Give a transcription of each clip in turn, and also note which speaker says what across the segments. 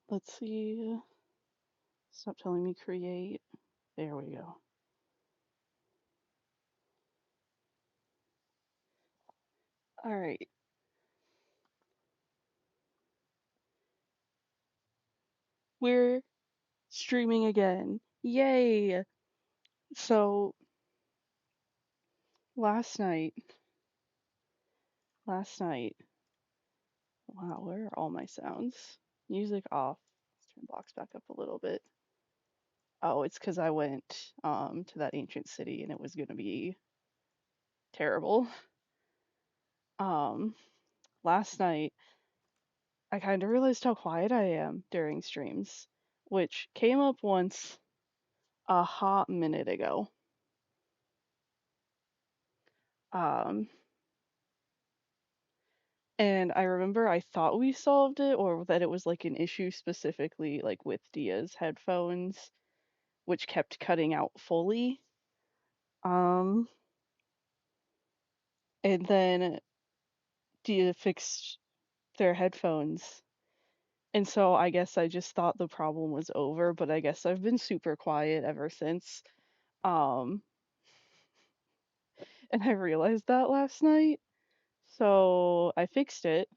Speaker 1: Let's see. Stop telling me create. There we go. All right. We're streaming again. Yay! So, last night, last night, wow, where are all my sounds? Music off. Let's turn blocks back up a little bit. Oh, it's because I went to that ancient city and it was gonna be terrible. Um, Last night I kind of realized how quiet I am during streams, which came up once a hot minute ago. Um, and I remember I thought we solved it or that it was like an issue specifically like with Dia's headphones, which kept cutting out fully. Um, and then Dia fixed their headphones. And so I guess I just thought the problem was over, but I guess I've been super quiet ever since. Um, and I realized that last night. So I fixed it.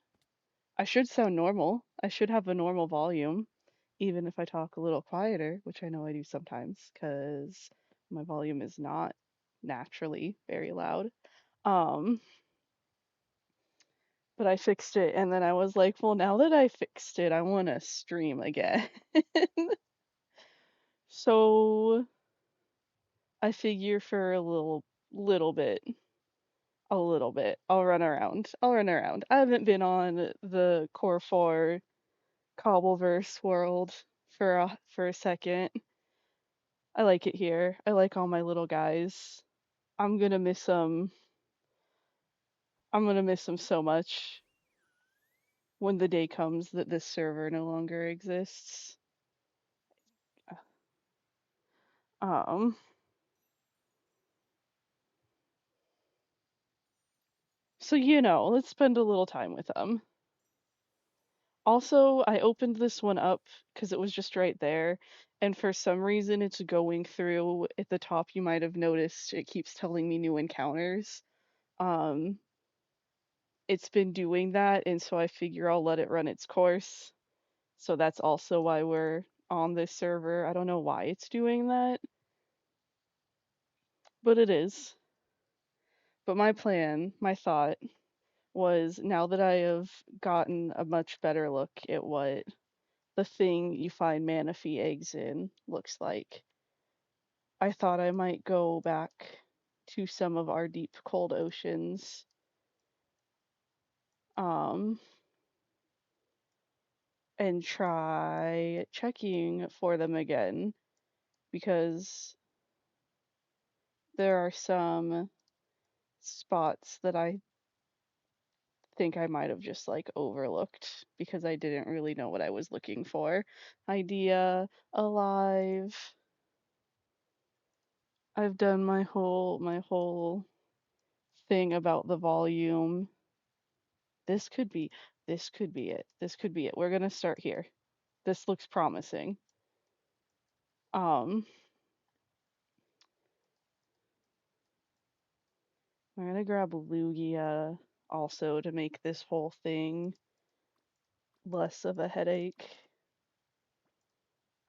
Speaker 1: I should sound normal. I should have a normal volume, even if I talk a little quieter, which I know I do sometimes because my volume is not naturally very loud. Um, but I fixed it, and then I was like, well, now that I fixed it, I want to stream again. So I figure for a little bit, I'll run around. I'll run around. I haven't been on the Core 4 Cobbleverse world for a second. I like it here. I like all my little guys. I'm gonna miss them. I'm gonna miss them so much when the day comes that this server no longer exists. Um, so let's spend a little time with them. Also, I opened this one up because it was just right there, and for some reason it's going through at the top. You might have noticed it keeps telling me new encounters. Um, it's been doing that, and so I figure I'll let it run its course. So that's also why we're on this server. I don't know why it's doing that, but it is. But my plan, my thought was now that I have gotten a much better look at what the thing you find manaphy eggs in looks like, I thought I might go back to some of our deep cold oceans um, and try checking for them again because there are some spots that I think I might have just like overlooked because I didn't really know what I was looking for. Idea alive. I've done my whole thing about the volume. This could be this could be it. This could be it. We're gonna start here. This looks promising. Um, we're gonna grab Lugia also to make this whole thing less of a headache.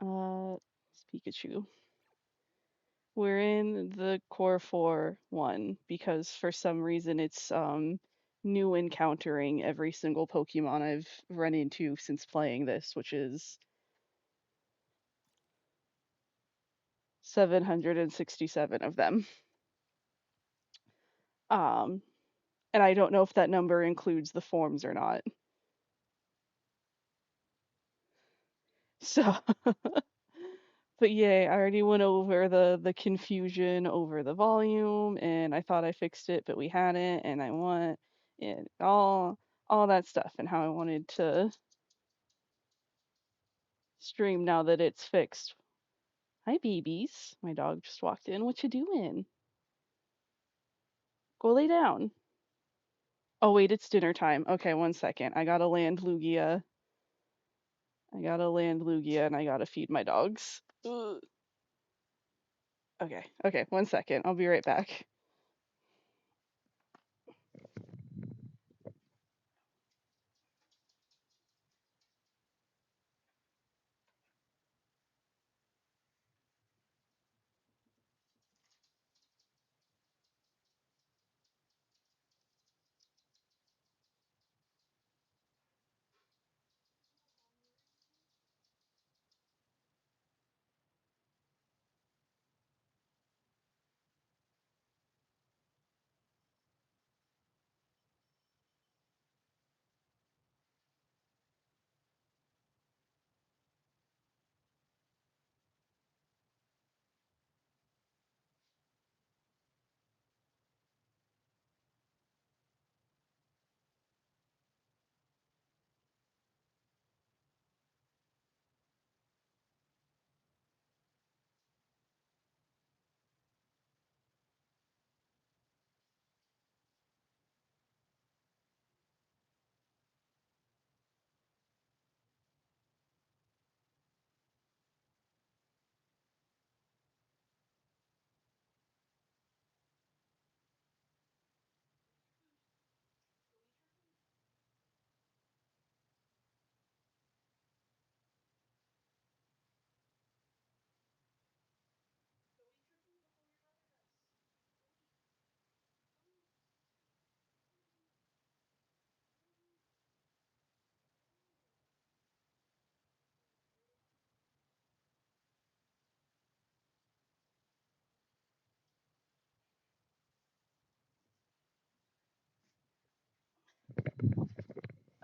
Speaker 1: It's Pikachu. We're in the Core 4 one because for some reason it's new encountering every single Pokemon I've run into since playing this, which is 767 of them. Um, and I don't know if that number includes the forms or not. So, but yay, I already went over the confusion over the volume, and I thought I fixed it, but we hadn't, and I want and all that stuff, and how I wanted to stream now that it's fixed. Hi, babies. My dog just walked in. What you doing? Go lay down. Oh wait, it's dinner time. Okay, one second. I gotta land Lugia. I gotta land Lugia and I gotta feed my dogs. Ugh. Okay, okay, 1 second. I'll be right back.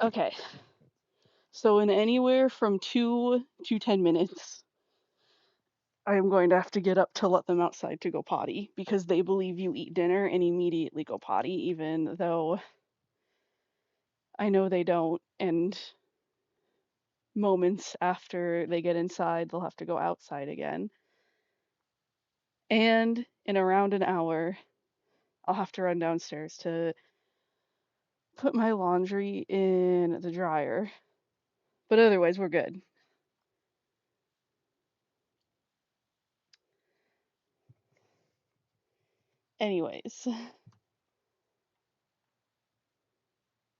Speaker 1: Okay, so in anywhere from 2 to 10 minutes, I am going to have to get up to let them outside to go potty because they believe you eat dinner and immediately go potty, even though I know they don't. And moments after they get inside, they'll have to go outside again. And in around an hour, I'll have to run downstairs to put my laundry in the dryer. But otherwise, we're good. Anyways,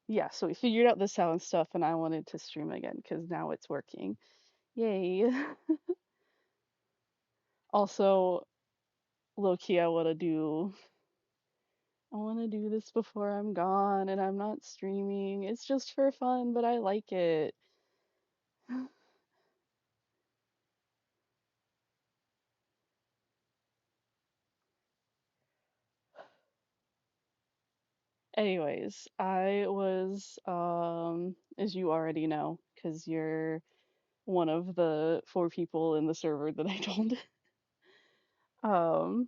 Speaker 1: yeah, so we figured out the sound stuff and I wanted to stream again because now it's working. Yay. Also, low key, I want to do this before I'm gone and I'm not streaming. It's just for fun, but I like it. Anyways, I was, as you already know, because you're one of the 4 people in the server that I told, um,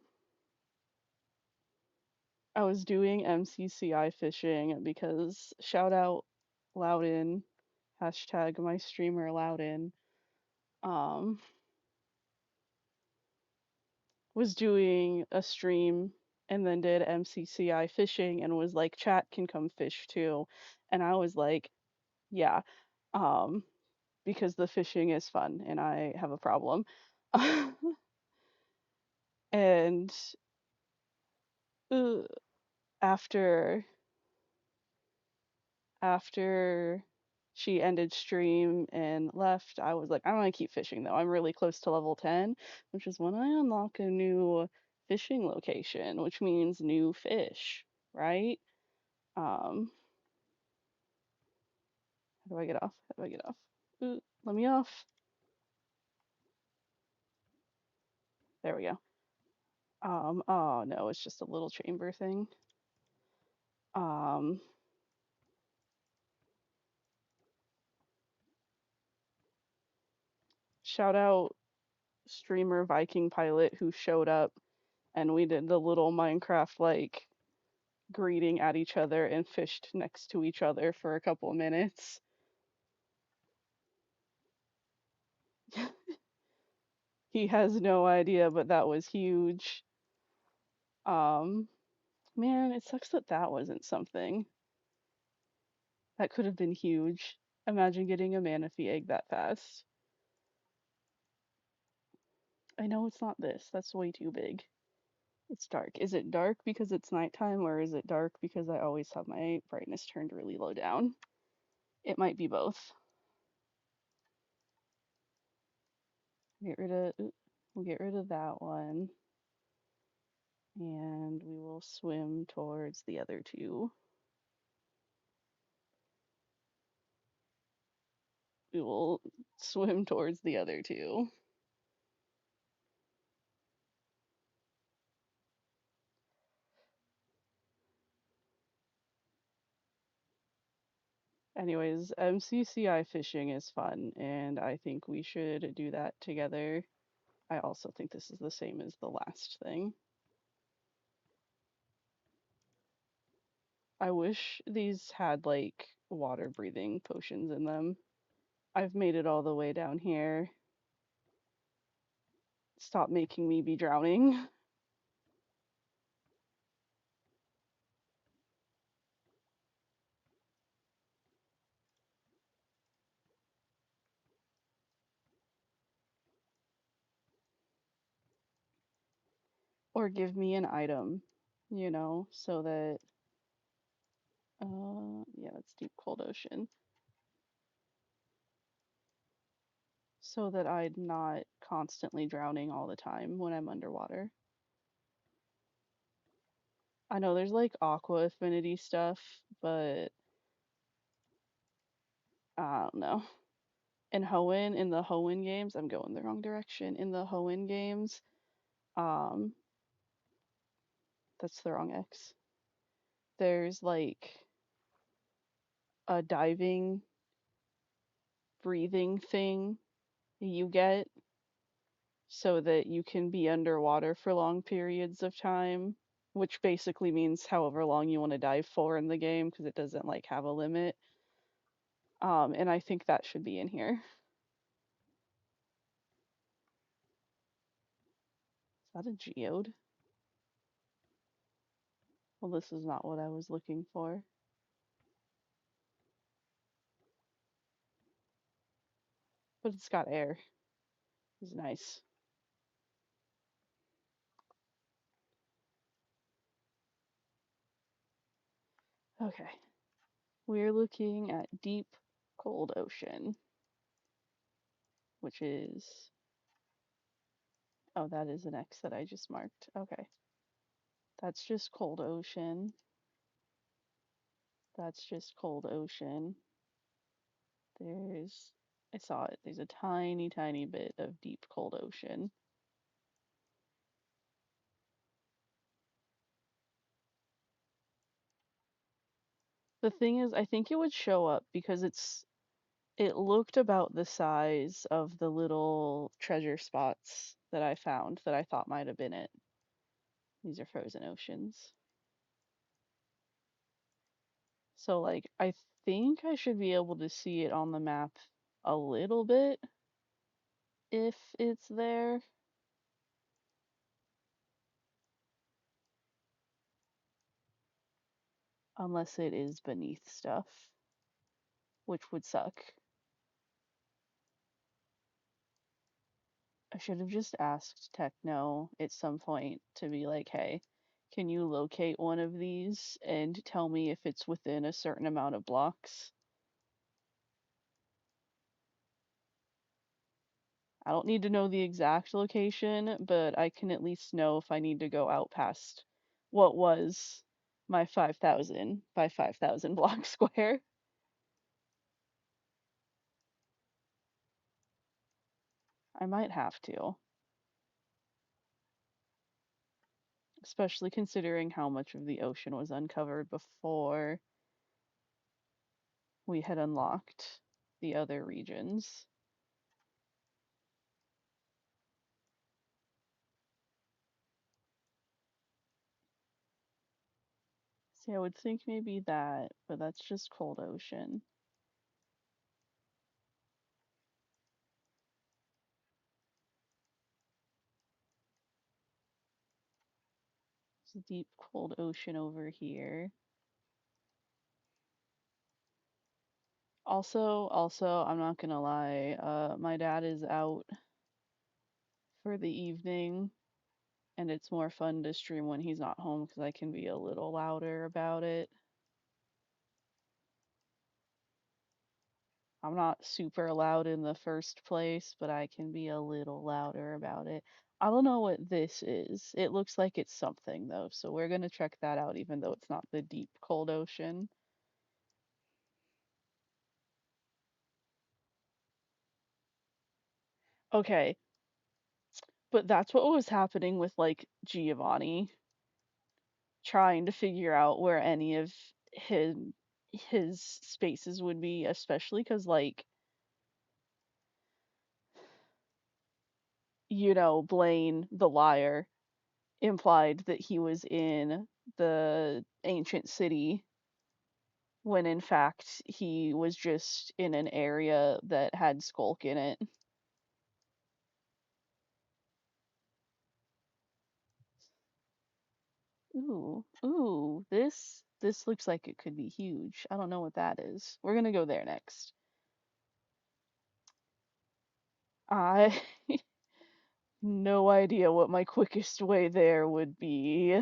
Speaker 1: I was doing MCCI fishing because shout out Loudon, hashtag my streamer Loudon, um, was doing a stream and then did MCCI fishing and was like, chat can come fish too. And I was like, yeah, um, because the fishing is fun and I have a problem. And uh, after after she ended stream and left, I was like, I want to keep fishing though. I'm really close to level 10, which is when I unlock a new fishing location, which means new fish, right? Um, how do I get off? How do I get off? Let me off. There we go. Oh no, it's just a little chamber thing. Um, Shout out streamer Viking Pilot who showed up and we did the little Minecraft like greeting at each other and fished next to each other for a couple minutes. He has no idea, but that was huge. Um, Man, it sucks that that wasn't something that could have been huge. Imagine getting a manaphy egg that fast. I know it's not this. That's way too big. It's dark. Is it dark because it's nighttime, or is it dark because I always have my brightness turned really low down? It might be both. Get rid of, we'll get rid of that one, and we will swim towards the other two. We will swim towards the other two. Anyways, MCCI fishing is fun, and I think we should do that together. I also think this is the same as the last thing. I wish these had like water breathing potions in them. I've made it all the way down here. Stop making me be drowning. Or give me an item, so that, yeah, that's deep cold ocean. So that I'm not constantly drowning all the time when I'm underwater. I know there's like aqua affinity stuff, but I don't know. In the Hoenn games, I'm going the wrong direction. In the Hoenn games, um, that's the wrong X. There's like a diving, breathing thing you get so that you can be underwater for long periods of time, which basically means however long you want to dive for in the game because it doesn't like have a limit. And I think that should be in here. Is that a geode? Well, this is not what I was looking for. But it's got air. It's nice. Okay. We're looking at deep, cold ocean, which is. Oh, that is an X that I just marked. Okay. That's just cold ocean. That's just cold ocean. There's. I saw it. There's a tiny, tiny bit of deep, cold ocean. The thing is, I think it would show up because it looked about the size of the little treasure spots that I found that I thought might have been it. These are frozen oceans. So, like, I think I should be able to see it on the map a little bit if it's there. Unless it is beneath stuff, which would suck. I should have just asked Techno at some point to be like, hey, can you locate one of these and tell me if it's within a certain amount of blocks? I don't need to know the exact location, but I can at least know if I need to go out past what was my 5,000 by 5,000 block square. I might have to, especially considering how much of the ocean was uncovered before we had unlocked the other regions. See, I would think maybe that, but that's just cold ocean. It's deep cold ocean over here. Also, I'm not gonna lie, my dad is out for the evening, and it's more fun to stream when he's not home because I can be a little louder about it. I'm not super loud in the first place, but I can be a little louder about it. I don't know what this is. It looks like it's something though, so we're gonna check that out even though it's not the deep cold ocean. Okay, but that's what was happening with like Giovanni trying to figure out where any of his his spaces would be, especially because like, Blaine the liar implied that he was in the ancient city when in fact he was just in an area that had Skulk in it. Ooh, this looks like it could be huge. I don't know what that is. We're gonna go there next. I no idea what my quickest way there would be.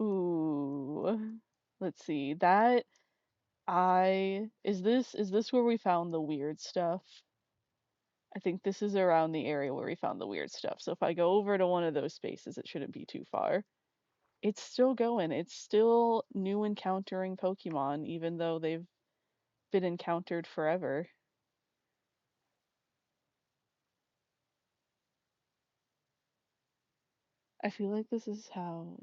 Speaker 1: Ooh. Let's see. That I is this where we found the weird stuff? I think this is around the area where we found the weird stuff. So if I go over to one of those spaces, it shouldn't be too far. It's still going. It's still new encountering Pokemon, even though they've been encountered forever. I feel like this is how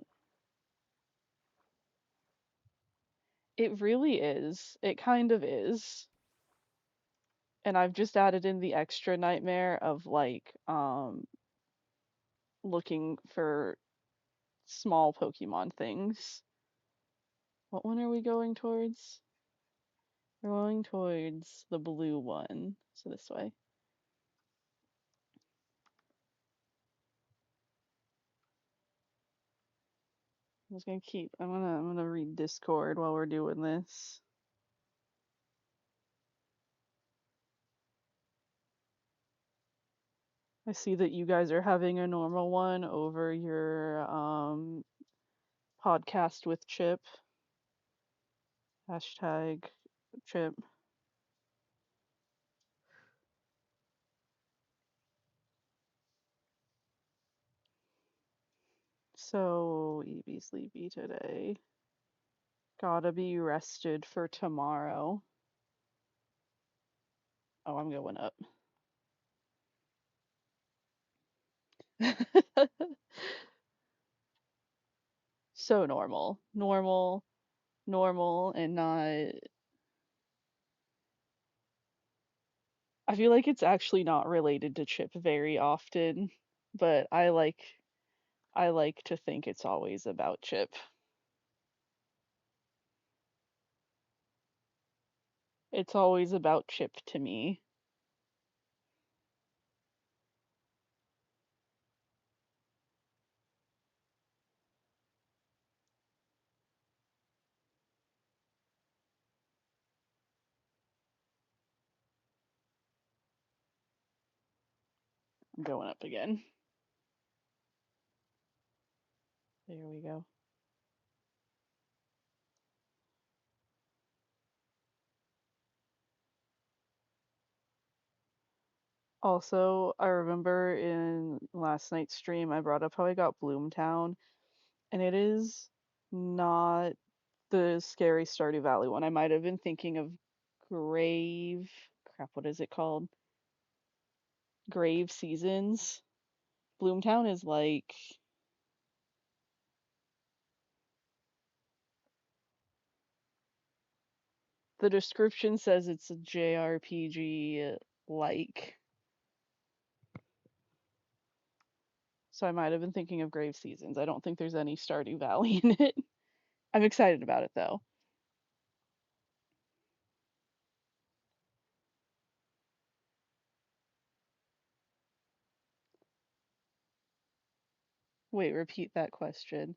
Speaker 1: it really is. It kind of is. And I've just added in the extra nightmare of like looking for small Pokemon things. What one are we going towards? We're going towards the blue one. So this way. I'm just gonna keep I'm gonna read Discord while we're doing this. I see that you guys are having a normal one over your podcast with Chip. Hashtag Chip. So Evie sleepy today. Gotta be rested for tomorrow. Oh, I'm going up. So normal. Normal, and not. I feel like it's actually not related to Chip very often, but I like to think it's always about Chip. It's always about Chip to me. I'm going up again. There we go. Also, I remember in last night's stream, I brought up how I got Bloomtown, and it is not the scary Stardew Valley one. I might have been thinking of Grave. Crap, what is it called? Grave Seasons. Bloomtown is like the description says it's a JRPG like. So I might have been thinking of Grave Seasons. I don't think there's any Stardew Valley in it. I'm excited about it though. Wait, repeat that question.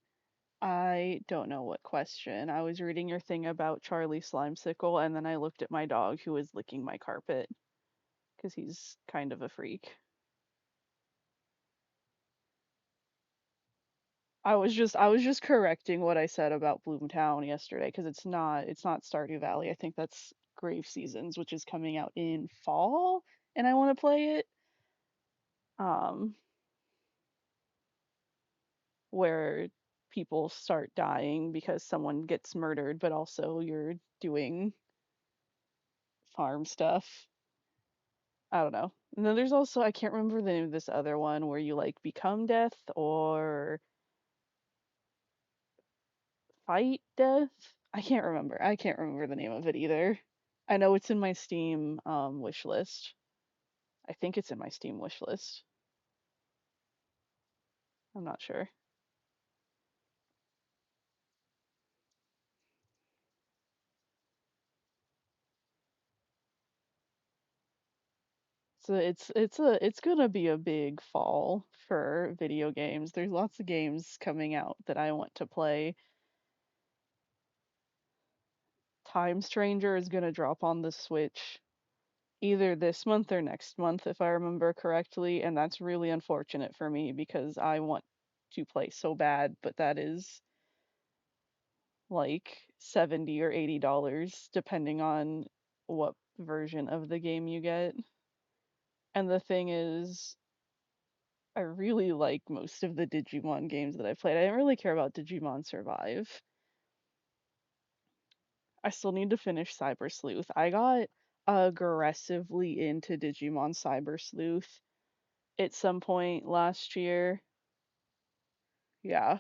Speaker 1: I don't know what question. I was reading your thing about Charlie Slimesicle, and then I looked at my dog who was licking my carpet because he's kind of a freak. I was just correcting what I said about Bloomtown yesterday because it's not Stardew Valley. I think that's Grave Seasons, which is coming out in fall, and I want to play it. Um, where people start dying because someone gets murdered, but also you're doing farm stuff. I don't know. And then there's also I can't remember the name of this other one where you like become death or fight death. I can't remember the name of it either. I know it's in my Steam wish list. I think it's in my Steam wish list. I'm not sure. So it's gonna be a big fall for video games. There's lots of games coming out that I want to play. Time Stranger is gonna drop on the Switch either this month or next month, if I remember correctly, and that's really unfortunate for me because I want to play so bad, but that is like $70 or $80 depending on what version of the game you get. And the thing is, I really like most of the Digimon games that I played. I didn't really care about Digimon Survive. I still need to finish Cyber Sleuth. I got aggressively into Digimon Cyber Sleuth at some point last year. Yeah.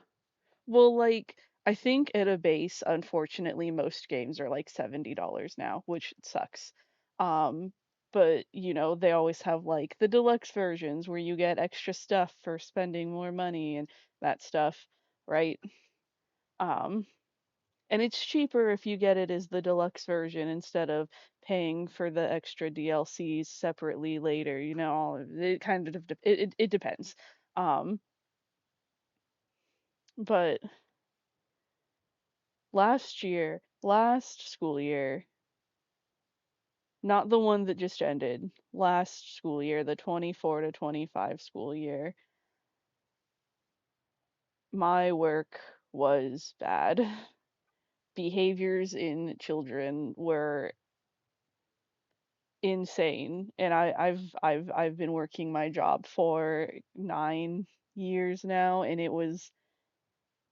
Speaker 1: Well, like, I think at a base, unfortunately, most games are like $70 now, which sucks. Um, but they always have like the deluxe versions where you get extra stuff for spending more money and that stuff, right? Um, and it's cheaper if you get it as the deluxe version instead of paying for the extra DLCs separately later. It kind of it depends. Um, but last school year, not the one that just ended, last school year, the 24 to 25 school year, my work was bad. Behaviors in children were insane, and I've been working my job for 9 years now, and it was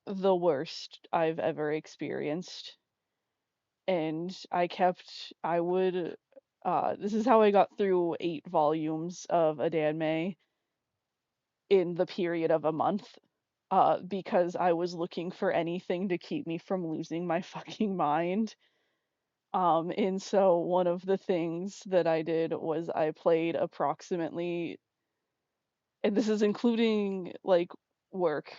Speaker 1: the worst I've ever experienced. And I would this is how I got through 8 volumes of a Danme in the period of a month, because I was looking for anything to keep me from losing my fucking mind. And so one of the things that I did was I played approximately, and this is including like work,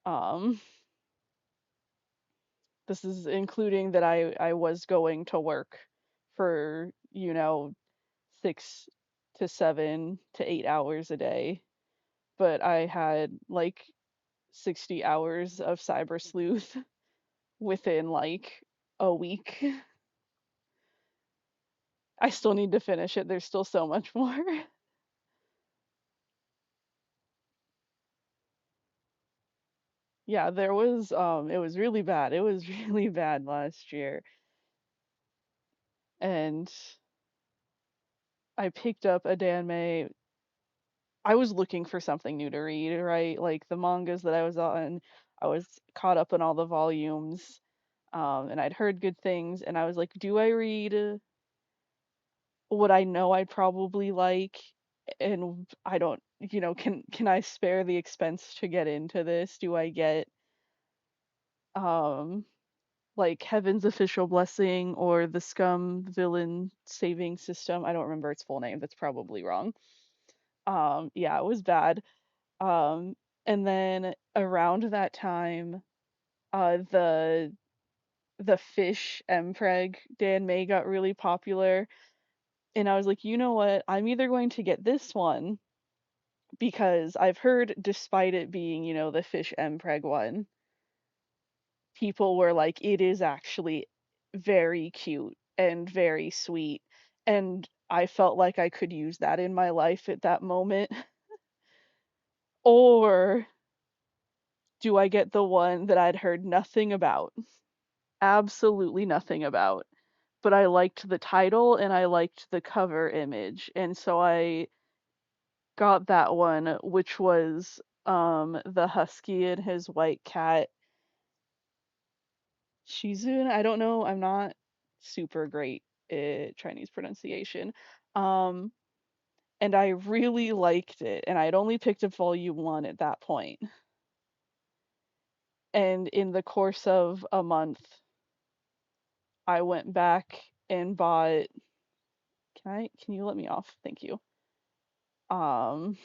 Speaker 1: um, this is including that I was going to work for, 6 to 7 to 8 hours a day, but I had like 60 hours of cyber sleuth within like a week. I still need to finish it. There's still so much more. Yeah, it was really bad. It was really bad last year. And I picked up a Danme. I was looking for something new to read, right? Like the mangas that I was on, I was caught up in all the volumes. And I'd heard good things, and I was like, do I read what I know I'd probably like, and I don't, can I spare the expense to get into this? Do I get um like Heaven's Official Blessing or the Scum Villain Saving System? I don't remember its full name. That's probably wrong. Yeah, it was bad. Um and then around that time, the Fish Mpreg Dan May got really popular, and I was like, you know what? I'm either going to get this one because I've heard, despite it being, the fish mpreg one, people were like, it is actually very cute and very sweet. And I felt like I could use that in my life at that moment. Or do I get the one that I'd heard nothing about? Absolutely nothing about. But I liked the title and I liked the cover image. And so I got that one, which was the husky and his white cat Shizun. I don't know. I'm not super great at Chinese pronunciation. Um, and I really liked it. And I'd only picked up volume one at that point. And in the course of a month, I went back and bought. Can you let me off? Thank you. Um,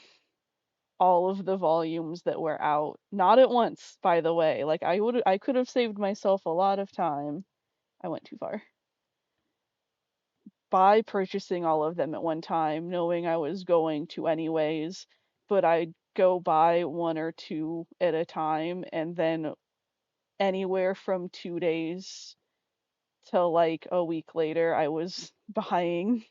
Speaker 1: all of the volumes that were out. Not at once, by the way. Like I could have saved myself a lot of time. I went too far by purchasing all of them at one time, knowing I was going to anyways, but I'd go buy one or two at a time, and then anywhere from 2 days till like a week later, I was buying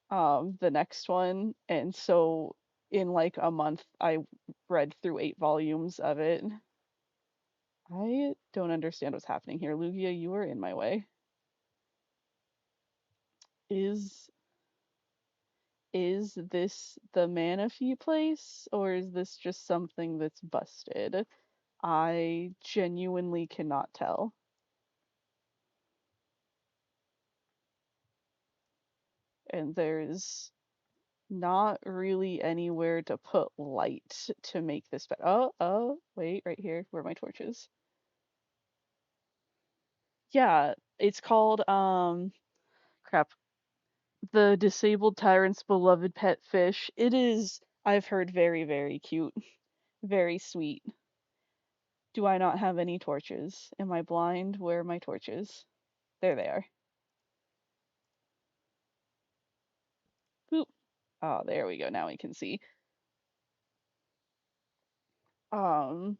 Speaker 1: the next one. And so in like a month, I read through 8 volumes of it. I don't understand what's happening here. Lugia, you are in my way. Is is this the manaphy place, or is this just something that's busted? I genuinely cannot tell. And there's not really anywhere to put light to make this better. Oh, wait, right here, where are my torches? Yeah, it's called crap. The Disabled Tyrant's Beloved Pet Fish. It is, I've heard, very, very cute. Very sweet. Do I not have any torches? Am I blind? Where are my torches? There they are. Boop. Oh, there we go. Now we can see. Um,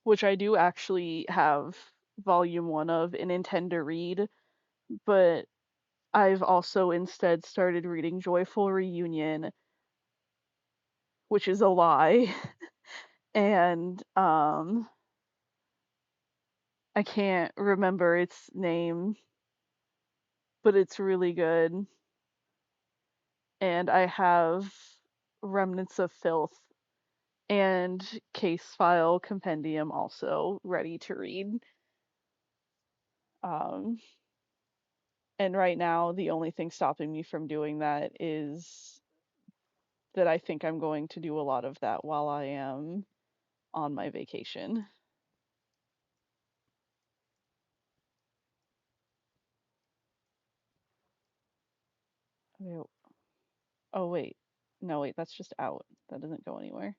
Speaker 1: which I do actually have volume one of and intend to read, but I've also instead started reading Joyful Reunion, which is a lie. And I can't remember its name, but it's really good. And I have Remnants of Filth and Case File Compendium also ready to read. Um, and right now, the only thing stopping me from doing that is that I think I'm going to do a lot of that while I am on my vacation. Oh, wait. No, wait, that's just out. That doesn't go anywhere.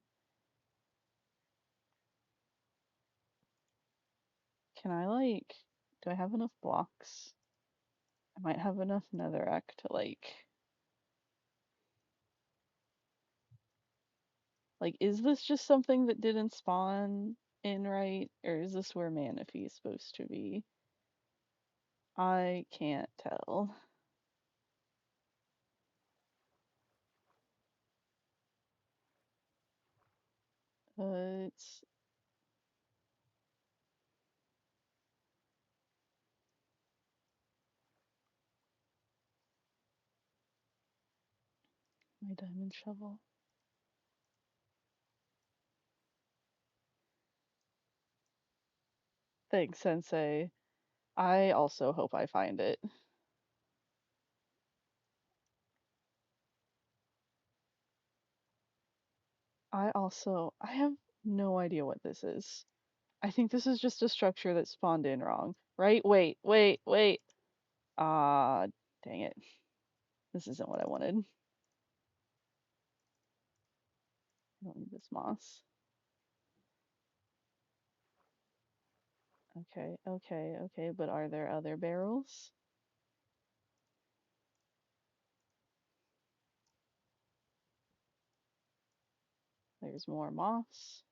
Speaker 1: Can I, like, do I have enough blocks? I might have enough netherrack to, like, is this just something that didn't spawn in right? Or is this where Manaphy is supposed to be? I can't tell. It's my diamond shovel. Thanks, Sensei. I also hope I find it. I have no idea what this is. I think this is just a structure that spawned in wrong. Right? Wait. Ah, dang it. This isn't what I wanted. I don't need this moss. Okay, but are there other barrels? There's more moss.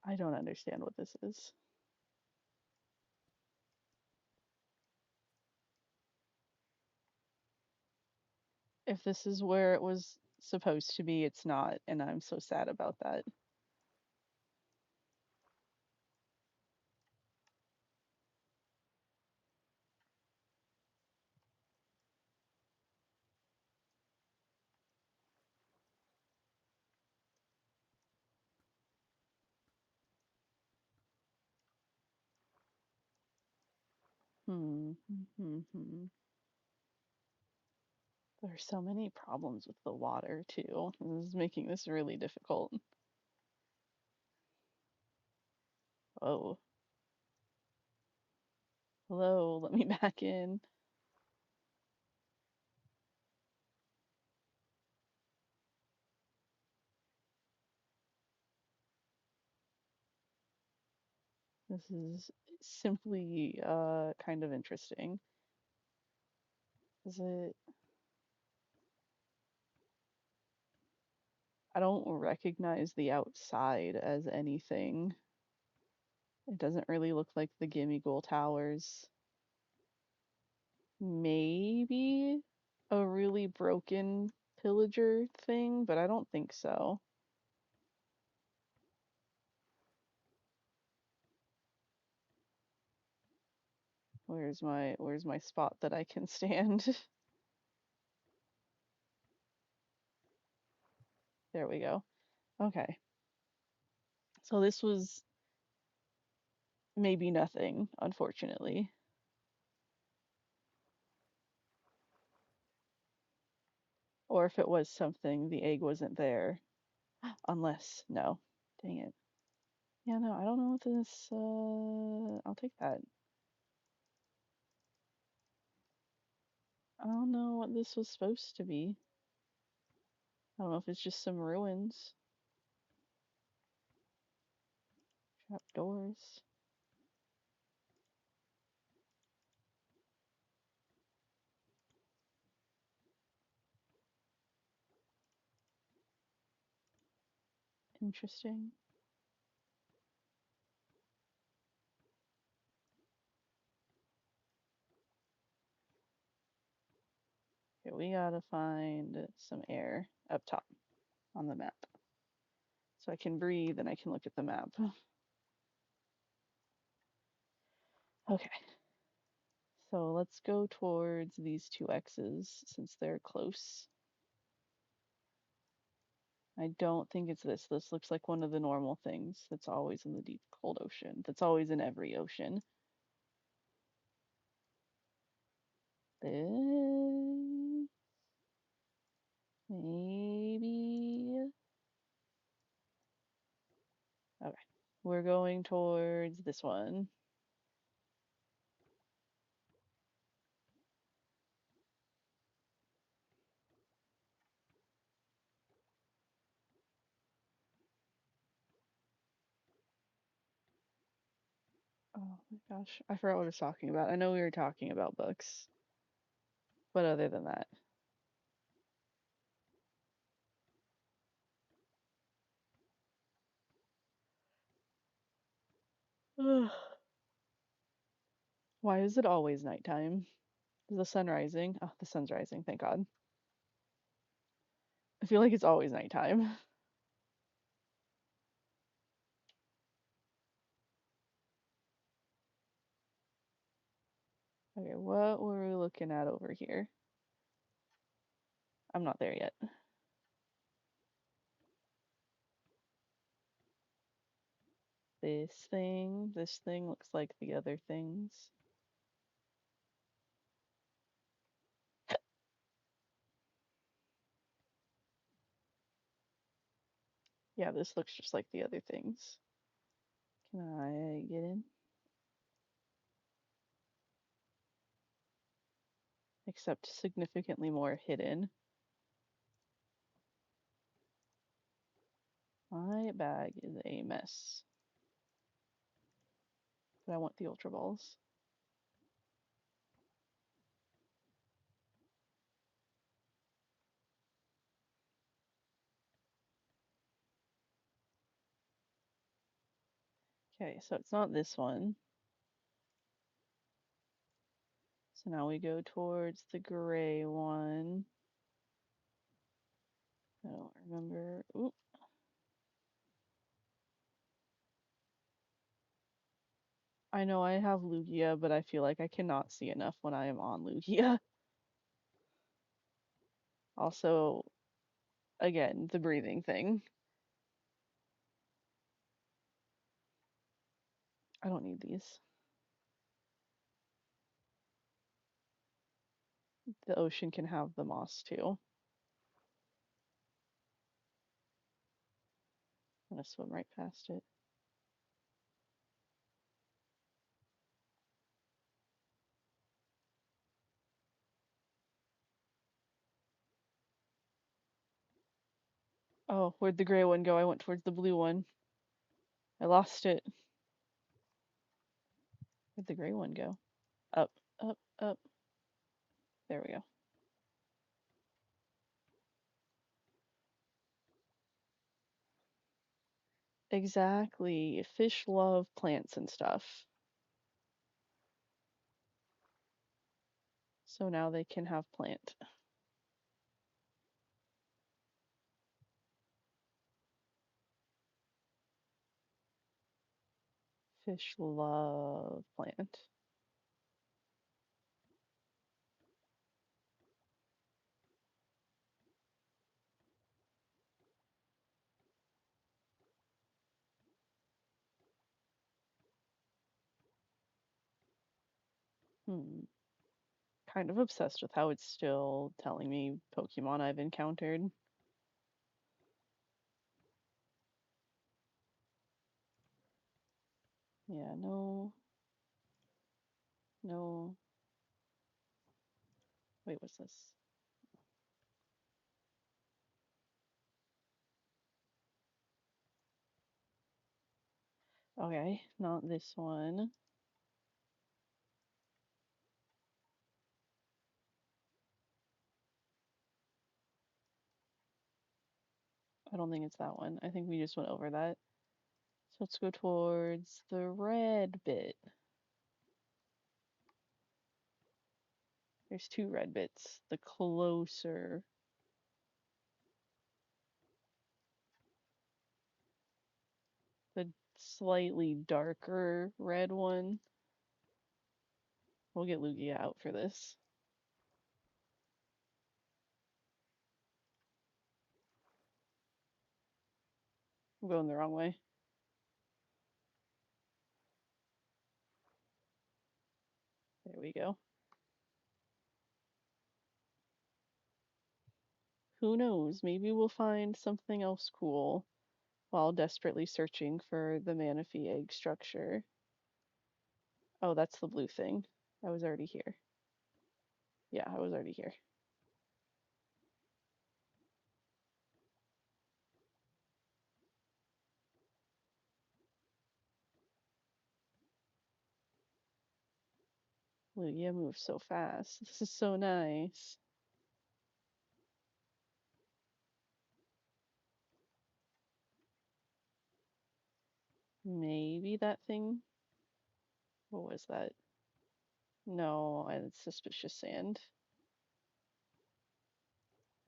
Speaker 1: I don't understand what this is. If this is where it was supposed to be, it's not, and I'm so sad about that. Hmm. There's so many problems with the water too. This is making this really difficult. Oh, hello, let me back in. This is simply kind of interesting. Is it? I don't recognize the outside as anything. It doesn't really look like the Gimme Ghoul Towers. Maybe a really broken pillager thing, but I don't think so. Where's my spot that I can stand? There we go. Okay. So this was maybe nothing, unfortunately. Or if it was something, the egg wasn't there. Unless, no. Dang it. Yeah, no, I don't know what this, I'll take that. I don't know what this was supposed to be. I don't know if it's just some ruins. Trap doors. Interesting. Okay, we gotta find some air up top on the map. So I can breathe and I can look at the map. Okay. So let's go towards these two X's since they're close. I don't think it's this. This looks like one of the normal things that's always in the deep cold ocean. That's always in every ocean. This maybe. Okay. We're going towards this one. Oh my gosh. I forgot what I was talking about. I know we were talking about books. But other than that. Why is it always nighttime? Is the sun rising? Oh, the sun's rising, thank God. I feel like it's always nighttime. Okay, what were we looking at over here? I'm not there yet. This thing looks like the other things. Yeah, this looks just like the other things. Can I get in? Except significantly more hidden. What? My bag is a mess. But I want the Ultra Balls. Okay, so it's not this one. So now we go towards the gray one. I don't remember. Oop. I know I have Lugia, but I feel like I cannot see enough when I am on Lugia. Also, again, the breathing thing. I don't need these. The ocean can have the moss too. I'm gonna swim right past it. Oh, where'd the gray one go? I went towards the blue one. I lost it. Where'd the gray one go? Up, up, up. There we go. Exactly. Fish love plants and stuff. So now they can have plant. Fish love plant. Hmm. Kind of obsessed with how it's still telling me Pokemon I've encountered. Yeah, no. No. Wait, what's this? Okay, not this one. I don't think it's that one. I think we just went over that. So let's go towards the red bit. There's two red bits. The closer. The slightly darker red one. We'll get Lugia out for this. I'm going the wrong way. There we go. Who knows? Maybe we'll find something else cool while desperately searching for the manaphy egg structure. Oh, that's the blue thing. I was already here. Yeah, I was already here. Lugia moves so fast. This is so nice. Maybe that thing. What was that? No, it's suspicious sand.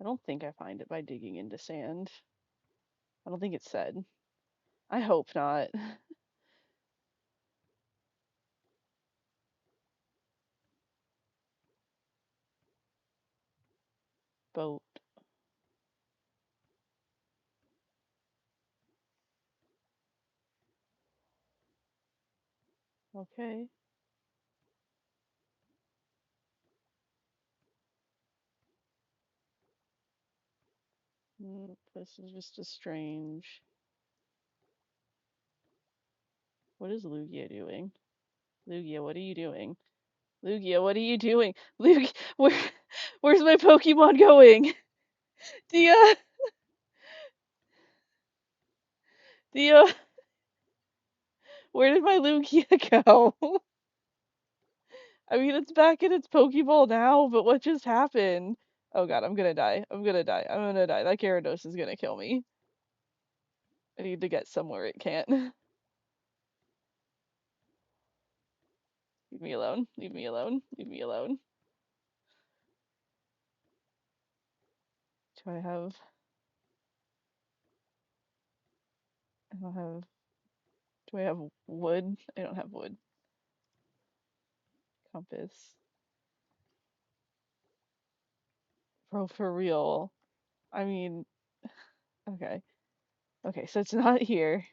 Speaker 1: I don't think I find it by digging into sand. I don't think it said. I hope not. Boat. Okay. This is just a strange. What is Lugia doing? Lugia, what are you doing? Lugia, what are you doing? Lugia, where's my Pokemon going? Dia! The where did my Lugia go? I mean, it's back in its Pokeball now, but what just happened? Oh god, I'm gonna die. I'm gonna die. I'm gonna die. That Gyarados is gonna kill me. I need to get somewhere it can't. Leave me alone. Leave me alone. Leave me alone. Do I have... I don't have... Do I have wood? I don't have wood. Compass. Bro, for real. I mean, okay. Okay, so it's not here.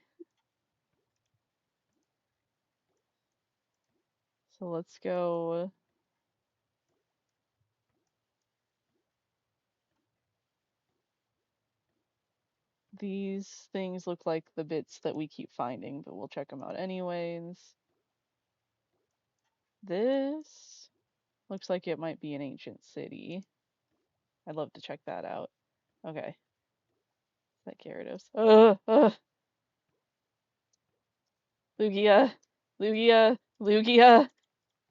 Speaker 1: So let's go... These things look like the bits that we keep finding, but we'll check them out anyways. This looks like it might be an ancient city. I'd love to check that out. Okay. Is that Gyarados? Lugia! Lugia! Lugia!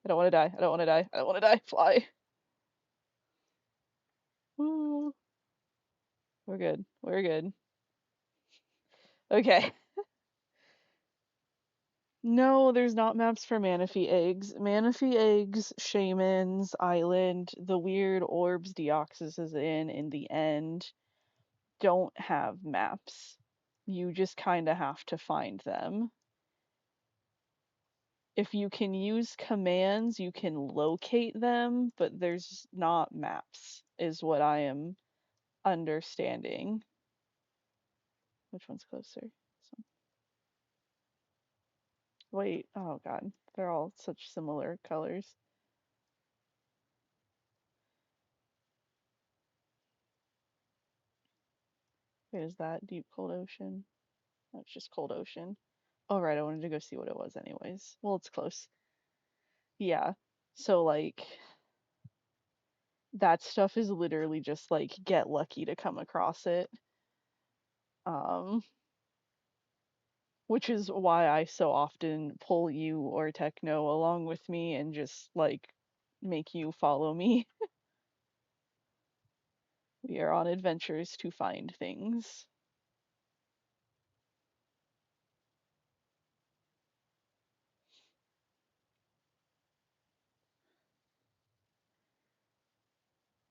Speaker 1: I don't want to die. I don't want to die. I don't want to die. Fly. Woo. We're good. We're good. Okay. No, there's not maps for Manaphy eggs. Manaphy eggs, Shaman's Island, the weird orbs Deoxys is in the end, don't have maps. You just kind of have to find them. If you can use commands, you can locate them, but there's not maps, is what I am understanding. Which one's closer? So, wait, oh god, they're all such similar colors. Wait, is that deep cold ocean? No, it's just cold ocean. Oh right, I wanted to go see what it was anyways. Well, it's close. Yeah. So like that stuff is literally just like get lucky to come across it. Um, which is why I so often pull you or Techno along with me and just like make you follow me. We are on adventures to find things.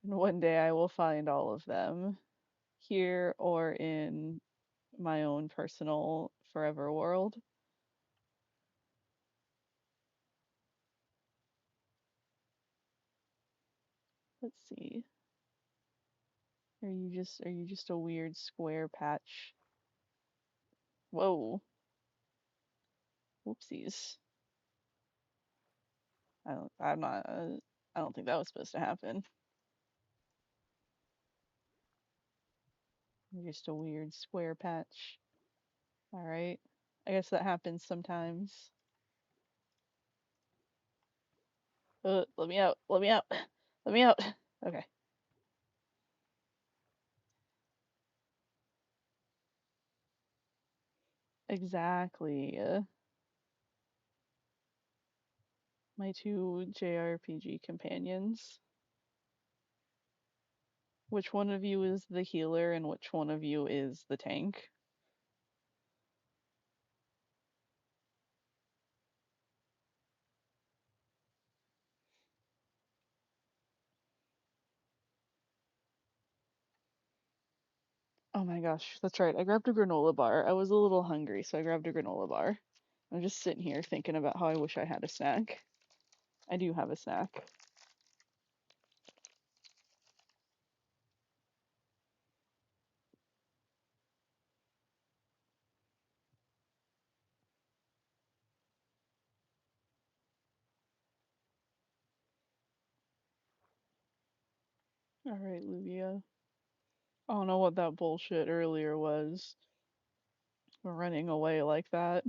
Speaker 1: And one day I will find all of them here or in my own personal forever world. Let's see. Are you just a weird square patch? Whoa. Whoopsies. I'm not I don't think that was supposed to happen. You're just a weird square patch. All right. I guess that happens sometimes. Let me out. Let me out. Let me out. Okay. Exactly. My two JRPG companions. Which one of you is the healer and which one of you is the tank? Oh my gosh, that's right. I grabbed a granola bar. I was a little hungry, so I grabbed a granola bar. I'm just sitting here thinking about how I wish I had a snack. I do have a snack. Alright, Lugia. I don't know what that bullshit earlier was. Running away like that.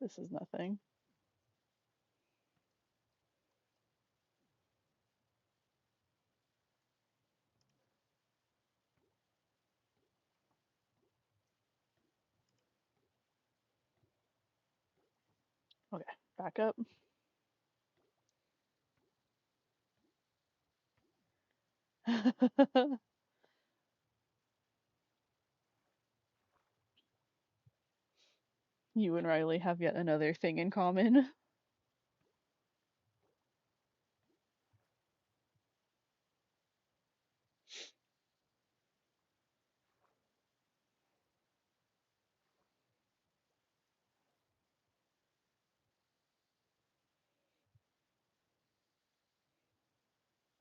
Speaker 1: This is nothing. Back up. You and Riley have yet another thing in common.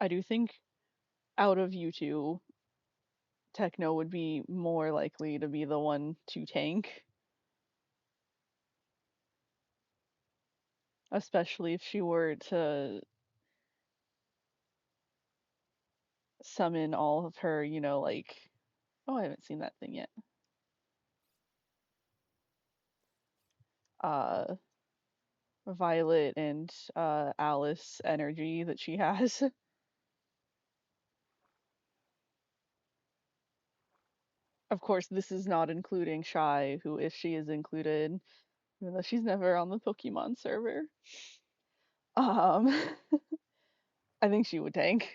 Speaker 1: I do think out of you two, Techno would be more likely to be the one to tank, especially if she were to summon all of her, like, oh, I haven't seen that thing yet. Uh, Violet and Alice energy that she has. Of course, this is not including Shy, who, if she is included, even though she's never on the Pokemon server, um, I think she would tank.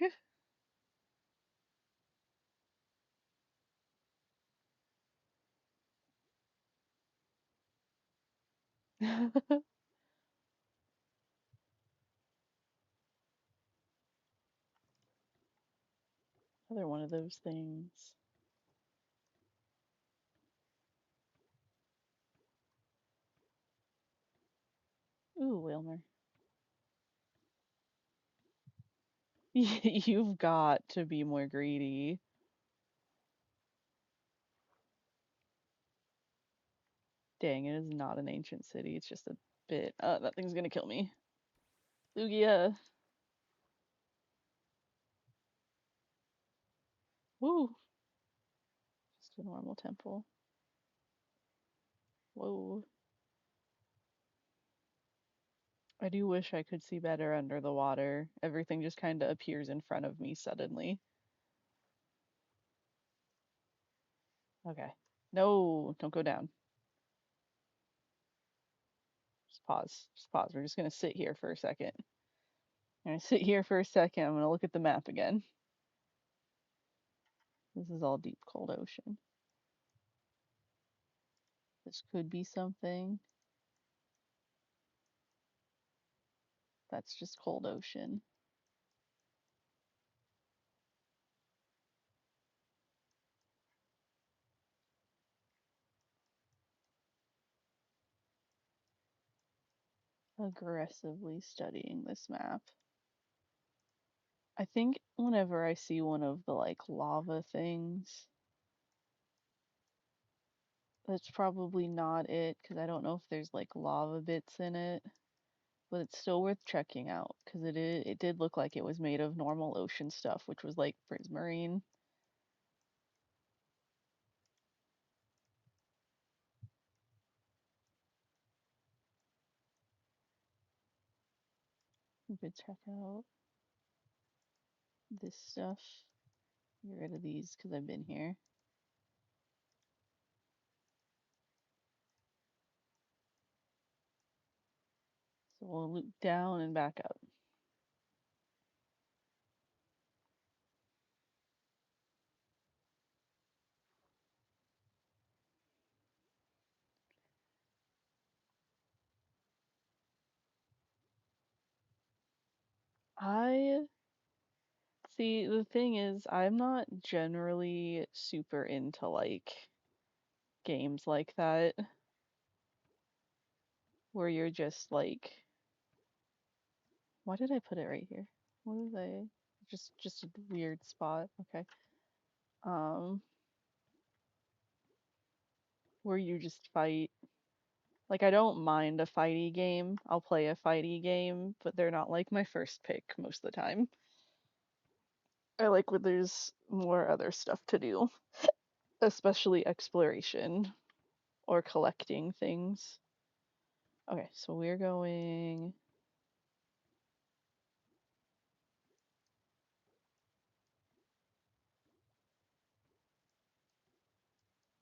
Speaker 1: Another one of those things. Ooh, Wilmer. You've got to be more greedy. Dang, it is not an ancient city. It's just a bit. That thing's gonna kill me. Lugia. Woo. Just a normal temple. Whoa. I do wish I could see better under the water. Everything just kind of appears in front of me suddenly. Okay. No, don't go down. Just pause. Just pause. We're just gonna sit here for a second. I'm gonna sit here for a second. I'm gonna look at the map again. This is all deep, cold ocean. This could be something. That's just cold ocean. Aggressively studying this map. I think whenever I see one of the like lava things, that's probably not it because I don't know if there's like lava bits in it, but it's still worth checking out because it did look like it was made of normal ocean stuff, which was like prismarine. You could check out this stuff. Get rid of these because I've been here. So we'll loop down and back up. I see, the thing is, I'm not generally super into like games like that where you're just like, why did I put it right here? What is I just a weird spot. Okay. Um, where you just fight. Like I don't mind a fighty game. I'll play a fighty game, but they're not like my first pick most of the time. I like when there's more other stuff to do, especially exploration or collecting things. Okay, so we're going.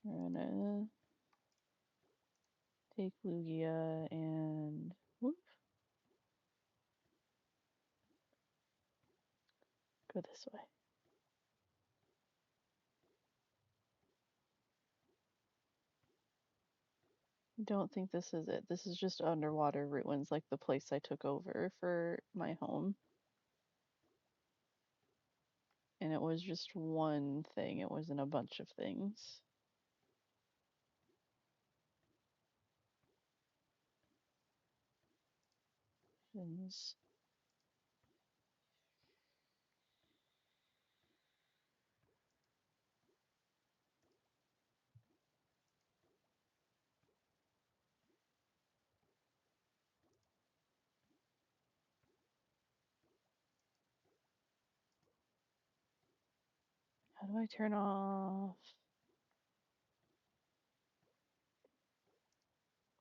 Speaker 1: We're gonna take Lugia and whoop. Go this way. Don't think this is it. This is just underwater ruins, like the place I took over for my home. And it was just one thing, it wasn't a bunch of things. Things. How do I turn off?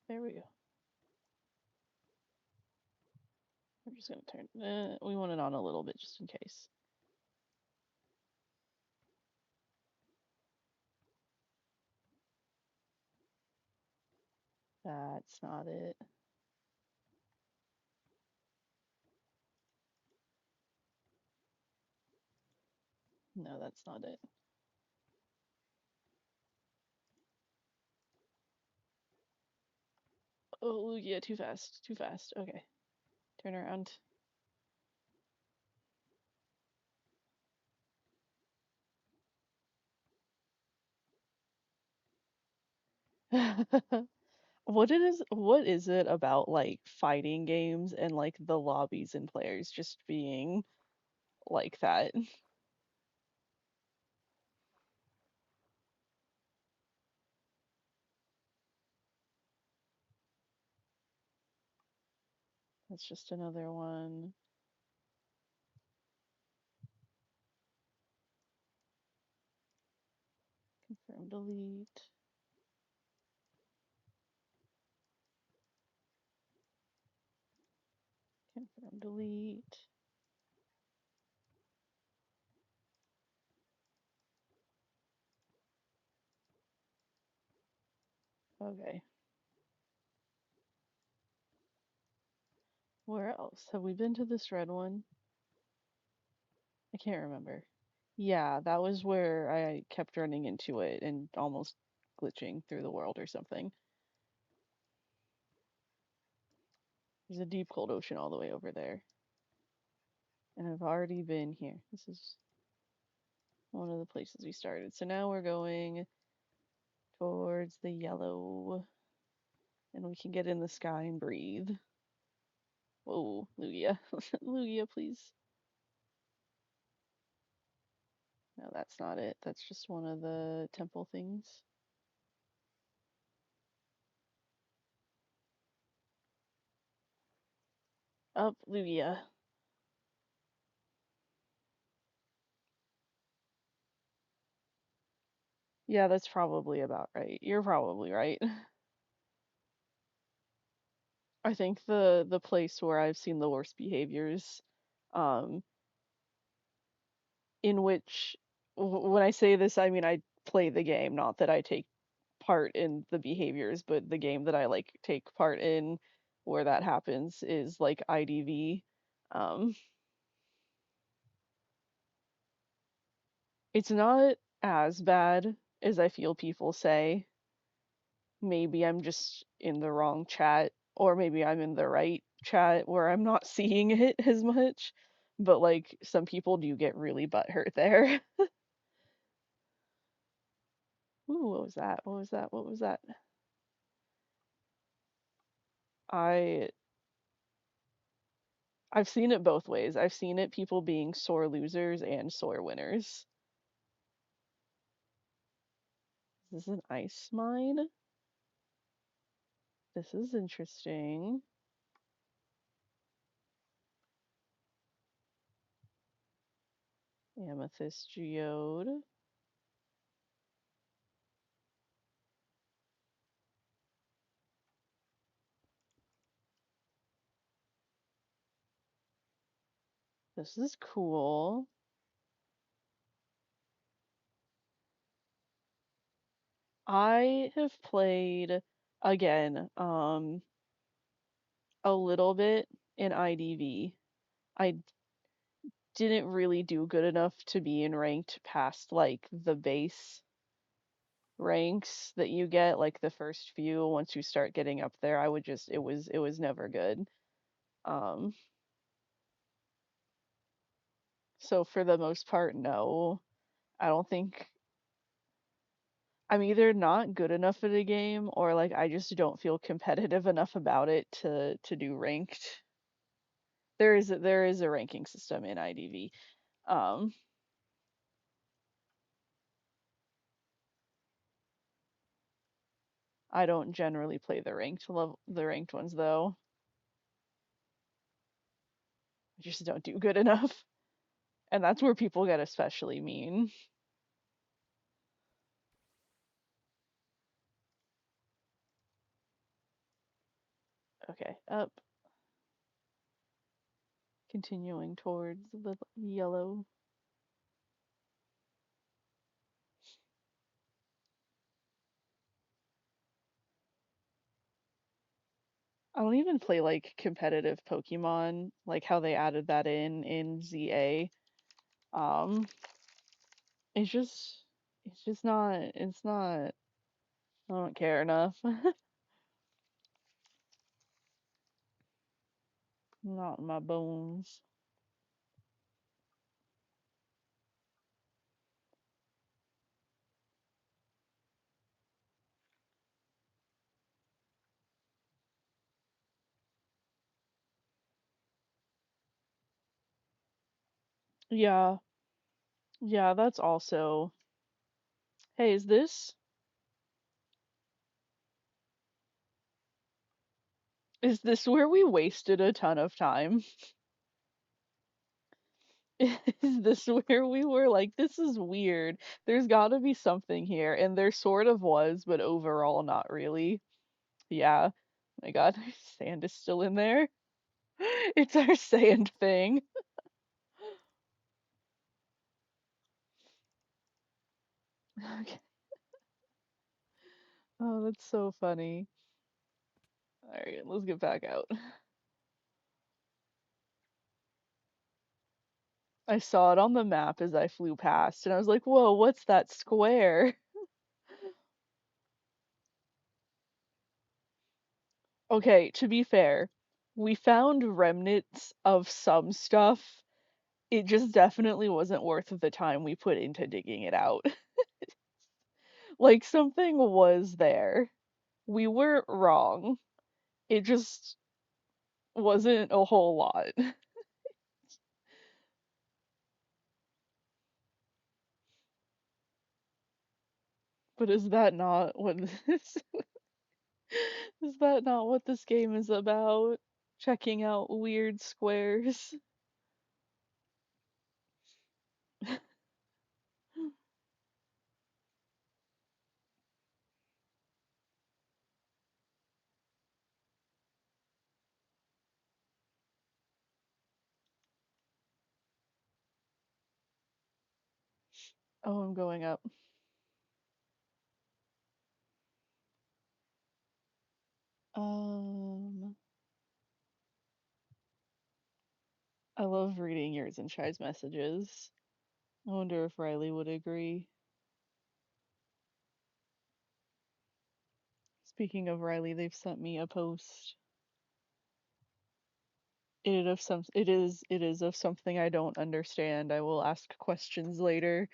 Speaker 1: There we go. We're just gonna turn. We want it on a little bit just in case. That's not it. No, that's not it. Oh, yeah, too fast. Too fast. Okay. Turn around. What is it about like fighting games and like the lobbies and players just being like that? That's just another one. Confirm delete. Confirm delete. Okay. Where else? Have we been to this red one? I can't remember. Yeah, that was where I kept running into it and almost glitching through the world or something. There's a deep cold ocean all the way over there. And I've already been here. This is one of the places we started. So now we're going towards the yellow. And we can get in the sky and breathe. Whoa, Lugia. Lugia, please. No, that's not it. That's just one of the temple things. Up, Lugia. Yeah, that's probably about right. You're probably right. I think the place where I've seen the worst behaviors, um, in which when I say this, I mean I play the game, not that I take part in the behaviors, but the game that I like take part in where that happens is like IDV. Um, it's not as bad as I feel people say. Maybe I'm just in the wrong chat, or maybe I'm in the right chat where I'm not seeing it as much. But like some people do get really butthurt there. Ooh, what was that? What was that? What was that? I I've seen it both ways. I've seen it people being sore losers and sore winners. This is an ice mine. This is interesting. Amethyst geode. This is cool. I have played again, a little bit in IDV. I didn't really do good enough to be in ranked past like the base ranks that you get, like the first few. Once you start getting up there, I would just it was never good. Um, so for the most part, no. I don't think I'm either not good enough at a game or like I just don't feel competitive enough about it to do ranked. There is a ranking system in IDV. Um, I don't generally play the ranked ones though. I just don't do good enough. And that's where people get especially mean. Okay, up, continuing towards the yellow. I don't even play like competitive Pokemon, like how they added that in ZA. Um, it's just not I don't care enough. Not in my bones. Yeah, yeah, that's also. Hey, is this where we wasted a ton of time? Is this where we were like, this is weird. There's got to be something here, and there sort of was, but overall not really. Yeah. Oh my God, sand is still in there. It's our sand thing. Okay. Oh, that's so funny. All right, let's get back out. I saw it on the map as I flew past, and I was like, whoa, what's that square? Okay, to be fair, we found remnants of some stuff. It just definitely wasn't worth the time we put into digging it out. Like something was there. We were wrong. It just wasn't a whole lot. But is that not what this is that not what this game is about? Checking out weird squares. Oh, I'm going up. Um, I love reading yours and Shy's messages. I wonder if Riley would agree. Speaking of Riley, they've sent me a post. It is of something I don't understand. I will ask questions later.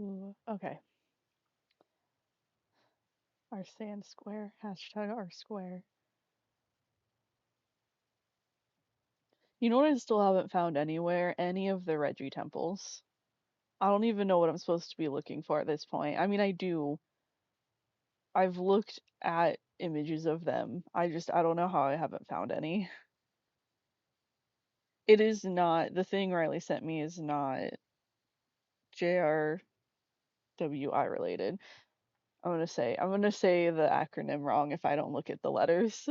Speaker 1: Ooh, okay. Our sand square. Hashtag our square. You know what I still haven't found anywhere? Any of the Reggie temples. I don't even know what I'm supposed to be looking for at this point. I mean, I do. I've looked at images of them. I don't know how I haven't found any. It is not, the thing Riley sent me is not JRWI related. I'm gonna say the acronym wrong if I don't look at the letters.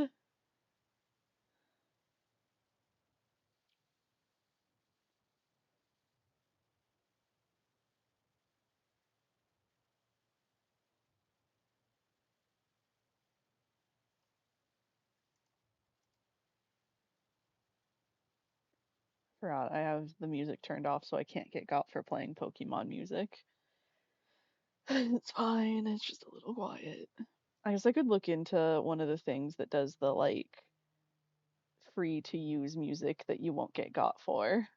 Speaker 1: Forgot I have the music turned off so I can't get got for playing Pokemon music. It's fine, it's just a little quiet. I guess I could look into one of the things that does the like free to use music that you won't get got for.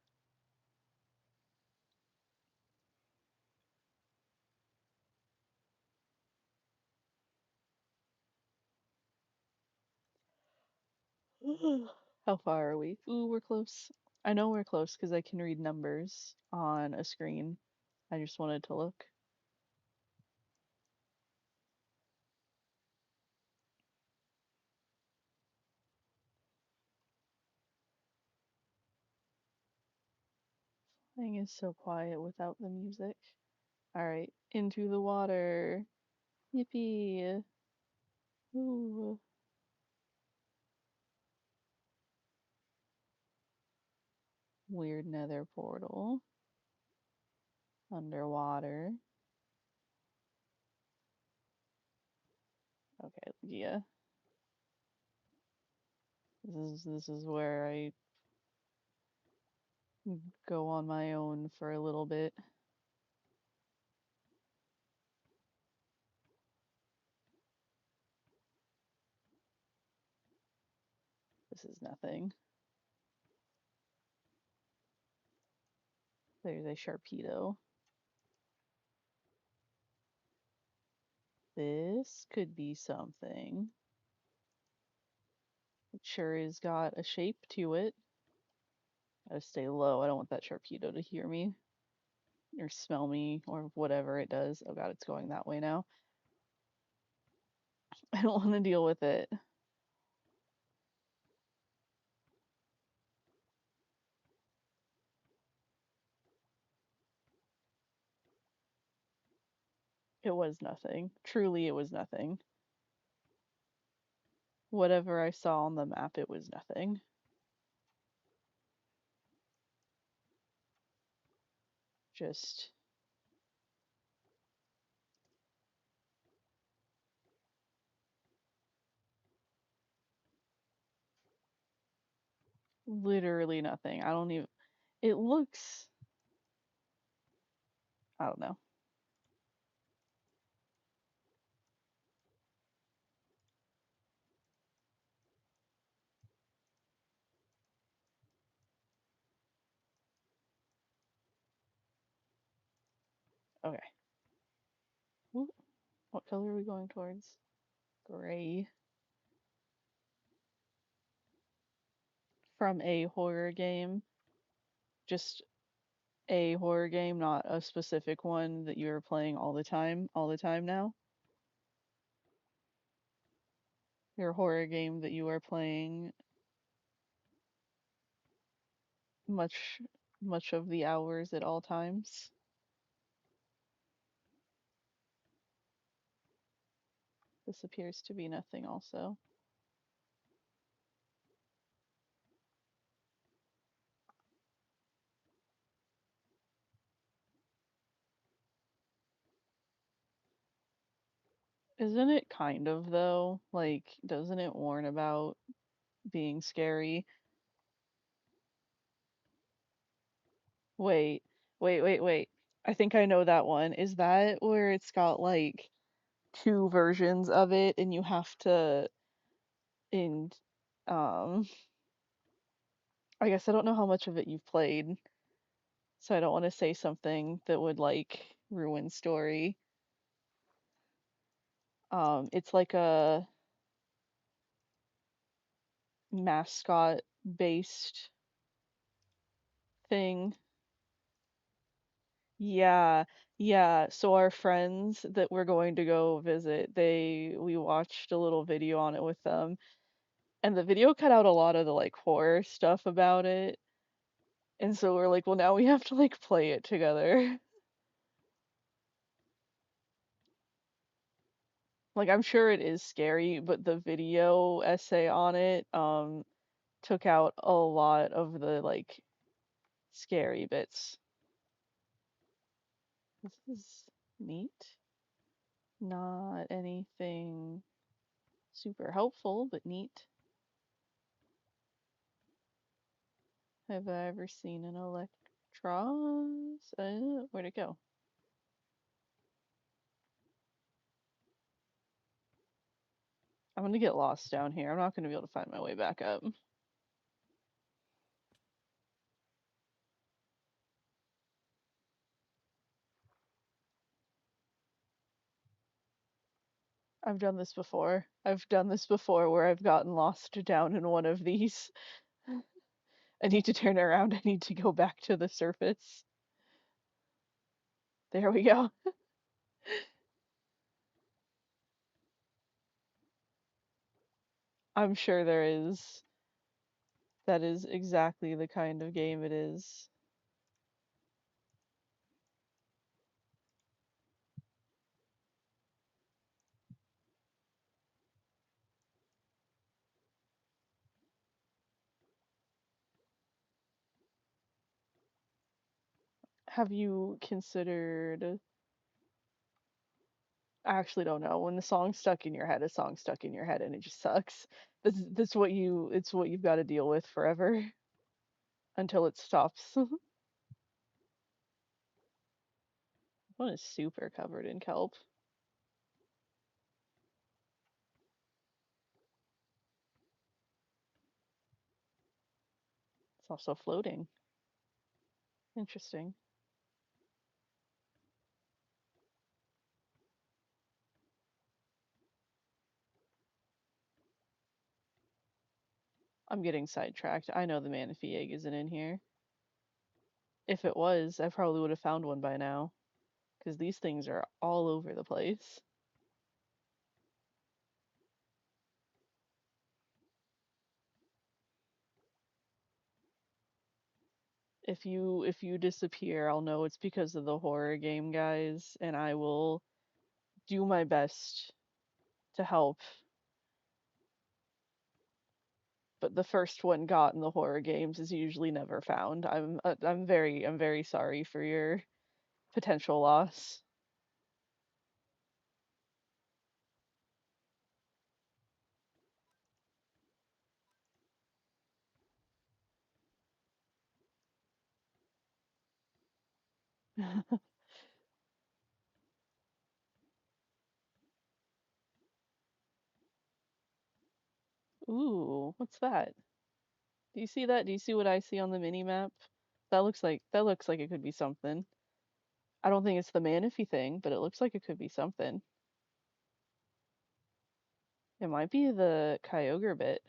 Speaker 1: How far are we? Ooh, we're close. I know we're close because I can read numbers on a screen. I just wanted to look. Thing is so quiet without the music. Alright, into the water. Yippee. Ooh. Weird nether portal. Underwater. Okay, yeah. This is where I go on my own for a little bit. This is nothing. There's a Sharpedo. This could be something. It sure has got a shape to it. Gotta stay low. I don't want that Sharpedo to hear me or smell me or whatever it does. Oh god, it's going that way now. I don't want to deal with it. It was nothing. Truly, it was nothing. Whatever I saw on the map, it was nothing. Just literally nothing. I don't even. It looks. I don't know. Okay. Ooh, what color are we going towards? Gray. From a horror game. Just a horror game, not a specific one that you're playing all the time now. Your horror game that you are playing much much of the hours at all times. This appears to be nothing also. Isn't it kind of though? Like, doesn't it warn about being scary? Wait, wait. I think I know that one. Is that where it's got like two versions of it and you have to in um I guess I don't know how much of it you've played, so I don't want to say something that would like ruin story. It's like a mascot based thing. Yeah, yeah. So our friends that we're going to go visit, we watched a little video on it with them, and the video cut out a lot of the like horror stuff about it. And so we're like, well, now we have to like play it together. Like I'm sure it is scary, but the video essay on it took out a lot of the like scary bits. This is neat. Not anything super helpful, but neat. Have I ever seen an Electros? Where'd it go? I'm gonna get lost down here. I'm not gonna be able to find my way back up. I've done this before. I've done this before where I've gotten lost down in one of these. I need to turn around. I need to go back to the surface. There we go. I'm sure there is. That is exactly the kind of game it is. Have you considered? I actually don't know. When the song's stuck in your head, a song's stuck in your head and it just sucks. That's what it's what you've got to deal with forever until it stops. One is super covered in kelp. It's also floating. Interesting. I'm getting sidetracked. I know the manaphy egg isn't in here. If it was, I probably would have found one by now. Because these things are all over the place. If you disappear, I'll know it's because of the horror game, guys, and I will do my best to help. But the first one got in the horror games is usually never found. I'm very sorry for your potential loss. Ooh, what's that? Do you see that? Do you see what I see on the mini map? That looks like it could be something. I don't think it's the manaphy thing, but it looks like it could be something. It might be the Kyogre bit.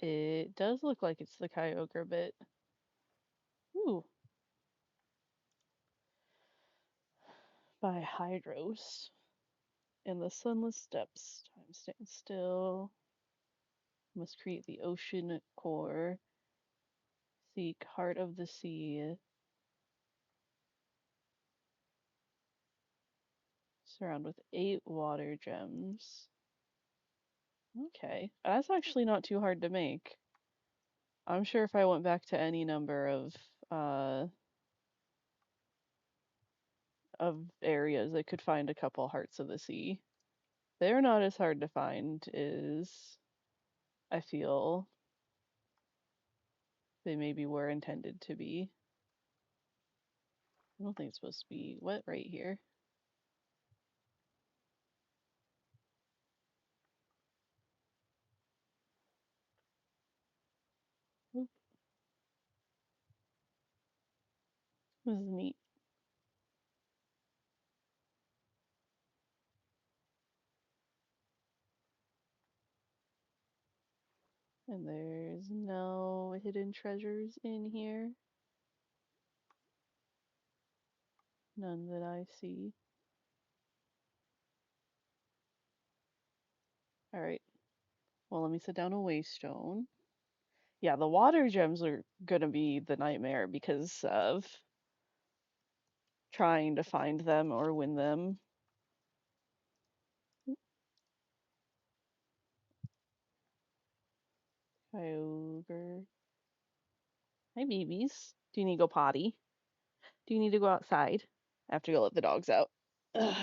Speaker 1: It does look like it's the Kyogre bit. Ooh, by Hydros. In the sunless depths, time stands still. Must create the ocean core. Seek heart of the sea. Surround with 8 water gems. Okay, that's actually not too hard to make. I'm sure if I went back to any number uh of areas, I could find a couple hearts of the sea. They're not as hard to find as I feel they maybe were intended to be. I don't think it's supposed to be wet right here. Oop, this is neat. And there's no hidden treasures in here. None that I see. Alright, well, let me set down a waystone. Yeah, the water gems are gonna be the nightmare because of trying to find them or win them. Kyogre. Hi, babies. Do you need to go potty? Do you need to go outside? I have to go let the dogs out. Ugh.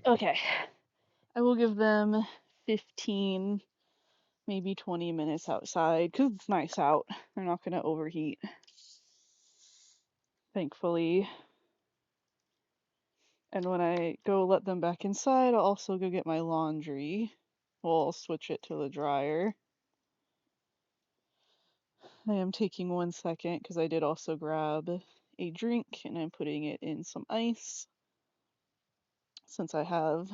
Speaker 1: Okay. I will give them 15, maybe 20 minutes outside because it's nice out. They're not going to overheat, thankfully. And when I go let them back inside, I'll also go get my laundry. Well, I'll switch it to the dryer. I am taking 1 second because I did also grab a drink and I'm putting it in some ice since I have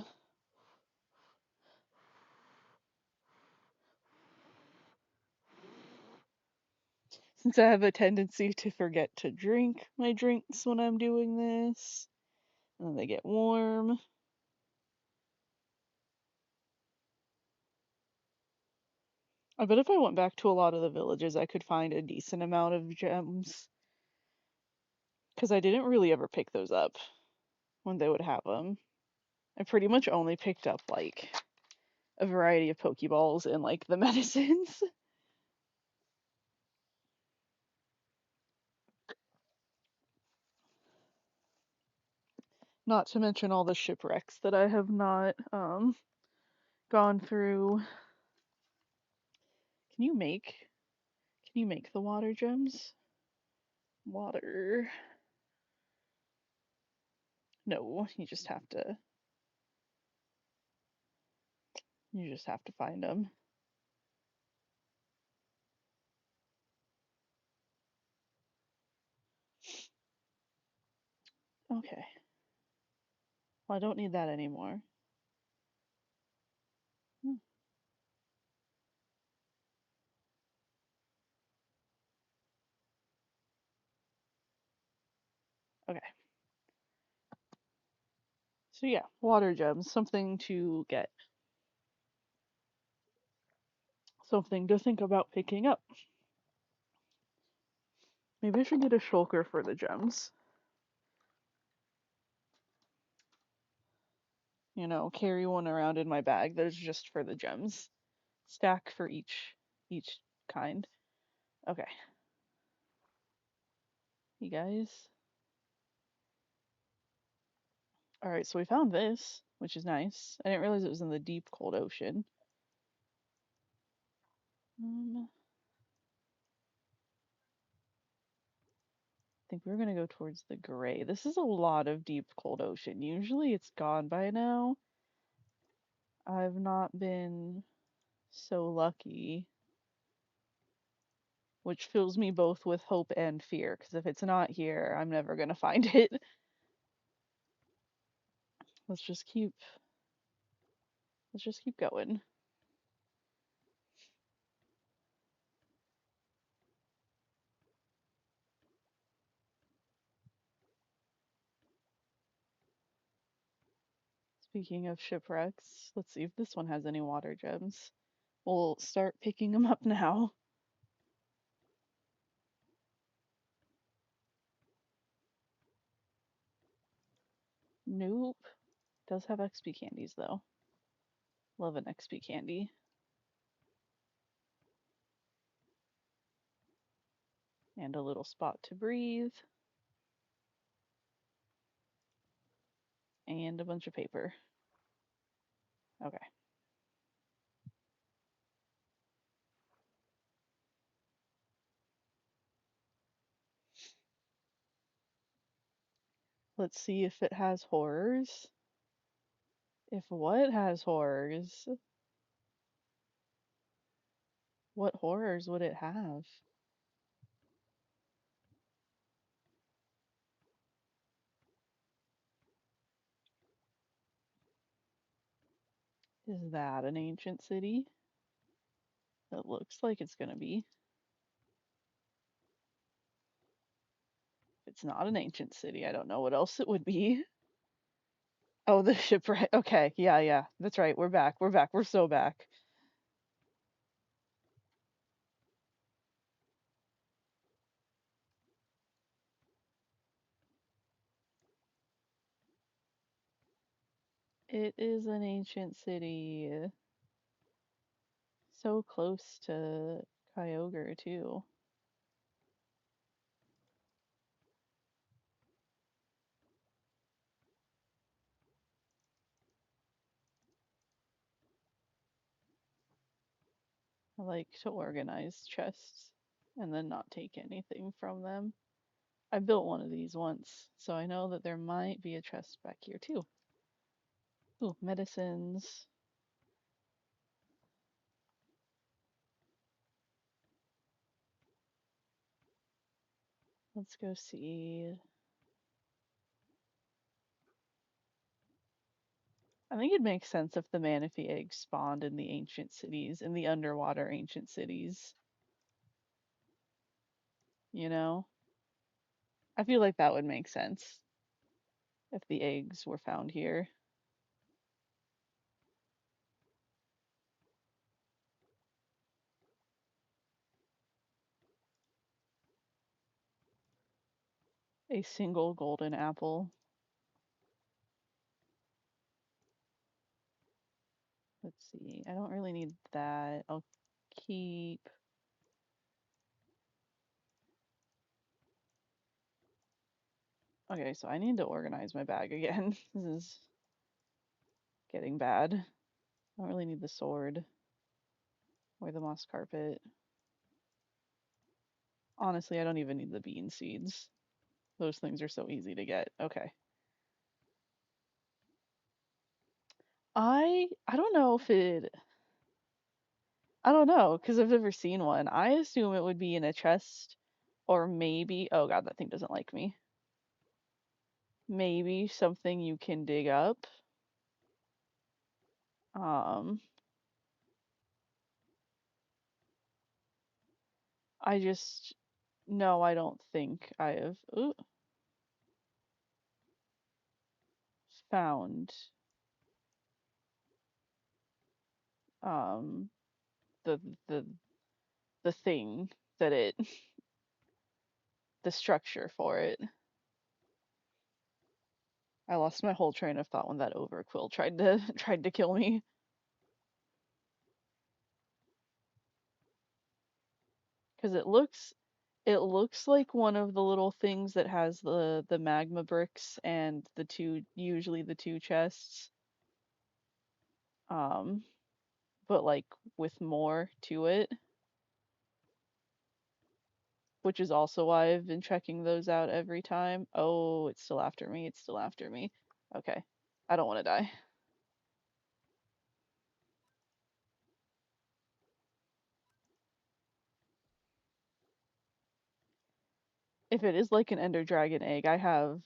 Speaker 1: a tendency to forget to drink my drinks when I'm doing this. And then they get warm. I bet if I went back to a lot of the villages, I could find a decent amount of gems. Because I didn't really ever pick those up when they would have them. I pretty much only picked up, like, a variety of Pokeballs and, like, the medicines. Not to mention all the shipwrecks that I have not, gone through. Can you make, the water gems? Water. No, you just have to find them. Okay. Well, I don't need that anymore. Hmm. Okay. So yeah, water gems, something to get. Something to think about picking up. Maybe I should get a shulker for the gems. carry one around in my bag that is just for the gems. Stack for each kind. Okay, you guys. All right, so we found this, which is nice. I didn't realize it was in the deep cold ocean. I think we're gonna go towards the gray. This is a lot of deep cold ocean. Usually it's gone by now. I've not been so lucky, which fills me both with hope and fear, because if it's not here, I'm never gonna find it. Let's just keep let's just keep going. Speaking of shipwrecks, let's see if this one has any water gems. We'll start picking them up now. Nope. Does have XP candies though. Love an XP candy. And a little spot to breathe. And a bunch of paper. Okay. Let's see if it has horrors. If what has horrors? What horrors would it have? Is that an ancient city? It looks like it's gonna be. If it's not an ancient city, I don't know what else it would be. Oh, the shipwreck. Okay, yeah, yeah. That's right. We're back. We're back. We're so back. It is an ancient city. So close to Kyogre, too. I like to organize chests and then not take anything from them. I built one of these once, so I know that there might be a chest back here, too. Ooh, medicines. Let's go see. I think it makes sense if the manaphy eggs spawned in the ancient cities, in the underwater ancient cities. You know? I feel like that would make sense if the eggs were found here. A single golden apple. Let's see. I don't really need that. I'll keep. Okay, so I need to organize my bag again. This is getting bad. I don't really need the sword or the moss carpet. Honestly, I don't even need the bean seeds. Those things are so easy to get. Okay. I don't know if it I don't know because I've never seen one. I assume it would be in a chest or maybe oh god, that thing doesn't like me. Maybe something you can dig up. Um I just no, I don't think I have found um the the the thing that it the structure for it. I lost my whole train of thought when that overquill tried to tried to kill me. Because it looks like one of the little things that has the magma bricks and the two, usually the two chests. Um, but like with more to it, which is also why I've been checking those out every time. Oh, it's still after me. It's still after me. Okay. I don't want to die. If it is like an Ender Dragon egg, I have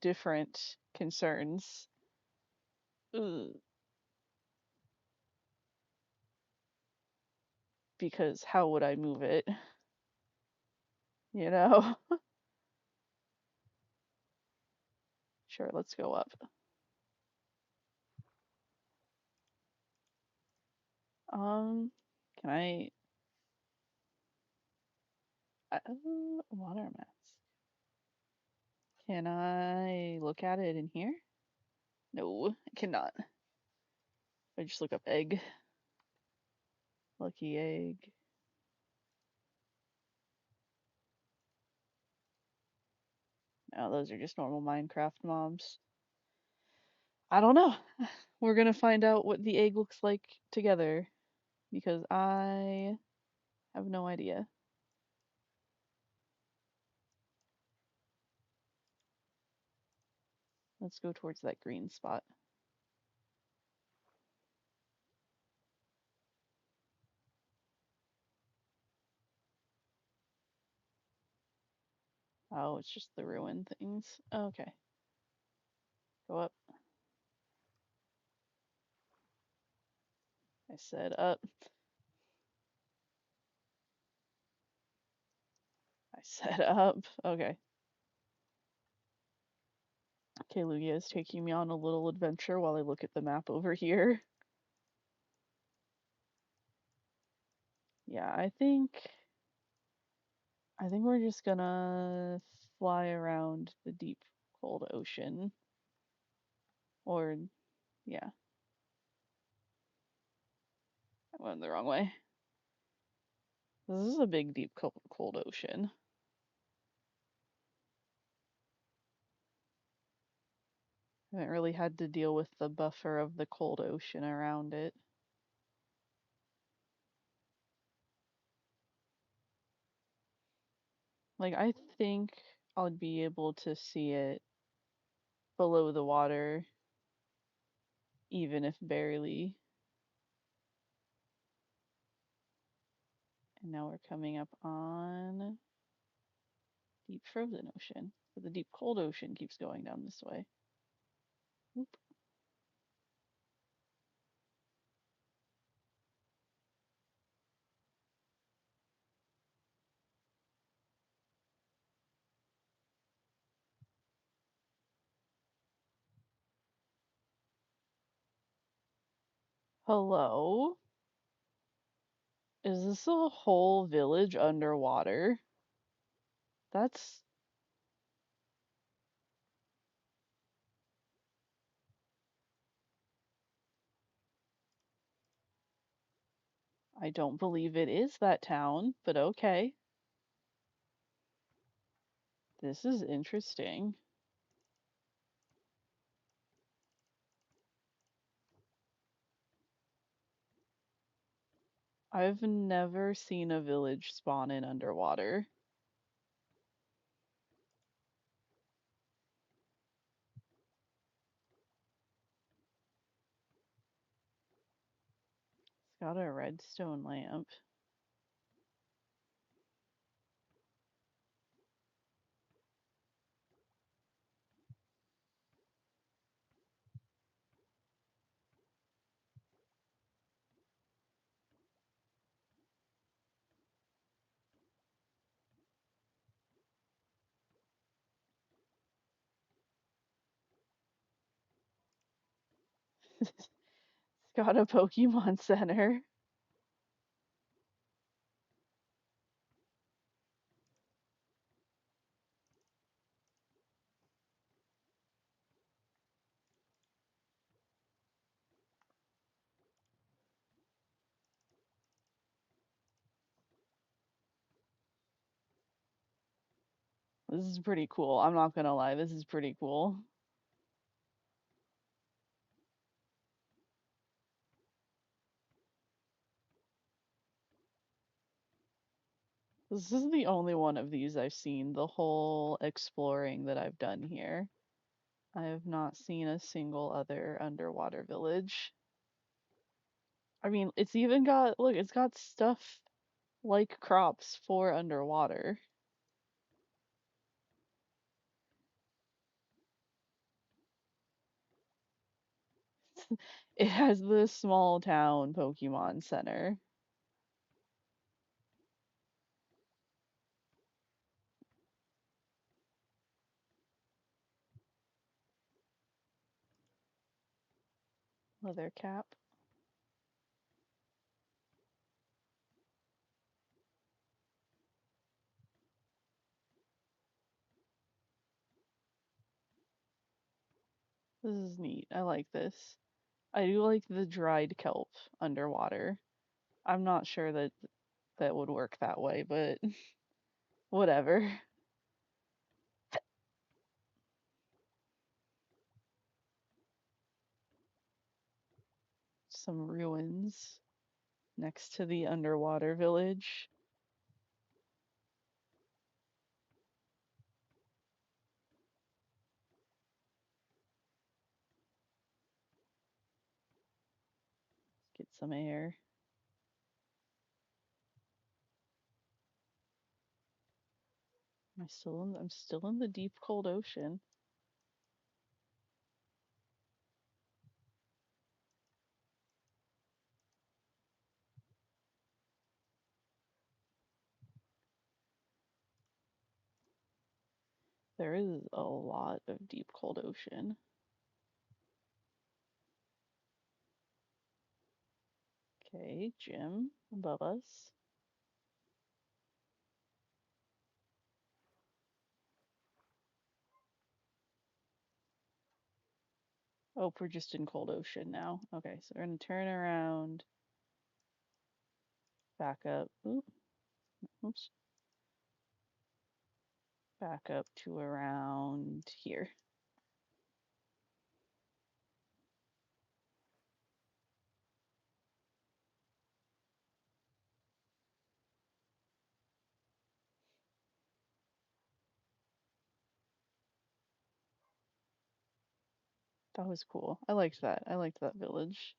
Speaker 1: different concerns. Ugh, because how would I move it? You know? Sure, let's go up. Um, can water mask. Can I look at it in here? No, I cannot. I just look up egg. Lucky egg. No, those are just normal Minecraft mobs. I don't know. We're gonna find out what the egg looks like together because I have no idea. Let's go towards that green spot. Oh, it's just the ruin things. Okay, go up. I said up. I said up. Okay. Okay, Lugia is taking me on a little adventure while I look at the map over here. Yeah, I think we're just gonna fly around the deep cold ocean. Or yeah, I went the wrong way. This is a big deep cold ocean. I haven't really had to deal with the buffer of the cold ocean around it. Like I think I'll be able to see it below the water, even if barely. And now we're coming up on deep frozen ocean. But the deep cold ocean keeps going down this way. Oop. Hello? Is this a whole village underwater? That's... I don't believe it is that town, but okay. This is interesting. I've never seen a village spawn in underwater. It's got a redstone lamp. It's got a Pokemon Center. This is pretty cool. I'm not gonna lie, this is pretty cool. This is the only one of these I've seen, the whole exploring that I've done here. I have not seen a single other underwater village. I mean, it's even got, look, it's got stuff like crops for underwater. It has the small town Pokemon Center. Leather cap. This is neat. I like this. I do like the dried kelp underwater. I'm not sure that that would work that way, but whatever. Some ruins next to the underwater village. Get some air. I'm still in the deep cold ocean. There is a lot of deep cold ocean. Okay, gym above us. Oh, we're just in cold ocean now. Okay, so we're gonna turn around, back up. Oops, back up to around here. That was cool. I liked that. I liked that village.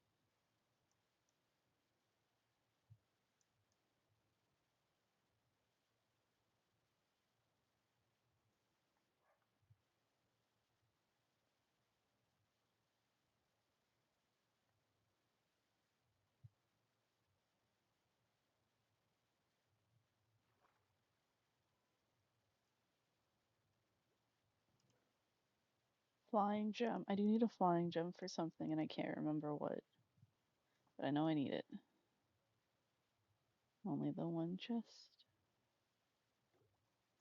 Speaker 1: Flying gem. I do need a flying gem for something, and I can't remember what, but I know I need it. Only the one chest.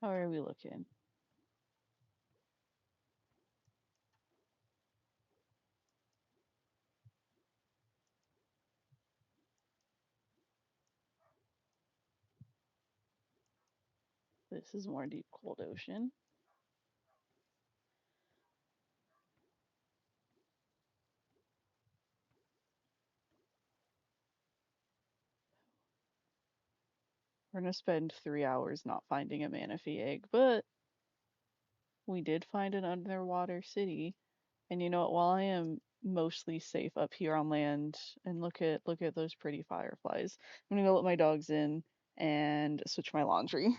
Speaker 1: How are we looking? This is more deep cold ocean. We're gonna spend 3 hours not finding a manaphy egg, but we did find an underwater city. And you know what? While I am mostly safe up here on land, and look at those pretty fireflies, I'm gonna go let my dogs in and switch my laundry.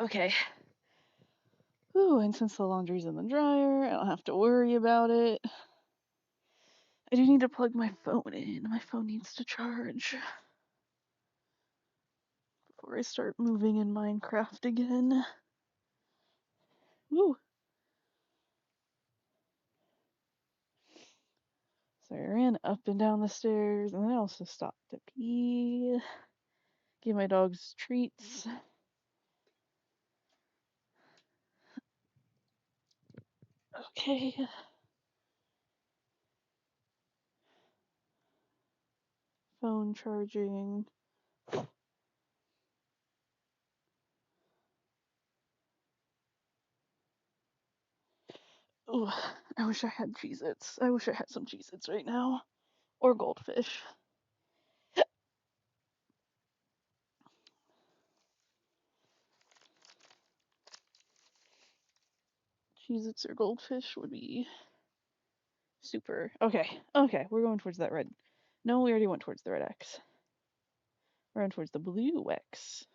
Speaker 1: Okay. Ooh, and since the laundry's in the dryer, I don't have to worry about it. I do need to plug my phone in. My phone needs to charge before I start moving in Minecraft again. Woo! So I ran up and down the stairs, and then I also stopped to pee, give my dogs treats. Okay. Phone charging. Ooh, I wish I had Cheez-Its. I wish I had some Cheez-Its right now. Or goldfish. Cheez-Its or goldfish would be super. Okay, we're going towards that red. No, we already went towards the red X. We're going towards the blue X.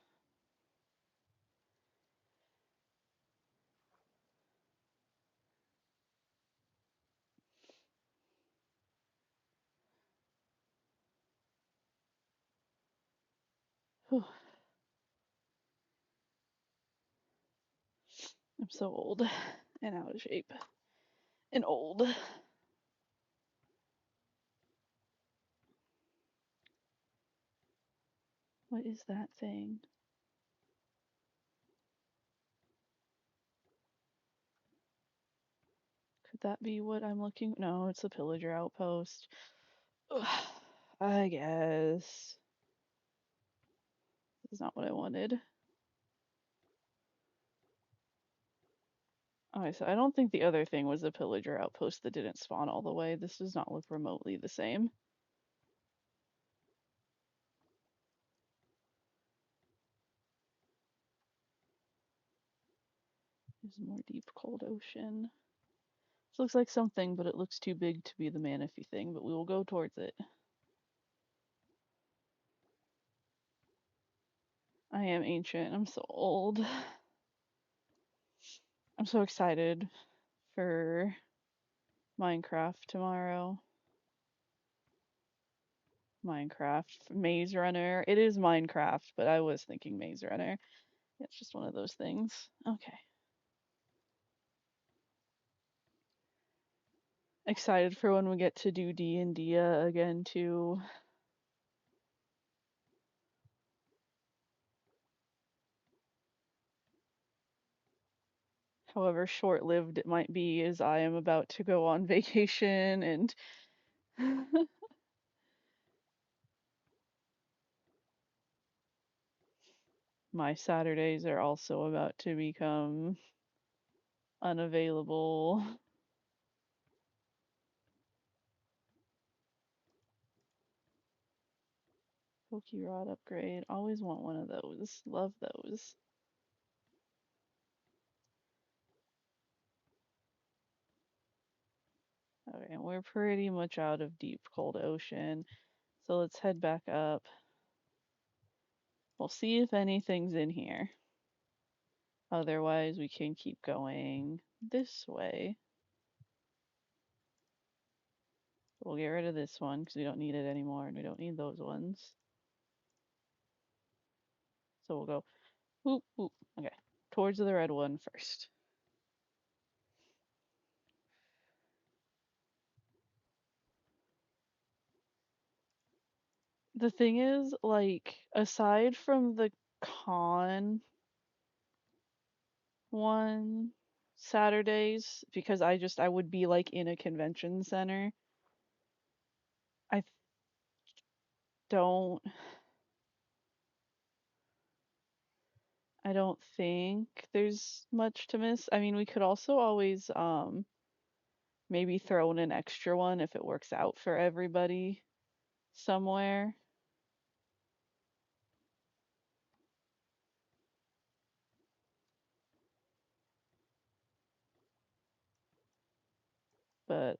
Speaker 1: Whew. I'm so old and out of shape. And old. What is that thing? Could that be what I'm looking? No, it's a pillager outpost. Ugh, I guess. This is not what I wanted. Okay, so I don't think the other thing was a pillager outpost that didn't spawn all the way. This does not look remotely the same. There's more deep, cold ocean. This looks like something, but it looks too big to be the manaphy thing, but we will go towards it. I am ancient. I'm so old. I'm so excited for Minecraft tomorrow. Minecraft. Maze Runner. It is Minecraft, but I was thinking Maze Runner. It's just one of those things. Okay. Excited for when we get to do D&D again too. However short-lived it might be, as I am about to go on vacation and my Saturdays are also about to become unavailable. Pokey Rod upgrade. Always want one of those. Love those. Okay, we're pretty much out of deep cold ocean. So let's head back up. We'll see if anything's in here. Otherwise, we can keep going this way. We'll get rid of this one because we don't need it anymore, and we don't need those ones. So we'll go whoop, whoop. Okay, towards the red one first. The thing is, like, aside from the con one Saturdays, because I would be like in a convention center, I don't I don't think there's much to miss. I mean, we could also always maybe throw in an extra one if it works out for everybody somewhere. But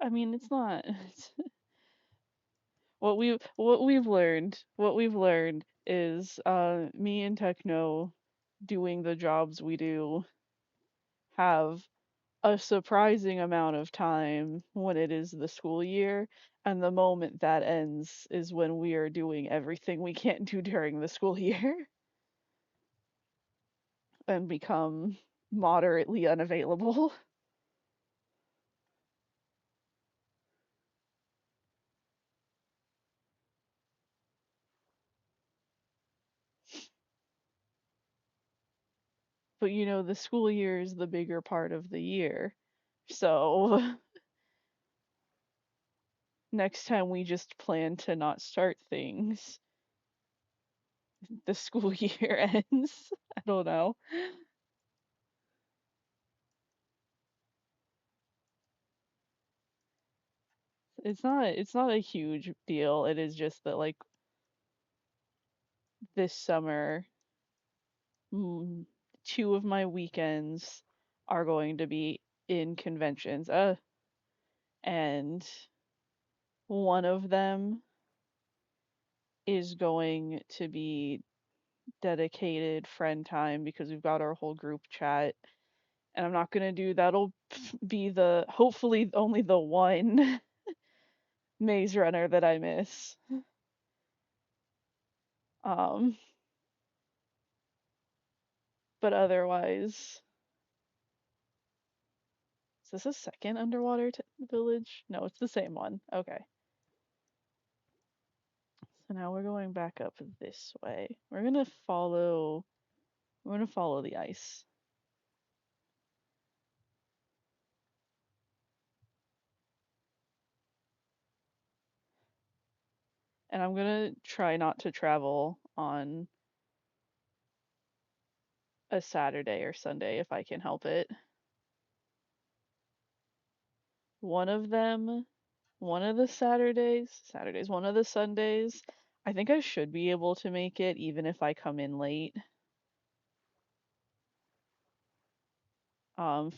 Speaker 1: I mean, it's not. What we've learned is me and Techno doing the jobs we do have a surprising amount of time when it is the school year, and the moment that ends is when we are doing everything we can't do during the school year and become moderately unavailable. But the school year is the bigger part of the year. So next time we just plan to not start things, the school year ends. I don't know. It's not a huge deal. It is just that like this summer, mm, two of my weekends are going to be in conventions. And one of them is going to be dedicated friend time because we've got our whole group chat. And I'm not gonna do that'll be the hopefully only the one maze runner that I miss. Um, but otherwise, is this a second underwater village? No, it's the same one. Okay. So now we're going back up this way. We're gonna follow the ice. And I'm gonna try not to travel on a Saturday or Sunday if I can help it. One of them, one of the one of the Sundays, I think I should be able to make it even if I come in late.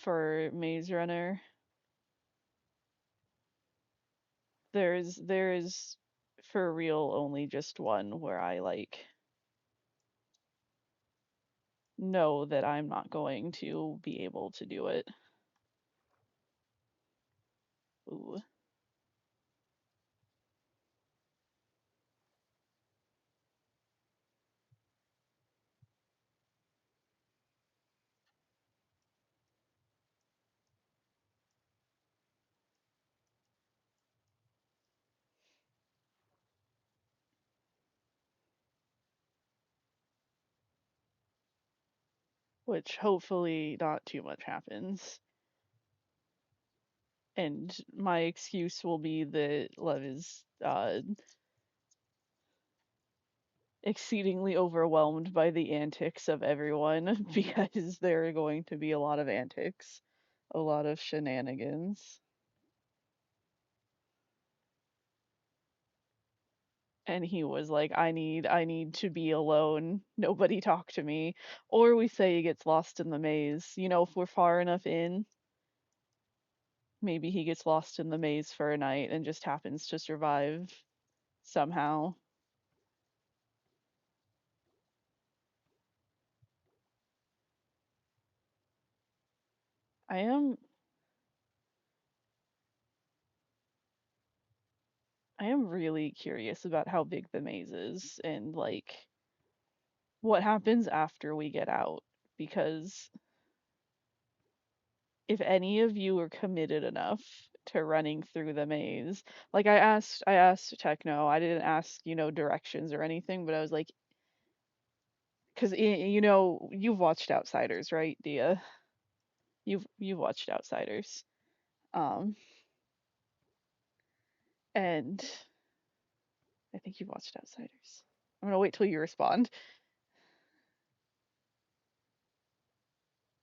Speaker 1: For Maze Runner, there is for real only just one where I like know that I'm not going to be able to do it. Ooh, which hopefully not too much happens. And my excuse will be that Lev is exceedingly overwhelmed by the antics of everyone because there are going to be a lot of antics, a lot of shenanigans. And he was like, I need to be alone. Nobody talk to me. Or we say he gets lost in the maze. If we're far enough in, maybe he gets lost in the maze for a night and just happens to survive somehow. I am I am really curious about how big the maze is and like what happens after we get out because if any of you are committed enough to running through the maze, like I asked Techno, I didn't ask, directions or anything, but I was like, because you've watched Outsiders, right, Dia? You've watched Outsiders, um, and I think you've watched Outsiders. I'm gonna wait till you respond.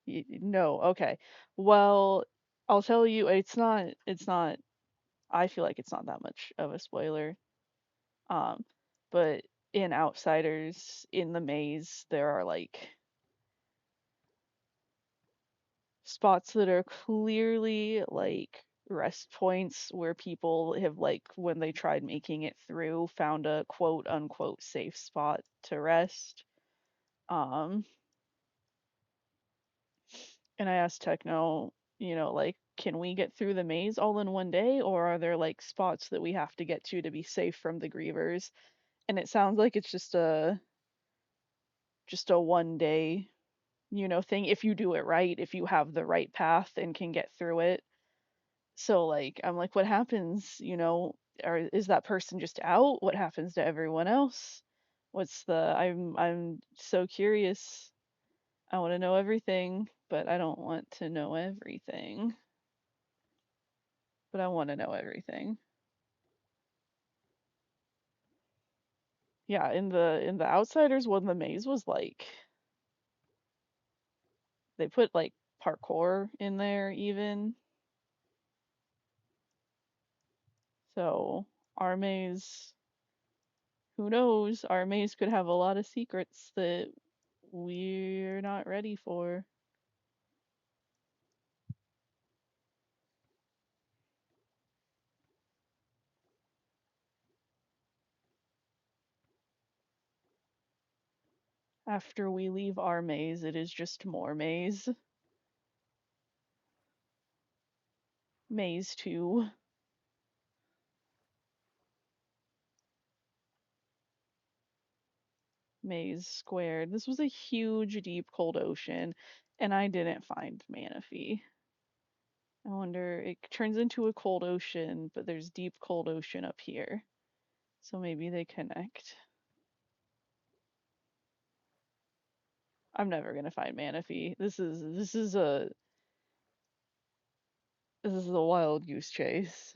Speaker 1: No, okay. Well, I'll tell you, it's not. I feel like it's not that much of a spoiler. Um, but in Outsiders, in the maze, there are like spots that are clearly like rest points where people have like when they tried making it through found a quote unquote safe spot to rest. Um and I asked Techno, like, can we get through the maze all in one day, or are there like spots that we have to get to be safe from the grievers? And it sounds like it's just a 1 day, thing if you do it right, if you have the right path and can get through it. So like I'm like, what happens, or is that person just out? What happens to everyone else? I'm so curious. I want to know everything, but I don't want to know everything. But I want to know everything. Yeah, in the Outsiders one, the maze was like they put like parkour in there even. So our maze, who knows? Our maze could have a lot of secrets that we're not ready for. After we leave our maze, it is just more maze. Maze 2. Maze squared. This was a huge, deep, cold ocean, and I didn't find manaphy. I wonder, it turns into a cold ocean, but there's deep, cold ocean up here. So maybe they connect. I'm never gonna find manaphy. This is a wild goose chase.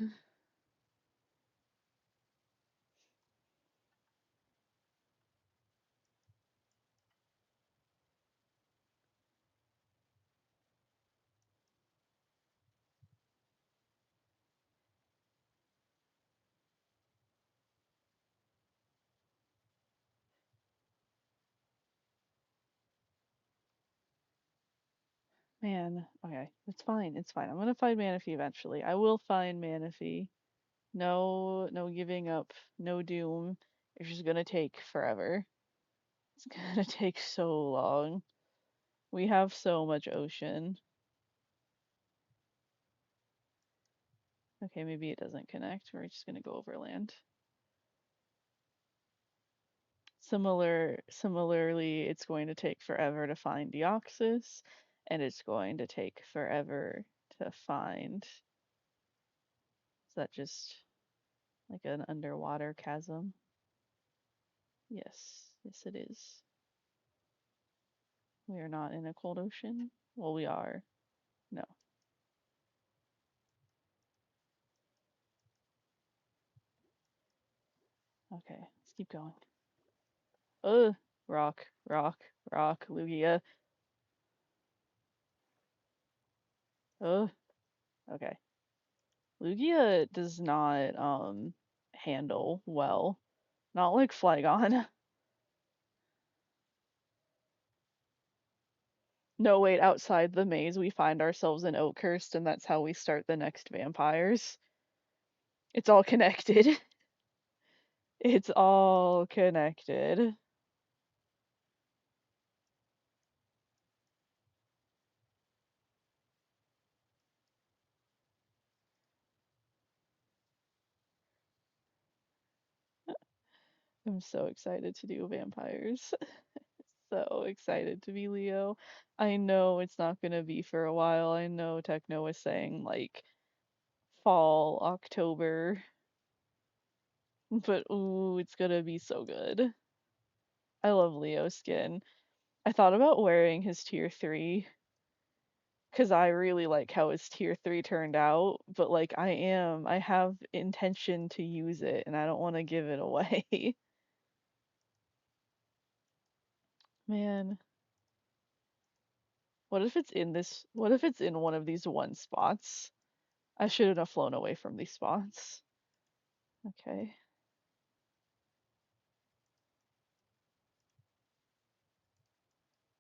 Speaker 1: Man, okay, it's fine. It's fine. I'm gonna find manaphy eventually. I will find manaphy. No, no giving up. No doom. It's just gonna take forever. It's gonna take so long. We have so much ocean. Okay, maybe it doesn't connect. We're just gonna go over land. Similarly, it's going to take forever to find Deoxys, and it's going to take forever to find. Is that just like an underwater chasm? Yes, yes, it is. We are not in a cold ocean. Well, we are. No. Okay, let's keep going. Ugh, rock, rock, rock, Lugia. Ugh, okay. Lugia does not handle well. Not like Flygon. No, wait, outside the maze we find ourselves in Oakhurst and that's how we start the next vampires. It's all connected. It's all connected. I'm so excited to do vampires. So excited to be Leo. I know it's not gonna be for a while. I know Techno was saying like fall, October, but ooh, it's gonna be so good. I love Leo skin. I thought about wearing his tier 3 because I really like how his tier 3 turned out, but like I have intention to use it and I don't want to give it away. Man, what if it's in one of these one spots? I shouldn't have flown away from these spots. Okay.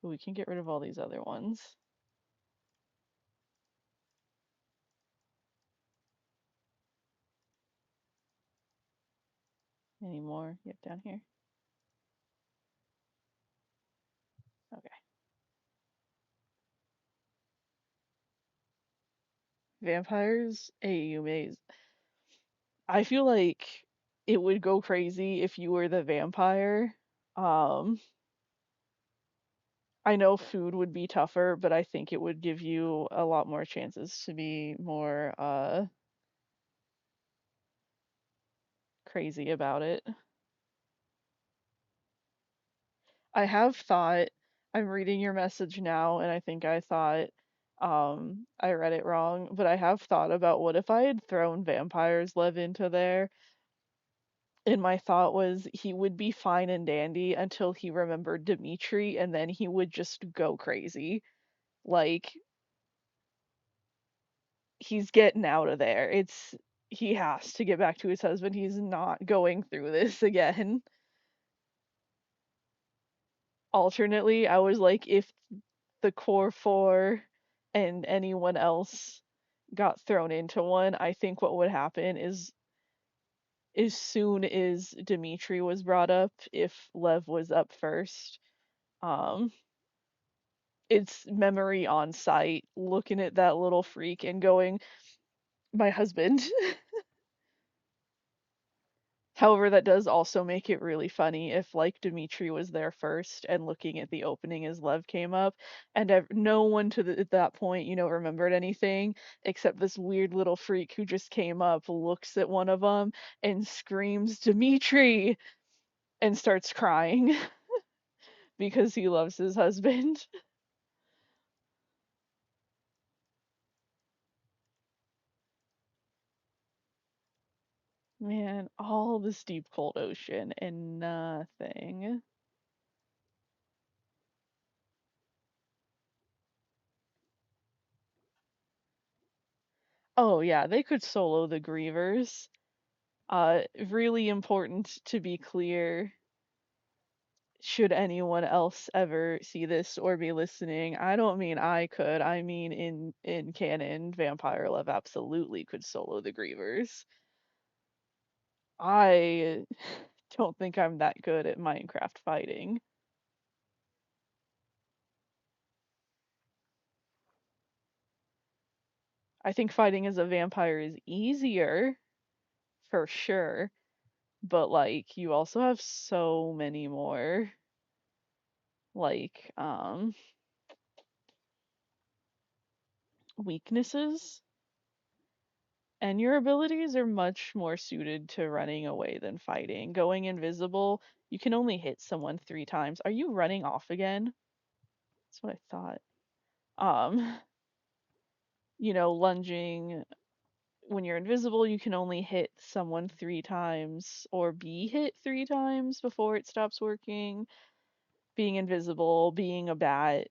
Speaker 1: We can get rid of all these other ones. Any more? Yep, down here. Okay. Vampires, AUMAs. I feel like it would go crazy if you were the vampire. Um, I know food would be tougher, but I think it would give you a lot more chances to be more crazy about it. I have thought, I'm reading your message now, and I think I thought I read it wrong, but I have thought about what if I had thrown Vampires Lev into there, and my thought was he would be fine and dandy until he remembered Dimitri, and then he would just go crazy. Like, he's getting out of there. He has to get back to his husband. He's not going through this again. Alternately, I was like, if the core four and anyone else got thrown into one, I think what would happen is as soon as Dimitri was brought up, if Lev was up first, um, it's memory on site, looking at that little freak and going, my husband. However, that does also make it really funny if, like, Dimitri was there first and looking at the opening as Lev came up, and no one at that point, remembered anything except this weird little freak who just came up, looks at one of them, and screams, Dimitri! And starts crying because he loves his husband. Man, all this deep cold ocean and nothing. Oh, yeah, they could solo the Grievers. Really important to be clear, should anyone else ever see this or be listening. I don't mean I could. I mean in canon, Vampire Love absolutely could solo the Grievers. I don't think I'm that good at Minecraft fighting. I think fighting as a vampire is easier for sure, but like you also have so many more like weaknesses. And your abilities are much more suited to running away than fighting. Going invisible, you can only hit someone 3 times. Are you running off again? That's what I thought. Um, lunging, when you're invisible, you can only hit someone 3 times or be hit 3 times before it stops working. Being invisible, being a bat,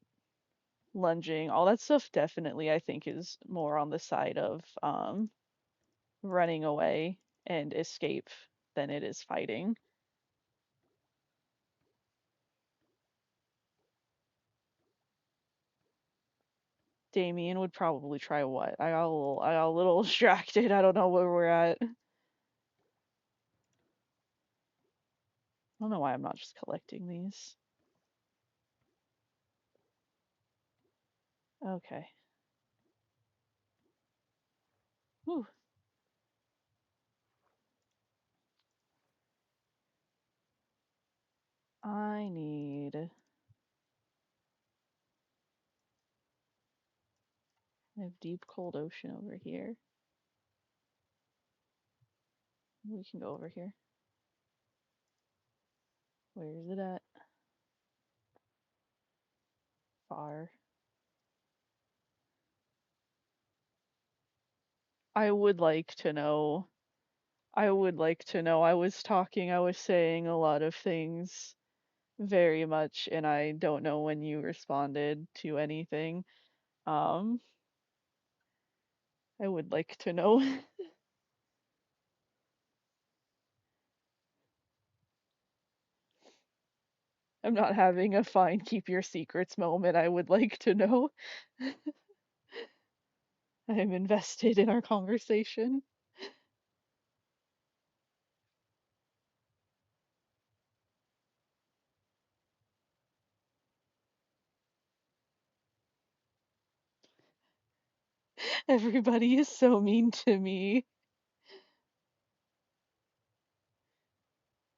Speaker 1: lunging, all that stuff definitely I think is more on the side of running away and escape than it is fighting. Damien would probably try what? I got a little distracted. I don't know where we're at. I don't know why I'm not just collecting these. Okay. Whew. I need. I have deep cold ocean over here. We can go over here. Where is it at? Far. I would like to know. I would like to know. I was saying a lot of things very much, and I don't know when you responded to anything. Um, I would like to know. I'm not having a fine keep your secrets moment. I would like to know. I'm invested in our conversation. Everybody is so mean to me.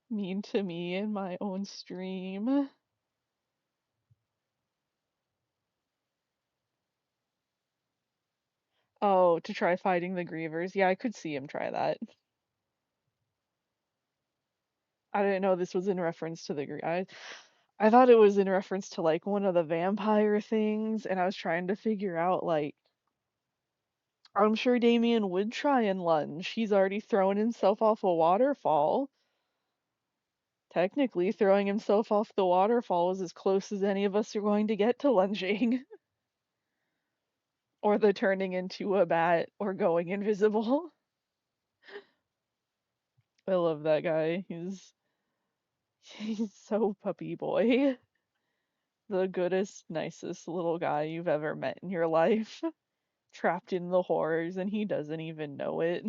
Speaker 1: Mean to me in my own stream. Oh, to try fighting the grievers. Yeah, I could see him try that. I didn't know this was in reference to the I thought it was in reference to like one of the vampire things, and I was trying to figure out like I'm sure Damien would try and lunge. He's already thrown himself off a waterfall. Technically, throwing himself off the waterfall is as close as any of us are going to get to lunging. Or the turning into a bat or going invisible. I love that guy. He's so puppy boy. The goodest, nicest little guy you've ever met in your life. Trapped in the horrors and he doesn't even know it.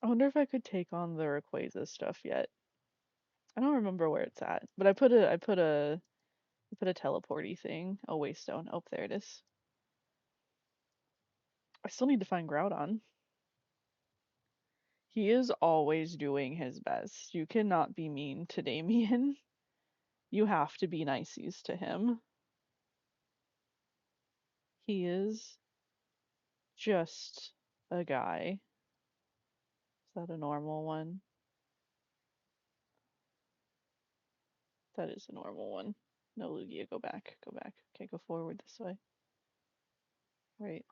Speaker 1: I wonder if I could take on the Rayquaza stuff yet. I don't remember where it's at, but I put a teleporty thing, a waystone. Oh, there it is. I still need to find Groudon. He is always doing his best. You cannot be mean to Damien. You have to be niceys to him. He is just a guy. Is that a normal one? That is a normal one. No, Lugia, go back. Go back. Okay, go forward this way. Right.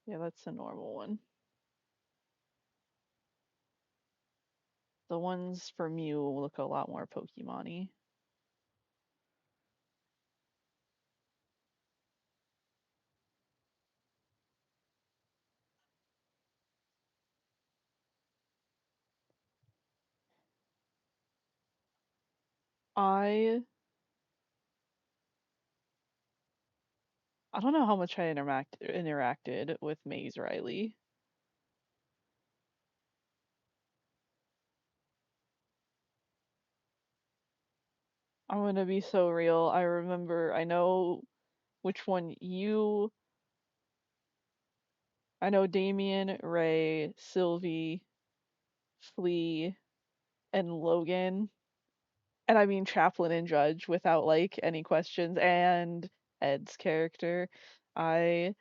Speaker 1: Yeah, that's a normal one. The ones for Mew look a lot more Pokemon-y. I I don't know how much I interacted with Maze Riley. I'm gonna be so real. I know which one I know Damien, Ray, Sylvie, Flea, and Logan. And I mean Chaplin and Judge without like any questions, and Ed's character. I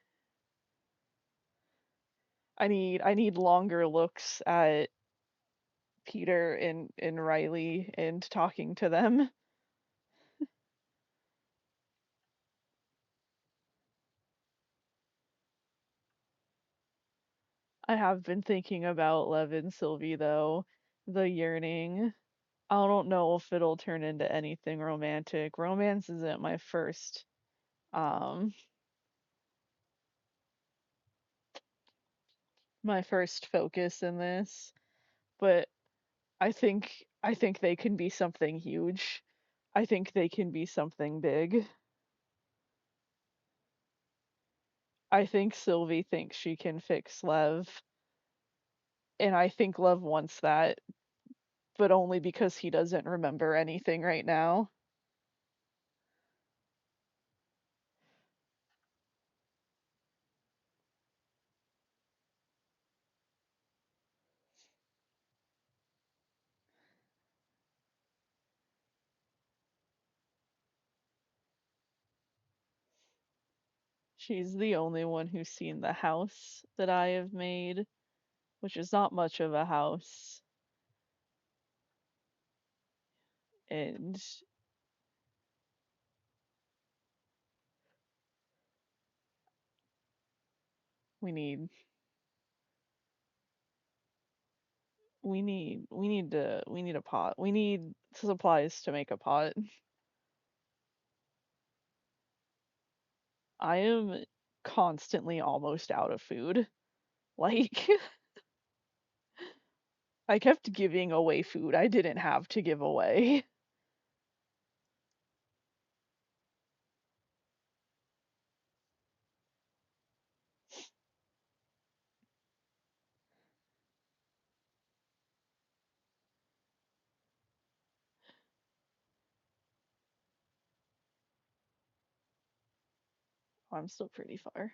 Speaker 1: I need longer looks at Peter and Riley and talking to them. I have been thinking about Lev and Sylvie though. The yearning. I don't know if it'll turn into anything romantic. Romance isn't um my first focus in this, but I think they can be something huge. I think they can be something big. I think Sylvie thinks she can fix Lev, and I think Lev wants that, but only because he doesn't remember anything right now. She's the only one who's seen the house that I have made, which is not much of a house. And we need we need a pot. We need supplies to make a pot. I am constantly almost out of food. Like I kept giving away food I didn't have to give away. I'm still pretty far.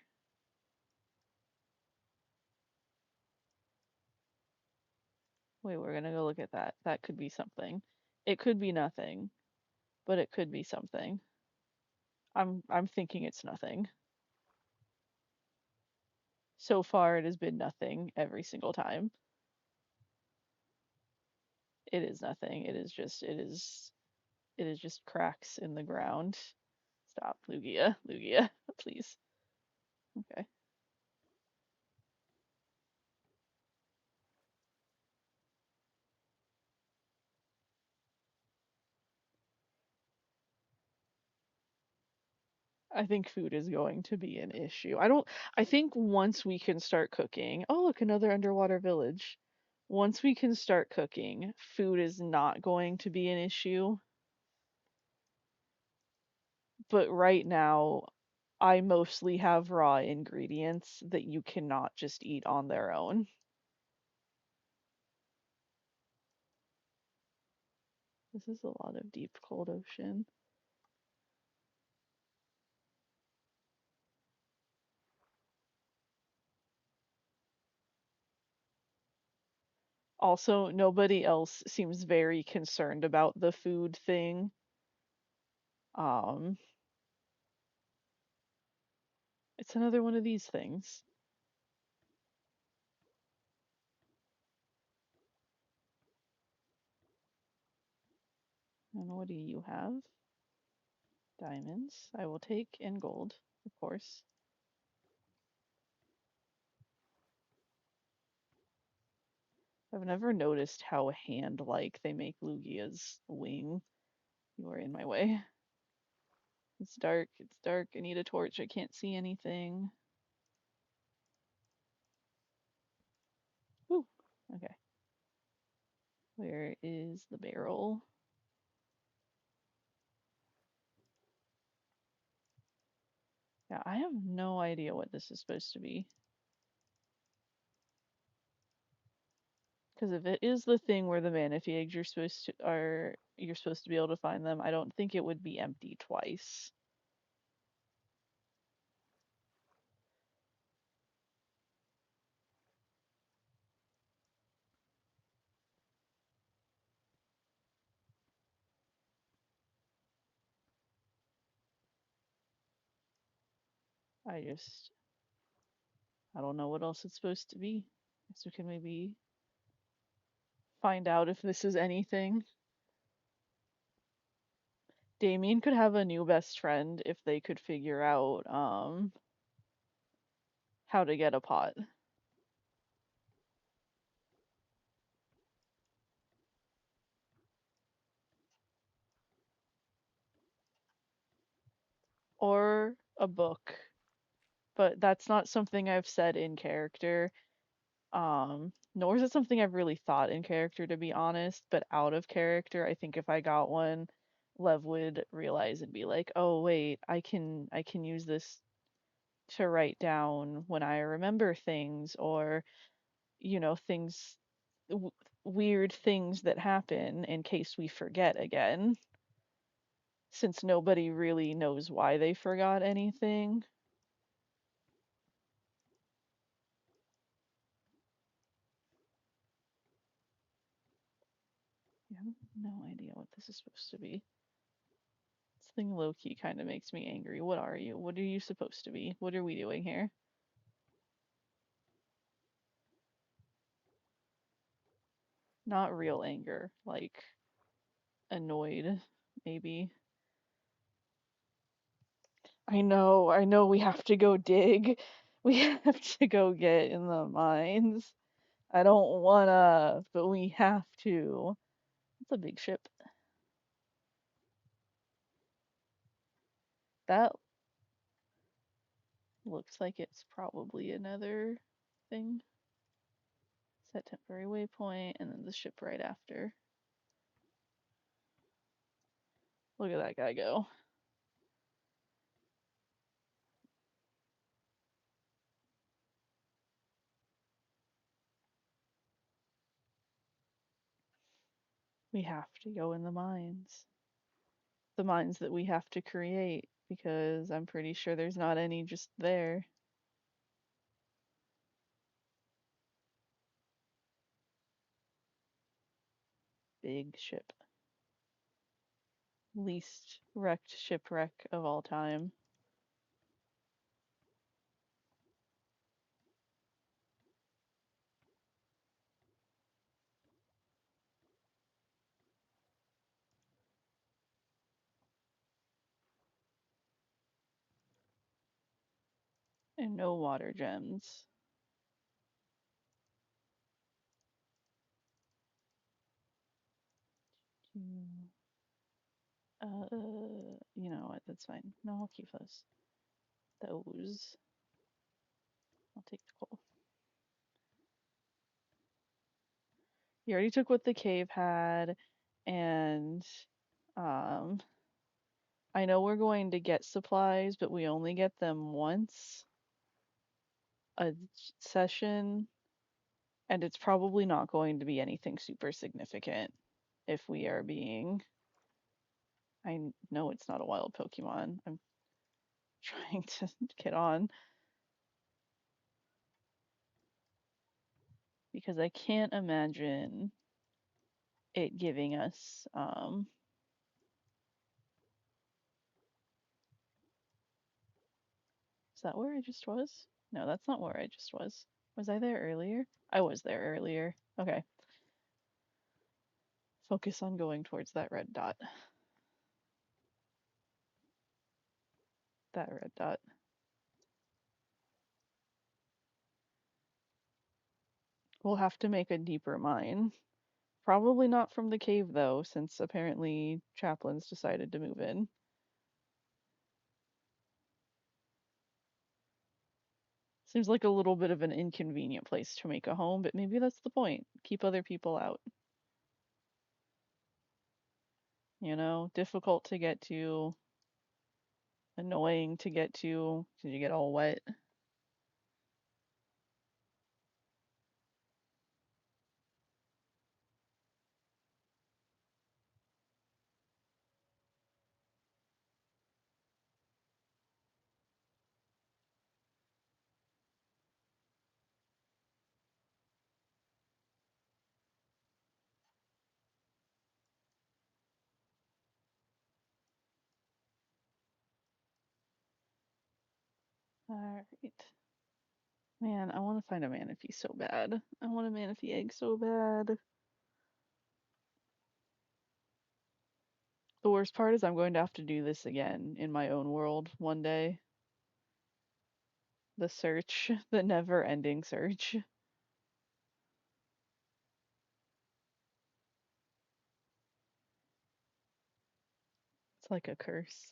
Speaker 1: Wait, we're gonna go look at that. That could be something. It could be nothing, but it could be something. I'm thinking it's nothing. So far, it has been nothing every single time. It is nothing. It is just cracks in the ground. Stop, Lugia. Lugia, please. Okay. I think food is going to be an issue. I think once we can start cooking, oh, look, another underwater village. Once we can start cooking, food is not going to be an issue. But right now, I mostly have raw ingredients that you cannot just eat on their own. This is a lot of deep, cold ocean. Also, nobody else seems very concerned about the food thing. Um, it's another one of these things. And what do you have? Diamonds. I will take and gold, of course. I've never noticed how hand-like they make Lugia's wing. You are in my way. It's dark. It's dark. I need a torch. I can't see anything. Ooh. Okay. Where is the barrel? Yeah, I have no idea what this is supposed to be. Because if it is the thing where the manaphy eggs you're supposed to be able to find them, I don't think it would be empty twice. I just I don't know what else it's supposed to be. Guess we can maybe find out if this is anything. Damien could have a new best friend if they could figure out how to get a pot. Or a book. But that's not something I've said in character. Nor is it something I've really thought in character, to be honest, but out of character, I think if I got one, Lev would realize and be like, "Oh, wait, I can use this to write down when I remember things or, things w weird things that happen in case we forget again, since nobody really knows why they forgot anything." I have no idea what this is supposed to be. This thing low key kind of makes me angry. What are you? What are you supposed to be? What are we doing here? Not real anger, like annoyed, maybe. I know we have to go dig. We have to go get in the mines. I don't wanna, but we have to. It's a big ship. That looks like it's probably another thing. Set temporary waypoint, and then the ship right after. Look at that guy go. We have to go in the mines. The mines that we have to create. because I'm pretty sure there's not any just there. Big ship. Least wrecked shipwreck of all time. And no water gems. You know what? That's fine. No, I'll keep those. Those. I'll take the coal. You already took what the cave had, and um, I know we're going to get supplies, but we only get them once a session, and it's probably not going to be anything super significant if we are being. I know it's not a wild Pokemon. I'm trying to get on because I can't imagine it giving us is that where I just was? No, that's not where I just was. Was I there earlier? I was there earlier. Okay. Focus on going towards that red dot. That red dot. We'll have to make a deeper mine. Probably not from the cave though, since apparently chaplains decided to move in. Seems like a little bit of an inconvenient place to make a home, but maybe that's the point. Keep other people out. You know, difficult to get to, annoying to get to, because you get all wet. Alright. Man, I want to find a manaphy so bad. I want a manaphy egg so bad. The worst part is I'm going to have to do this again in my own world one day. The search, the never-ending search. It's like a curse.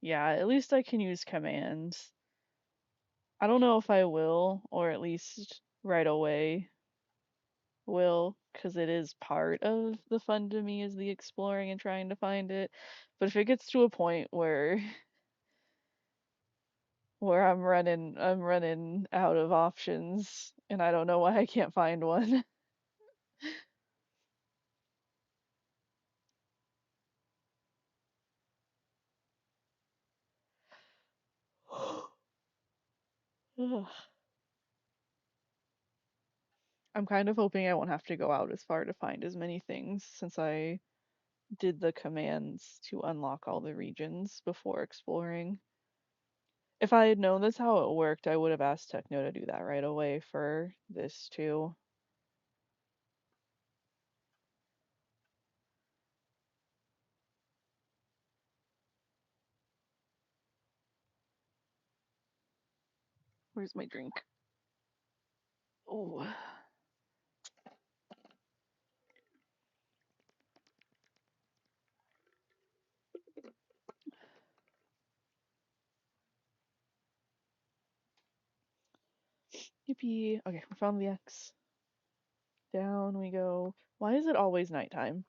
Speaker 1: Yeah, at least I can use commands. I don't know if I will, or at least right away will, because it is part of the fun to me is the exploring and trying to find it. But if it gets to a point where I'm running out of options and I don't know why I can't find one. Ugh. I'm kind of hoping I won't have to go out as far to find as many things since I did the commands to unlock all the regions before exploring. If I had known that's how it worked, I would have asked Techno to do that right away for this too. Where's my drink? Oh, yippee. Okay, we found the X. Down we go. Why is it always nighttime?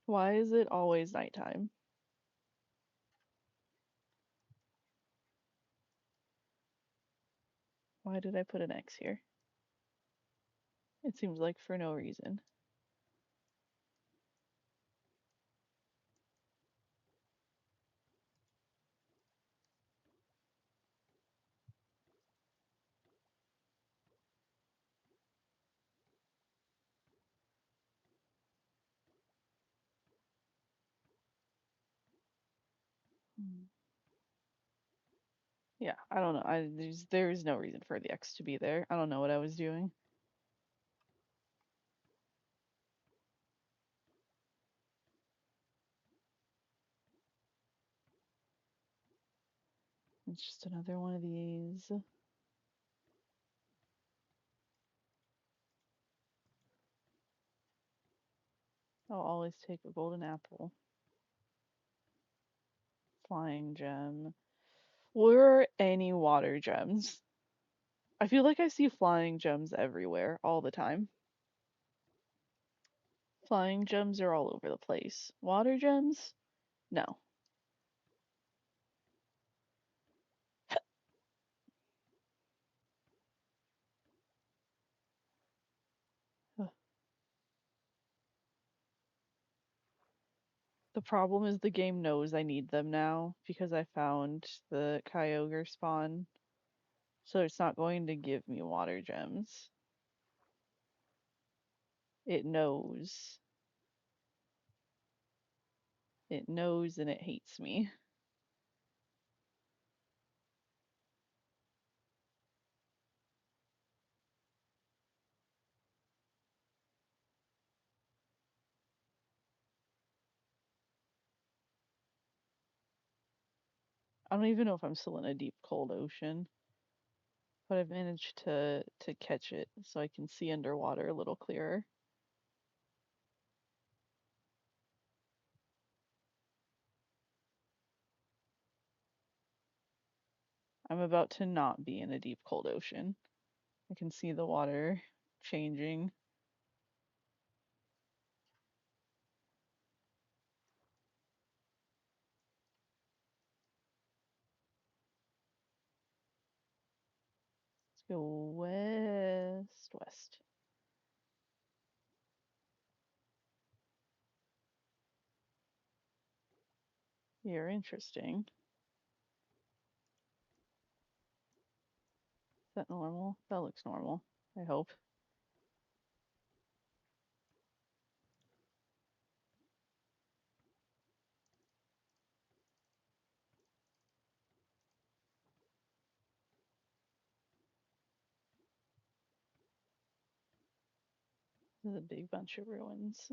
Speaker 1: Why is it always nighttime? Why did I put an X here? It seems like for no reason. Hmm. Yeah, I don't know. There's no reason for the X to be there. I don't know what I was doing. It's just another one of these. I'll always take a golden apple. Flying gem. Where are any water gems? I feel like I see flying gems everywhere all the time. Flying gems are all over the place. Water gems? No. Ugh. The problem is the game knows I need them now because I found the Kyogre spawn, so it's not going to give me water gems. It knows. It knows and it hates me. I don't even know if I'm still in a deep cold ocean, but I've managed to catch it so I can see underwater a little clearer. I'm about to not be in a deep cold ocean. I can see the water changing. Let's go west. You're interesting. Is that normal? That looks normal, I hope. There's a big bunch of ruins.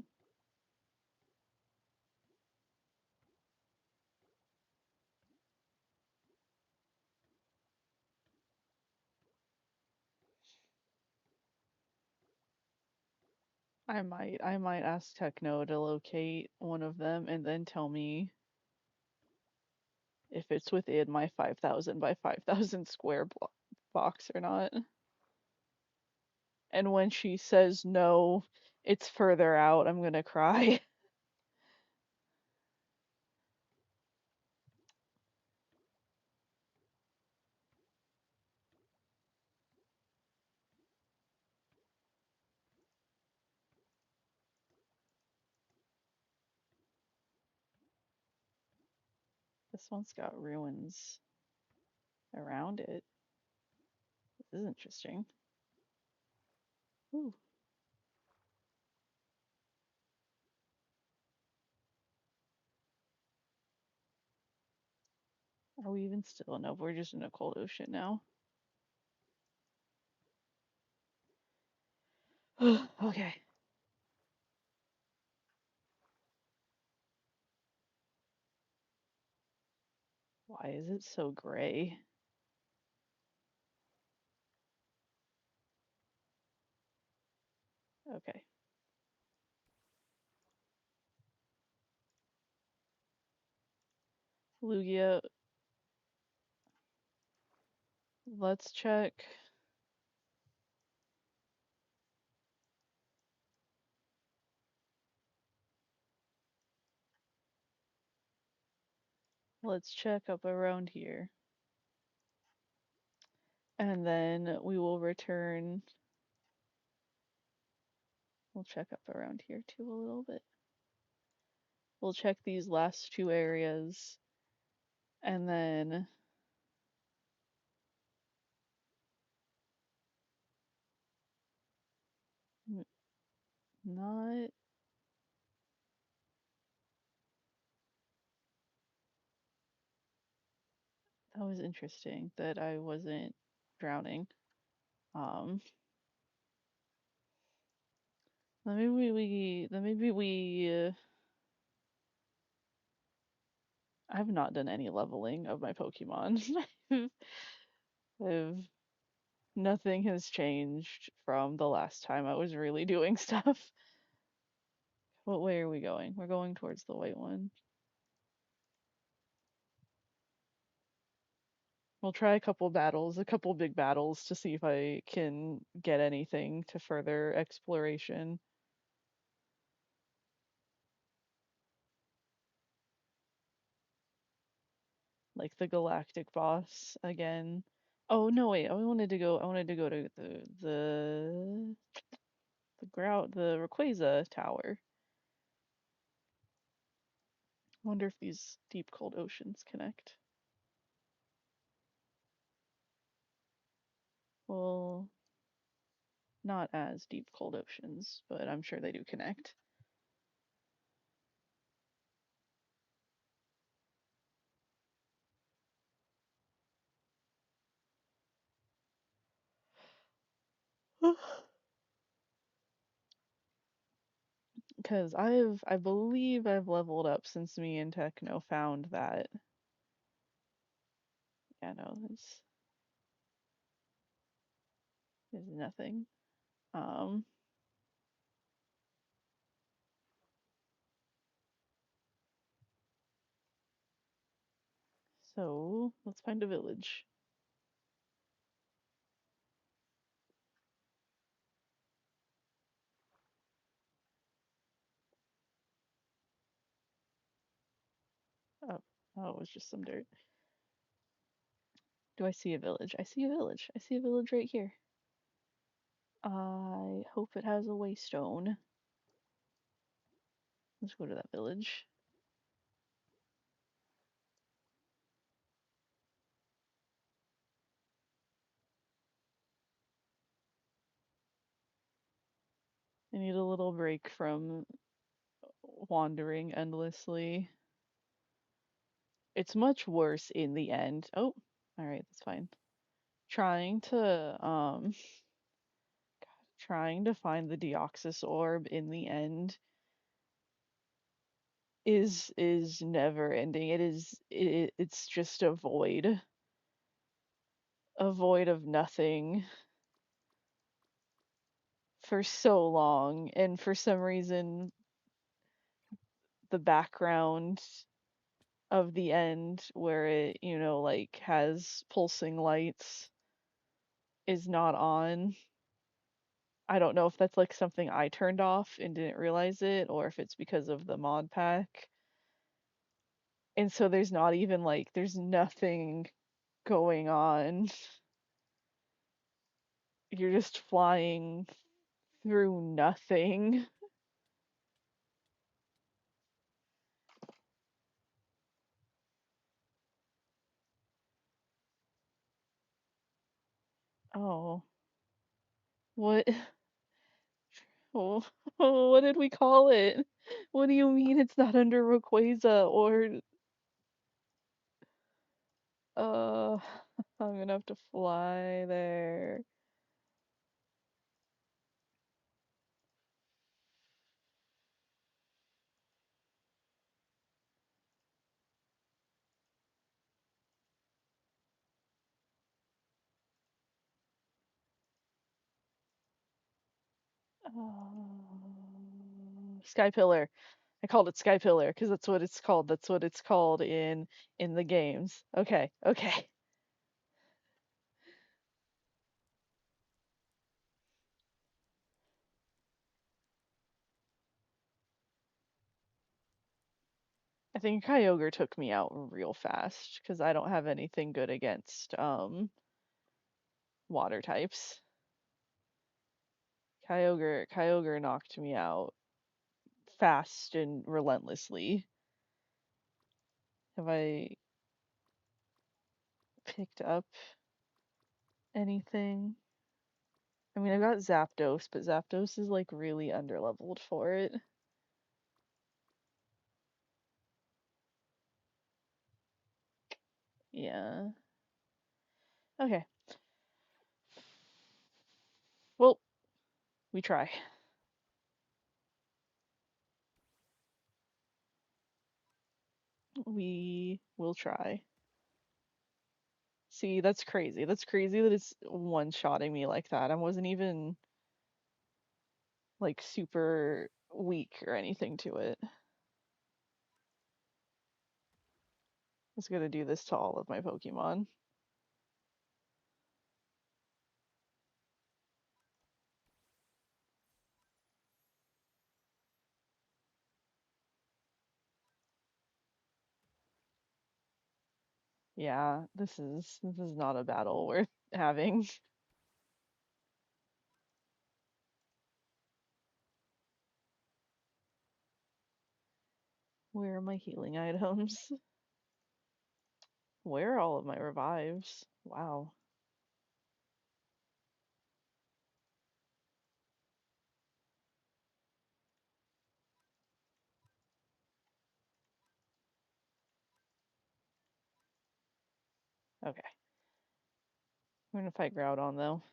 Speaker 1: I might ask Techno to locate one of them and then tell me if it's within my 5,000 by 5,000 square box or not. And when she says no, it's further out, I'm gonna cry. This one's got ruins around it. This is interesting. Ooh, are we even still? No, we're just in a cold ocean now. Okay. Why is it so gray? Okay. Lugia, let's check. Let's check up around here. And then we will return. We'll check up around here too a little bit. We'll check these last two areas and then not. That was interesting that I wasn't drowning. Um, maybe we. I've not done any leveling of my Pokemon. I've Nothing has changed from the last time I was really doing stuff. What way are we going? We're going towards the white one. We'll try a couple big battles to see if I can get anything to further exploration. Like the galactic boss again. Oh no, wait, I wanted to go to the Rayquaza tower. Wonder if these deep cold oceans connect. Well, not as deep cold oceans, but I'm sure they do connect. Because I believe I've leveled up since me and Techno found that. Yeah, no, there's nothing. Um, so let's find a village. Oh, oh, it was just some dirt. Do I see a village? I see a village. I see a village right here. I hope it has a waystone. Let's go to that village. I need a little break from wandering endlessly. It's much worse in the end. Oh, all right, that's fine. Trying to trying to find the Deoxys orb in the end is never ending. It's just a void of nothing for so long, and for some reason the background of the end where it, like has pulsing lights is not on. I don't know if that's like something I turned off and didn't realize it, or if it's because of the mod pack. And so there's not even like there's nothing going on. You're just flying through nothing. Oh, what? Oh, what did we call it? What do you mean it's not under Rayquaza or uh I'm gonna have to fly there. Sky Pillar. I called it Sky Pillar because that's what it's called. That's what it's called in the games. Okay, okay. I think Kyogre took me out real fast because I don't have anything good against water types. Kyogre knocked me out fast and relentlessly. Have I picked up anything? I mean, I got Zapdos, but Zapdos is like really underleveled for it. Yeah. Okay. Well, we try. We will try. See, that's crazy. That's crazy that it's one-shotting me like that. I wasn't even like super weak or anything to it. It's gonna do this to all of my Pokemon. Yeah, this is not a battle worth having. Where are my healing items? Where are all of my revives? Wow. Okay. We're gonna fight Groudon though.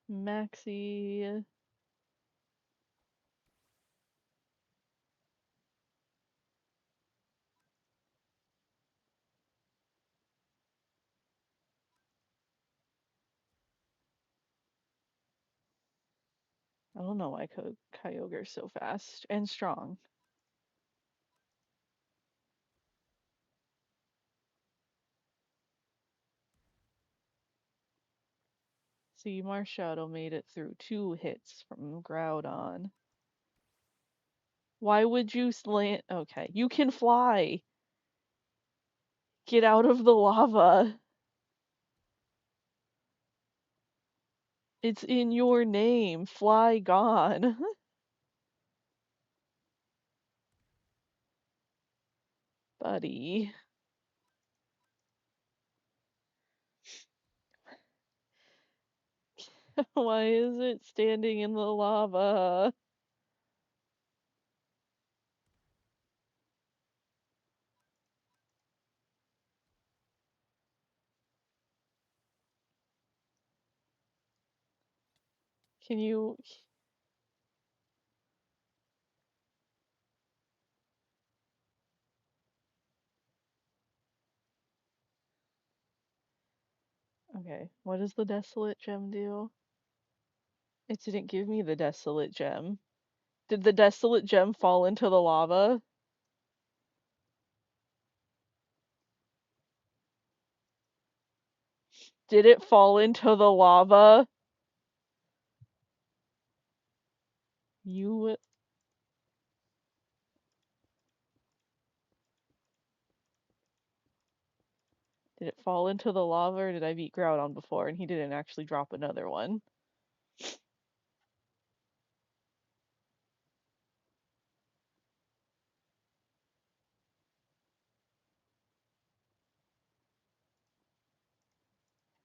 Speaker 1: Maxie. I don't know why Kyogre's so fast and strong. See, Marshadow made it through 2 hits from Groudon. Why would you slant? Okay, you can fly. Get out of the lava. It's in your name. Fly gone. Buddy. Why is it standing in the lava? Can you... Okay, what does the Desolate Gem do? It didn't give me the Desolate Gem. Did the Desolate Gem fall into the lava? Did it fall into the lava? You... Did it fall into the lava or did I beat Groudon before and he didn't actually drop another one?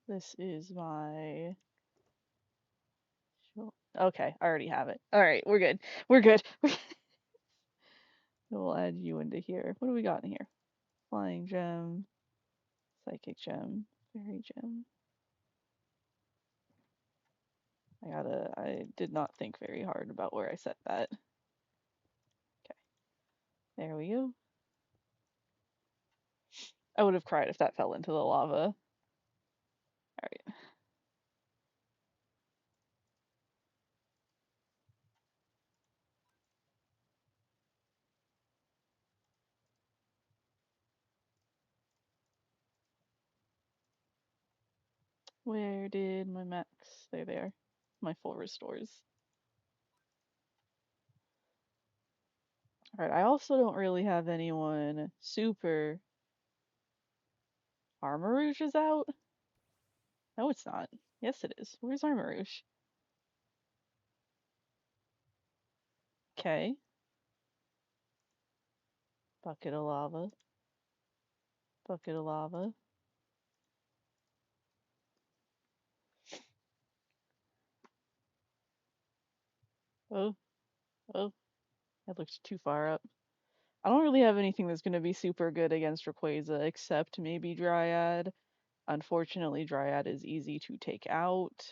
Speaker 1: This is my... Okay, I already have it. Alright, we're good. We're good. We'll add you into here. What do we got in here? Flying Gem, Psychic Gem, Fairy Gem. I did not think very hard about where I set that. Okay, there we go. I would have cried if that fell into the lava. Alright. Where did my max? There they are. My full restores. Alright, I also don't really have anyone super. Armarouge is out? No, it's not. Yes, it is. Where's Armarouge? Okay. Bucket of lava. Bucket of lava. Oh, oh, I looked too far up. I don't really have anything that's going to be super good against Rayquaza except maybe Dryad. Unfortunately, Dryad is easy to take out.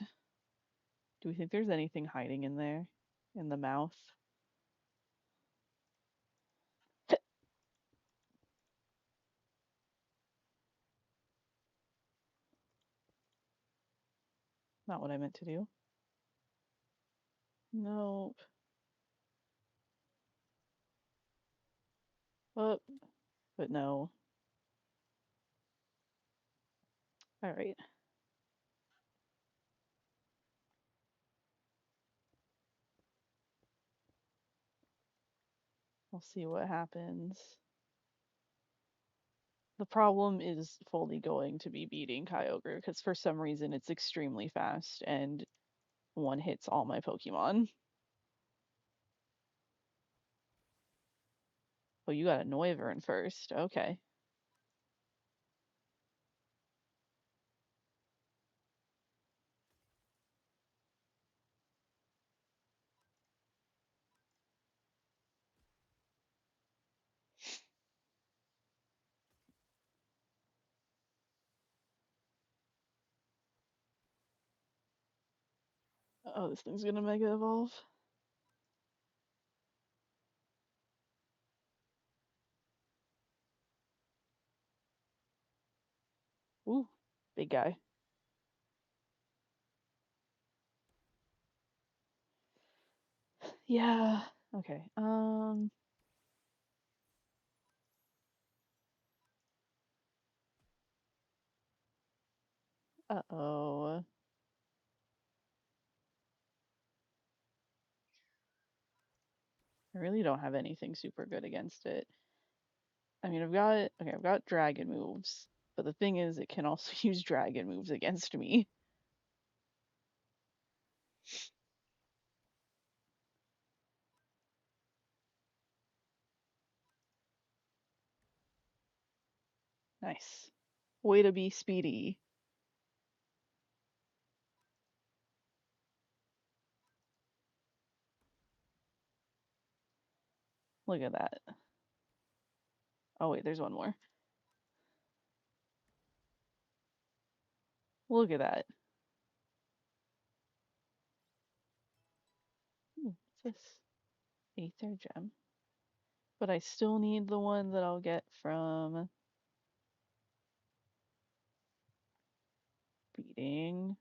Speaker 1: Do we think there's anything hiding in there? In the mouth? Not what I meant to do. Nope. But no. Alright. We'll see what happens. The problem is fully going to be beating Kyogre because for some reason it's extremely fast and one hits all my Pokemon. Oh, you got a Noivern first. Okay. Oh, this thing's gonna Mega Evolve. Ooh, big guy. Yeah. Okay. Uh-oh. I really don't have anything super good against it. I mean, I've got dragon moves, but the thing is, it can also use dragon moves against me. Nice. Way to be speedy. Look at that. Oh wait, there's one more. Look at that. What's this? Aether gem. But I still need the one that I'll get from beating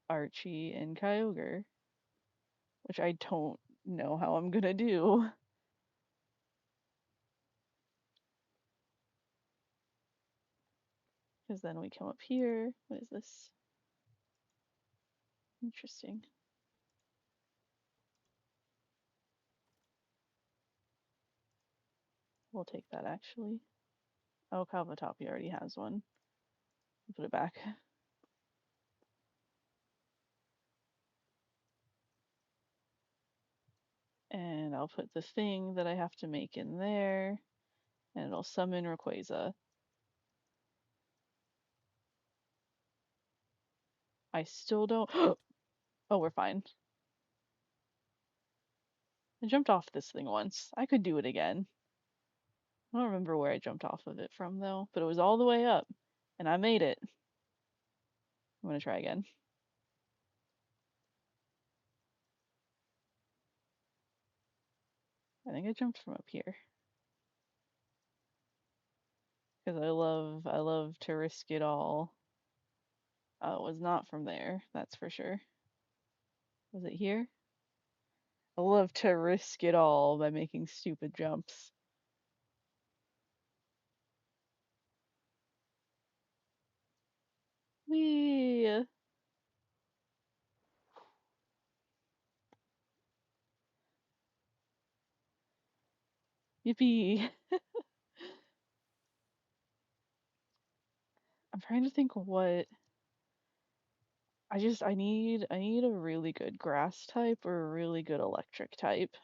Speaker 1: Archie and Kyogre, which I don't know how I'm gonna do. Because then we come up here. What is this? Interesting. We'll take that actually. Oh, Calvatopy already has one. Put it back. And I'll put the thing that I have to make in there, and it'll summon Rayquaza. I still don't. Oh, we're fine. I jumped off this thing once. I could do it again. I don't remember where I jumped off of it from though, but it was all the way up, and I made it. I'm gonna try again. I think I jumped from up here. Because I love to risk it all. It was not from there, that's for sure. Was it here? I love to risk it all by making stupid jumps. Whee! Yippee! I'm trying to think what I need a really good grass type or a really good electric type.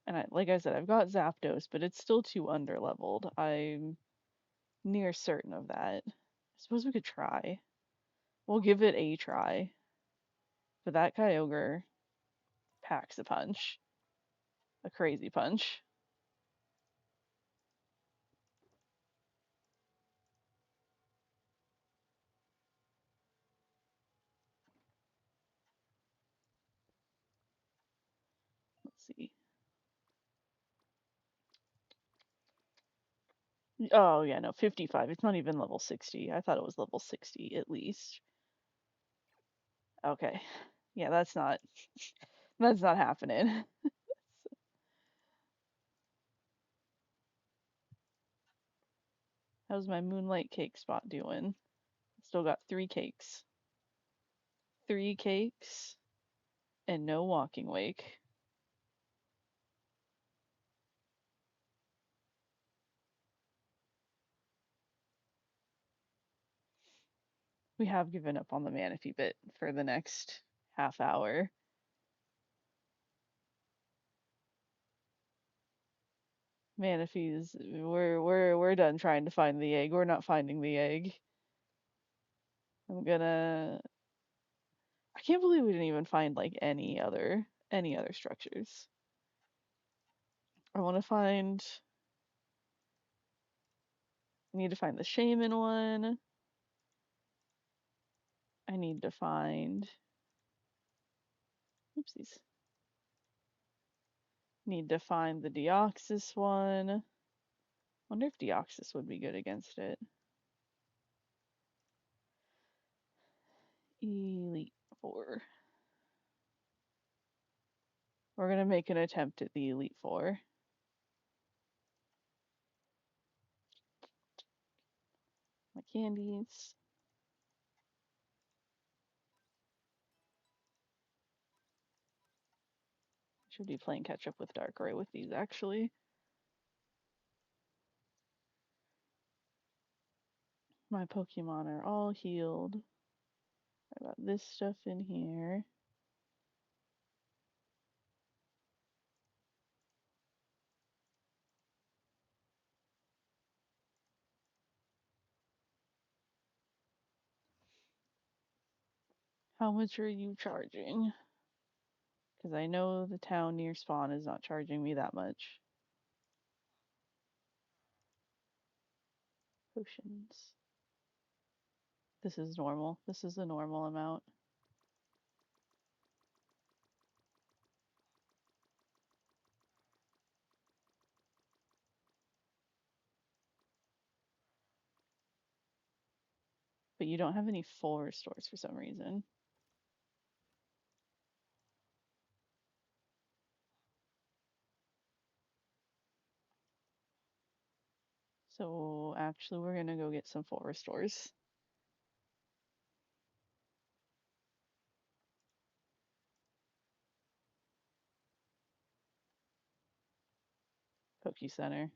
Speaker 1: And like I said, I've got Zapdos, but it's still too underleveled. I'm near certain of that. I suppose we could try. We'll give it a try. But that Kyogre packs a punch. A crazy punch. Let's see. Oh yeah, no, 55. It's not even level 60. I thought it was level 60 at least. Okay. Yeah, that's not happening. How's my moonlight cake spot doing? Still got 3 cakes. 3 cakes and no walking wake. We have given up on the Manaphy bit for the next half hour. Manaphy's we're done trying to find the egg. We're not finding the egg. I can't believe we didn't even find like any other structures. I need to find the shaman one. I need to find oopsies. Need to find the Deoxys one. Wonder if Deoxys would be good against it. Elite Four. We're gonna make an attempt at the Elite Four. My candies. Should be playing catch up with Darkrai with these actually. My Pokemon are all healed. I got this stuff in here. How much are you charging? Because I know the town near spawn is not charging me that much. Potions. This is normal. This is the normal amount. But you don't have any full restores for some reason. So actually we're gonna go get some full restores. Poke Center.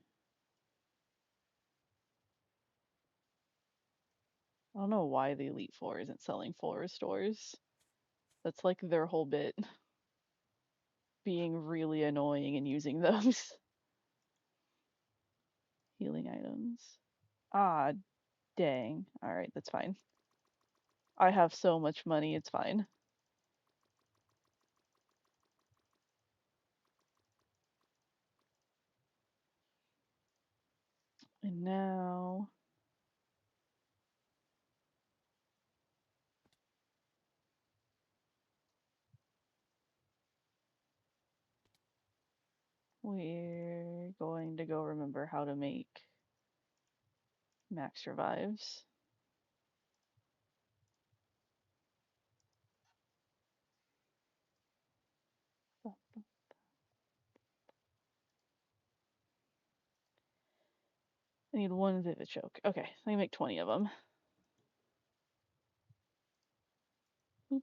Speaker 1: I don't know why the Elite Four isn't selling full restores. That's like their whole bit. Being really annoying and using those healing items. Ah, dang. Alright, that's fine. I have so much money, it's fine. And now we're going to go remember how to make max revives. I need one Vivichoke. Okay, let me make 20 of them. Boop.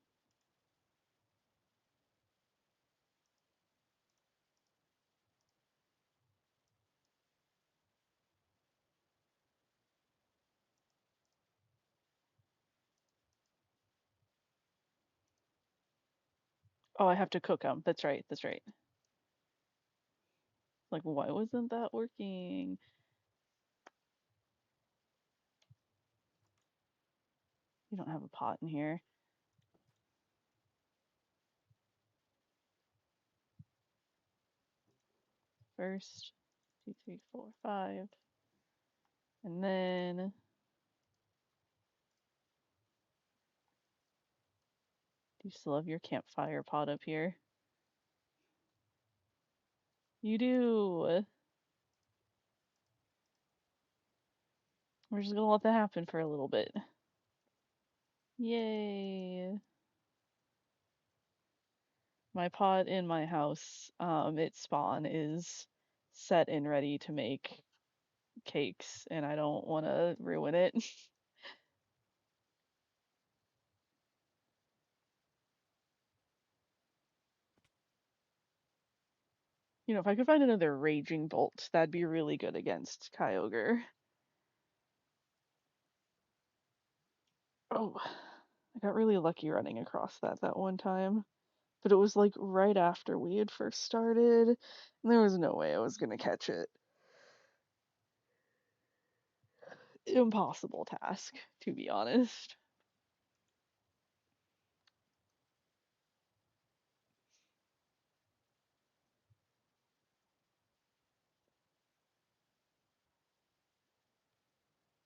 Speaker 1: Oh, I have to cook them. That's right. That's right. Like, why wasn't that working? You don't have a pot in here. First, two, three, four, five. And then, do you still have your campfire pot up here? You do. We're just gonna let that happen for a little bit. Yay. My pot in my house, its spawn is set and ready to make cakes, and I don't want to ruin it. You know, if I could find another Raging Bolt, that'd be really good against Kyogre. Oh, I got really lucky running across that one time. But it was like right after we had first started, and there was no way I was gonna catch it. Impossible task, to be honest.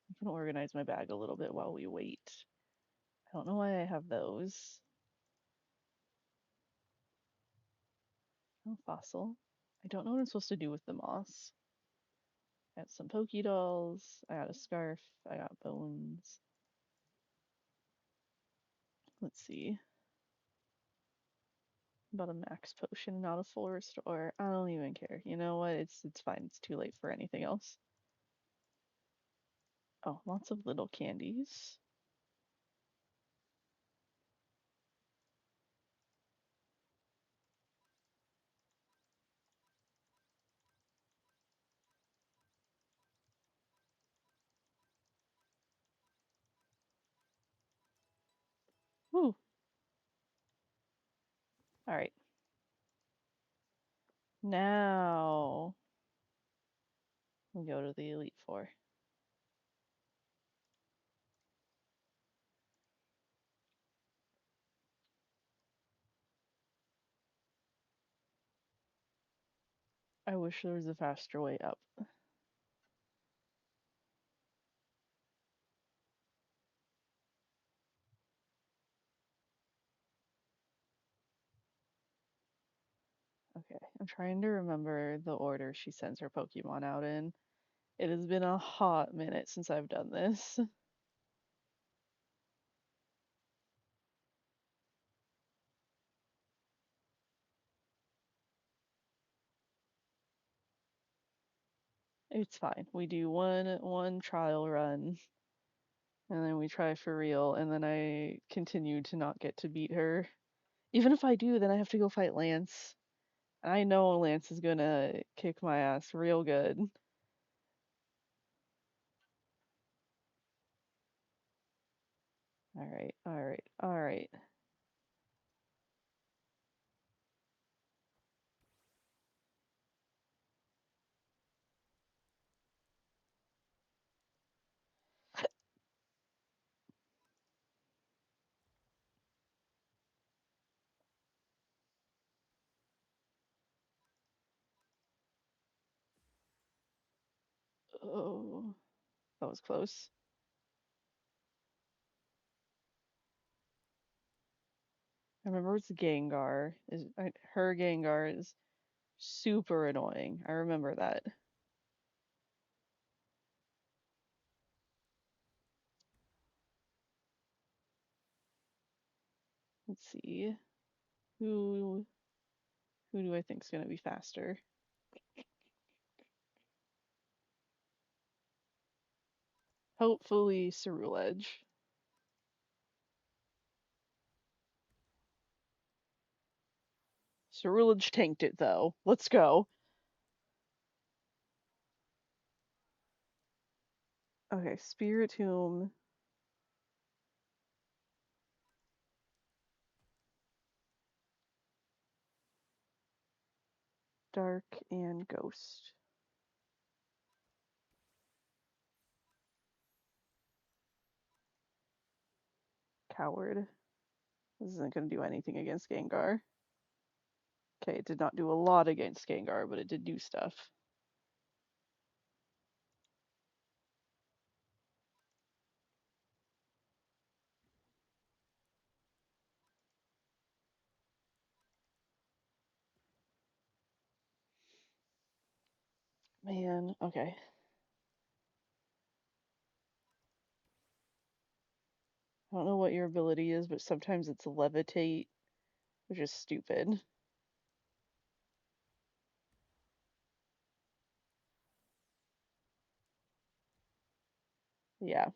Speaker 1: I'm gonna organize my bag a little bit while we wait. I don't know why I have those. Oh, fossil. I don't know what I'm supposed to do with the moss. I got some Dolls. I got a scarf. I got bones. Let's see. About a max potion, not a full restore. I don't even care. You know what? It's fine. It's too late for anything else. Oh, lots of little candies. Woo. All right. Now we go to the Elite Four. I wish there was a faster way up. Okay, I'm trying to remember the order she sends her Pokemon out in. It has been a hot minute since I've done this. It's fine. We do one trial run, and then we try for real, and then I continue to not get to beat her. Even if I do, then I have to go fight Lance. And I know Lance is gonna kick my ass real good. Alright, alright, alright. Oh, that was close. I remember it's Gengar. Her Gengar is super annoying. I remember that. Let's see. Who who do I think is gonna be faster? Hopefully Ceruledge. Ceruledge tanked it though. Let's go. Okay, Spiritomb. Dark and Ghost. Coward. This isn't going to do anything against Gengar. Okay, it did not do a lot against Gengar, but it did do stuff. Man, okay. I don't know what your ability is, but sometimes it's levitate, which is stupid. Yeah,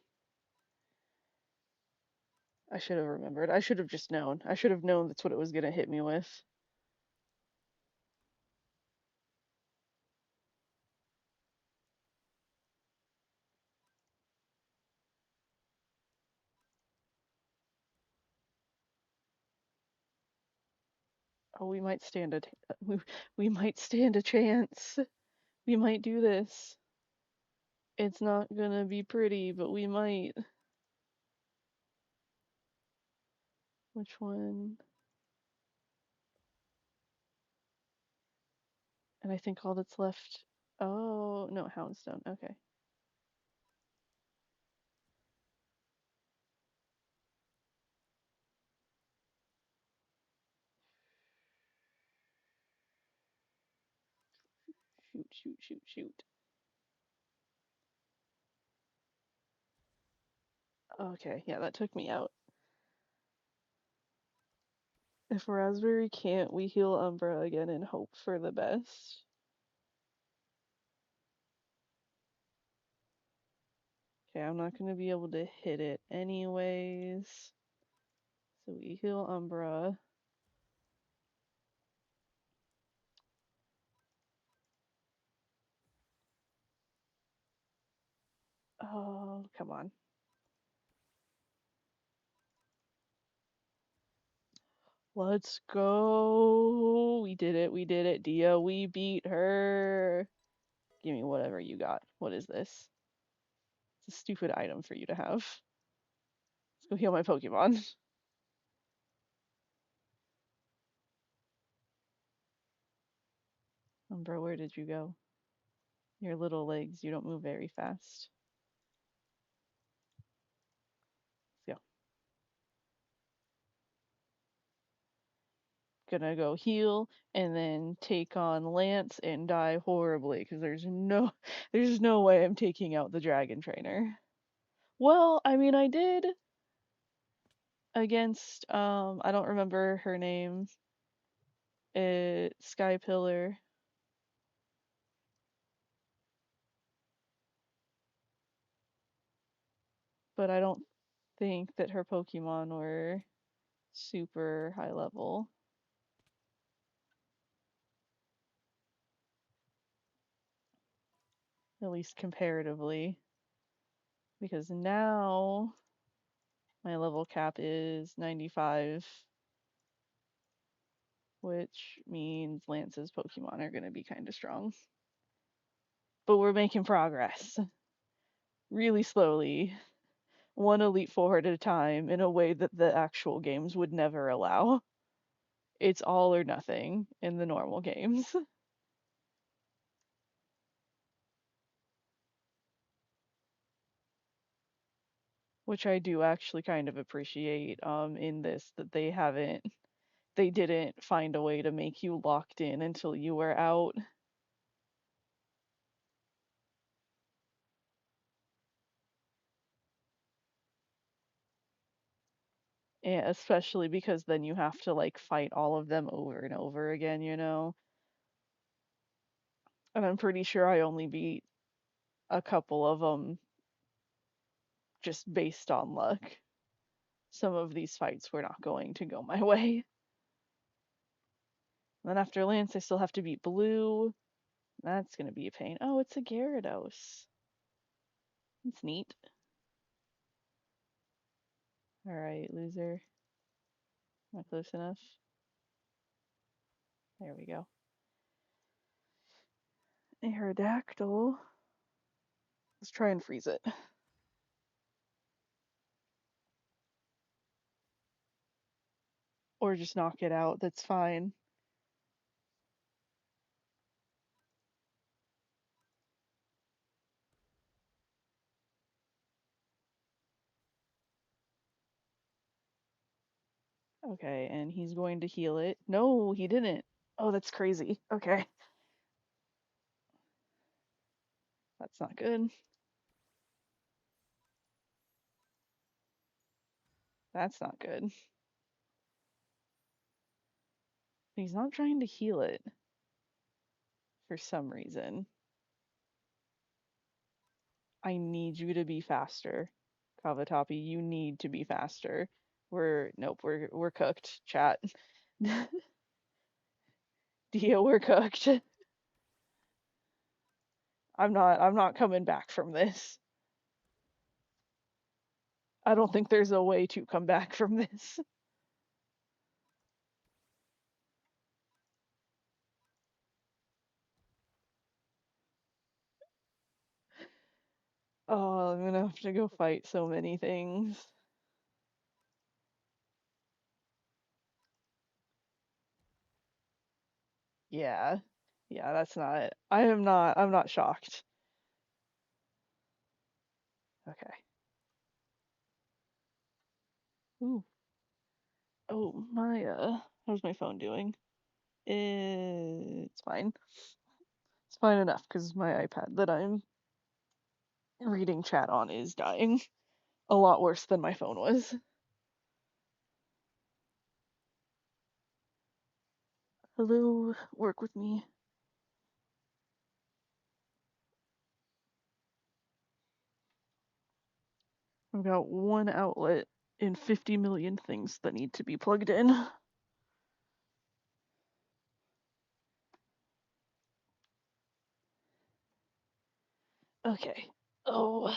Speaker 1: I should have remembered. I should have just known. I should have known that's what it was going to hit me with. Oh, we might stand a we might stand a chance. We might do this. It's not gonna be pretty, but we might. Which one? And I think all that's left. Oh, no, Houndstone. Okay. Shoot, shoot, shoot, shoot. Okay, yeah, that took me out. If Raspberry can't, we heal Umbra again and hope for the best. Okay, I'm not gonna be able to hit it anyways. So we heal Umbra. Oh, come on. Let's go. We did it. We did it. Dia, we beat her. Give me whatever you got. What is this? It's a stupid item for you to have. Let's go heal my Pokemon. Umbra, where did you go? Your little legs, you don't move very fast. Let's go. Gonna go heal and then take on Lance and die horribly because there's no way I'm taking out the Dragon Trainer. Well, I mean I did against I don't remember her name. Sky Pillar. But I don't think that her Pokemon were super high level, at least comparatively. Because now my level cap is 95, which means Lance's Pokemon are going to be kind of strong. But we're making progress. Really slowly, one Elite Four at a time, in a way that the actual games would never allow. It's all or nothing in the normal games. Which I do actually kind of appreciate in this, that they didn't find a way to make you locked in until you were out. And especially because then you have to like fight all of them over and over again, you know? And I'm pretty sure I only beat a couple of them just based on luck. Some of these fights were not going to go my way. And then after Lance, I still have to beat Blue. That's gonna be a pain. Oh, it's a Gyarados. It's neat. Alright, loser. Not close enough. There we go. Aerodactyl. Let's try and freeze it. Or just knock it out. That's fine. Okay, and he's going to heal it. No, he didn't. Oh, that's crazy. Okay. That's not good. That's not good. He's not trying to heal it for some reason. I need you to be faster. Kavatapi, you need to be faster. Nope, we're cooked, chat. Dio, we're cooked. I'm not coming back from this. I don't think there's a way to come back from this. Oh, I'm gonna have to go fight so many things. Yeah. Yeah, that's not. I'm not shocked. Okay. Ooh. Oh, how's my phone doing? It's fine. It's fine enough because my iPad that I'm reading chat on is dying. A lot worse than my phone was. Hello, work with me. I've got one outlet and 50 million things that need to be plugged in. Okay. Oh.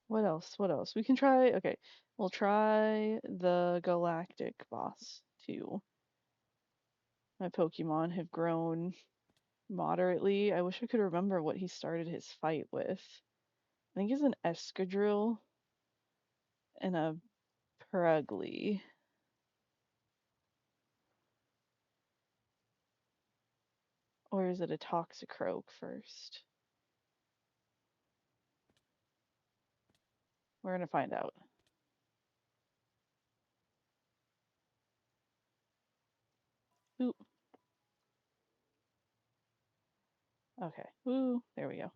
Speaker 1: What else? What else? We can try. Okay. We'll try the galactic boss too. My Pokemon have grown moderately. I wish I could remember what he started his fight with. I think he's an Escadrille and a Purugly. Or is it a Toxicroak first? We're gonna find out. Ooh. Okay. Ooh, there we go.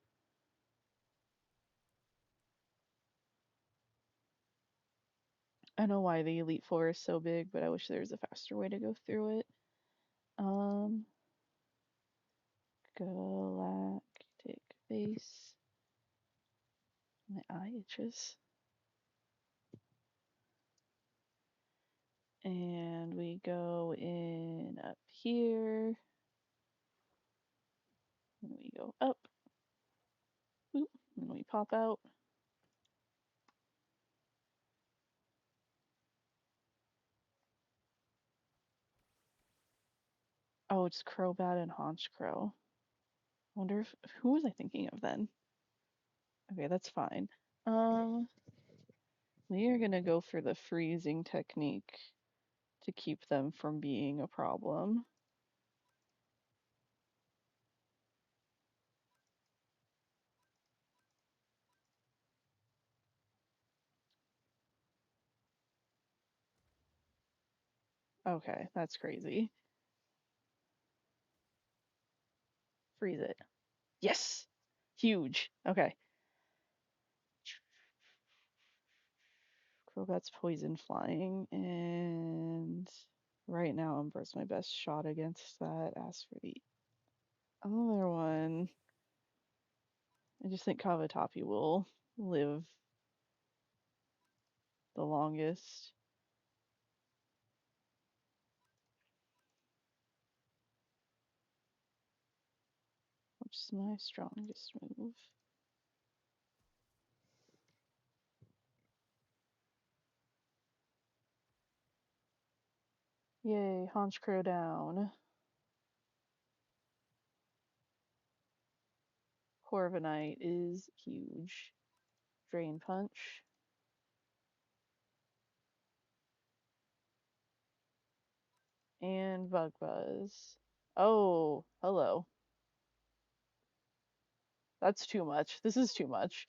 Speaker 1: I know why the Elite Four is so big, but I wish there was a faster way to go through it. Um, Galactic base. My eye itches. And we go in up here. And we go up. Oop, and we pop out. Oh, it's Crobat and Honchkrow. I wonder if who was I thinking of then? Okay, that's fine. We are gonna go for the freezing technique to keep them from being a problem. Okay, that's crazy. Freeze it. Yes! Huge. Okay. Crobat's poison flying, and right now Umbre's my best shot against that. As for the other one, I just think Kavatapi will live the longest. Which is my strongest move. Yay, Haunch Crow down. Corviknight is huge. Drain Punch. And Bug Buzz. Oh, hello. That's too much. This is too much.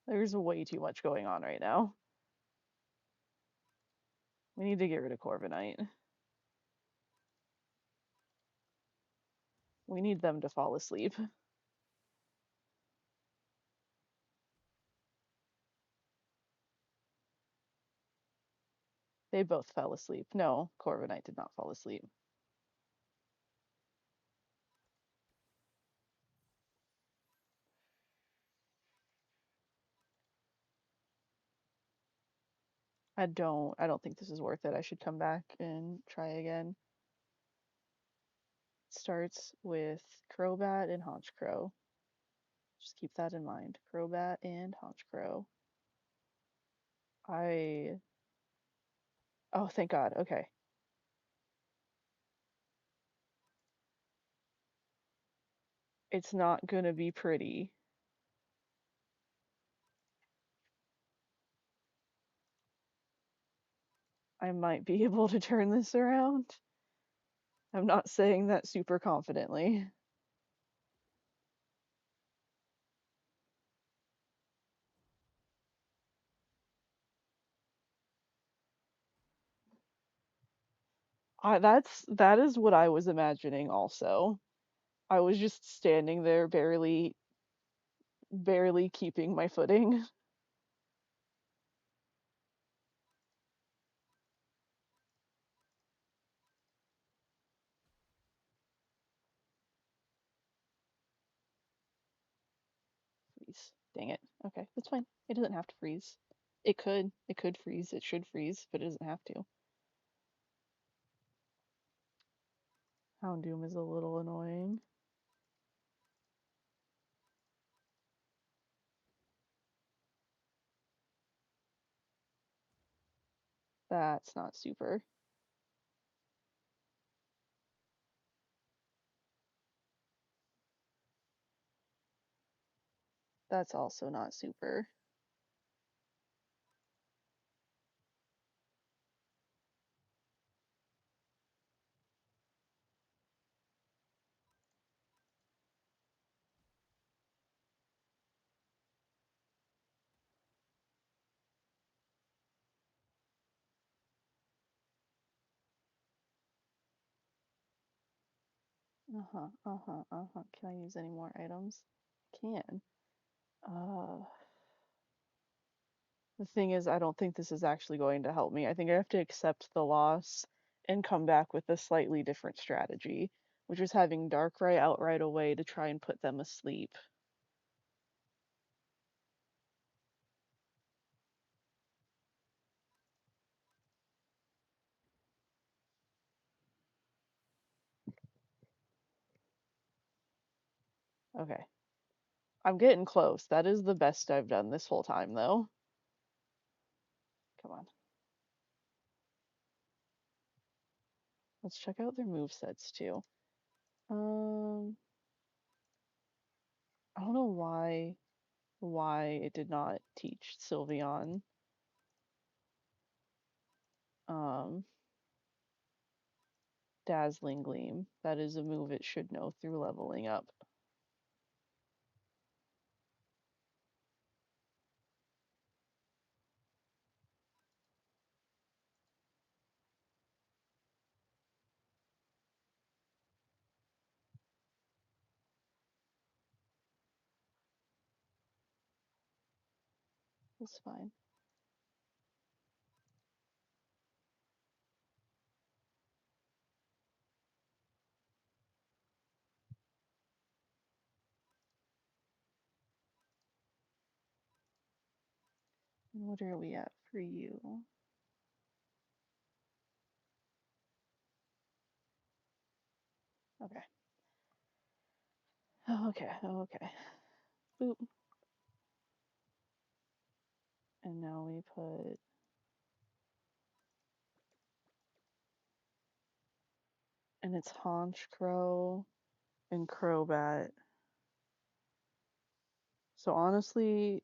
Speaker 1: There's way too much going on right now. We need to get rid of Corviknight. We need them to fall asleep. They both fell asleep. No, Corviknight did not fall asleep. I don't think this is worth it. I should come back and try again. Starts with Crobat and Honchkrow. Just keep that in mind. Crobat and Honchkrow. Oh, thank God. Okay. It's not gonna be pretty. I might be able to turn this around. I'm not saying that super confidently. That is what I was imagining also. I was just standing there barely keeping my footing. Freeze. Dang it. Okay, that's fine. It doesn't have to freeze. It could. It could freeze. It should freeze, but it doesn't have to. Houndoom is a little annoying. That's not super. That's also not super. Uh-huh, uh-huh, uh-huh. Can I use any more items? Can. Uh, the thing is, I don't think this is actually going to help me. I think I have to accept the loss and come back with a slightly different strategy, which is having Darkrai out right away to try and put them asleep. Okay. I'm getting close. That is the best I've done this whole time, though. Come on. Let's check out their movesets, too. Um, I don't know why it did not teach Sylveon um Dazzling Gleam. That is a move it should know through leveling up. That's fine. What are we at for you? Okay. Okay, okay. Boop. And now we put, and it's Haunch Crow and Crowbat. So honestly,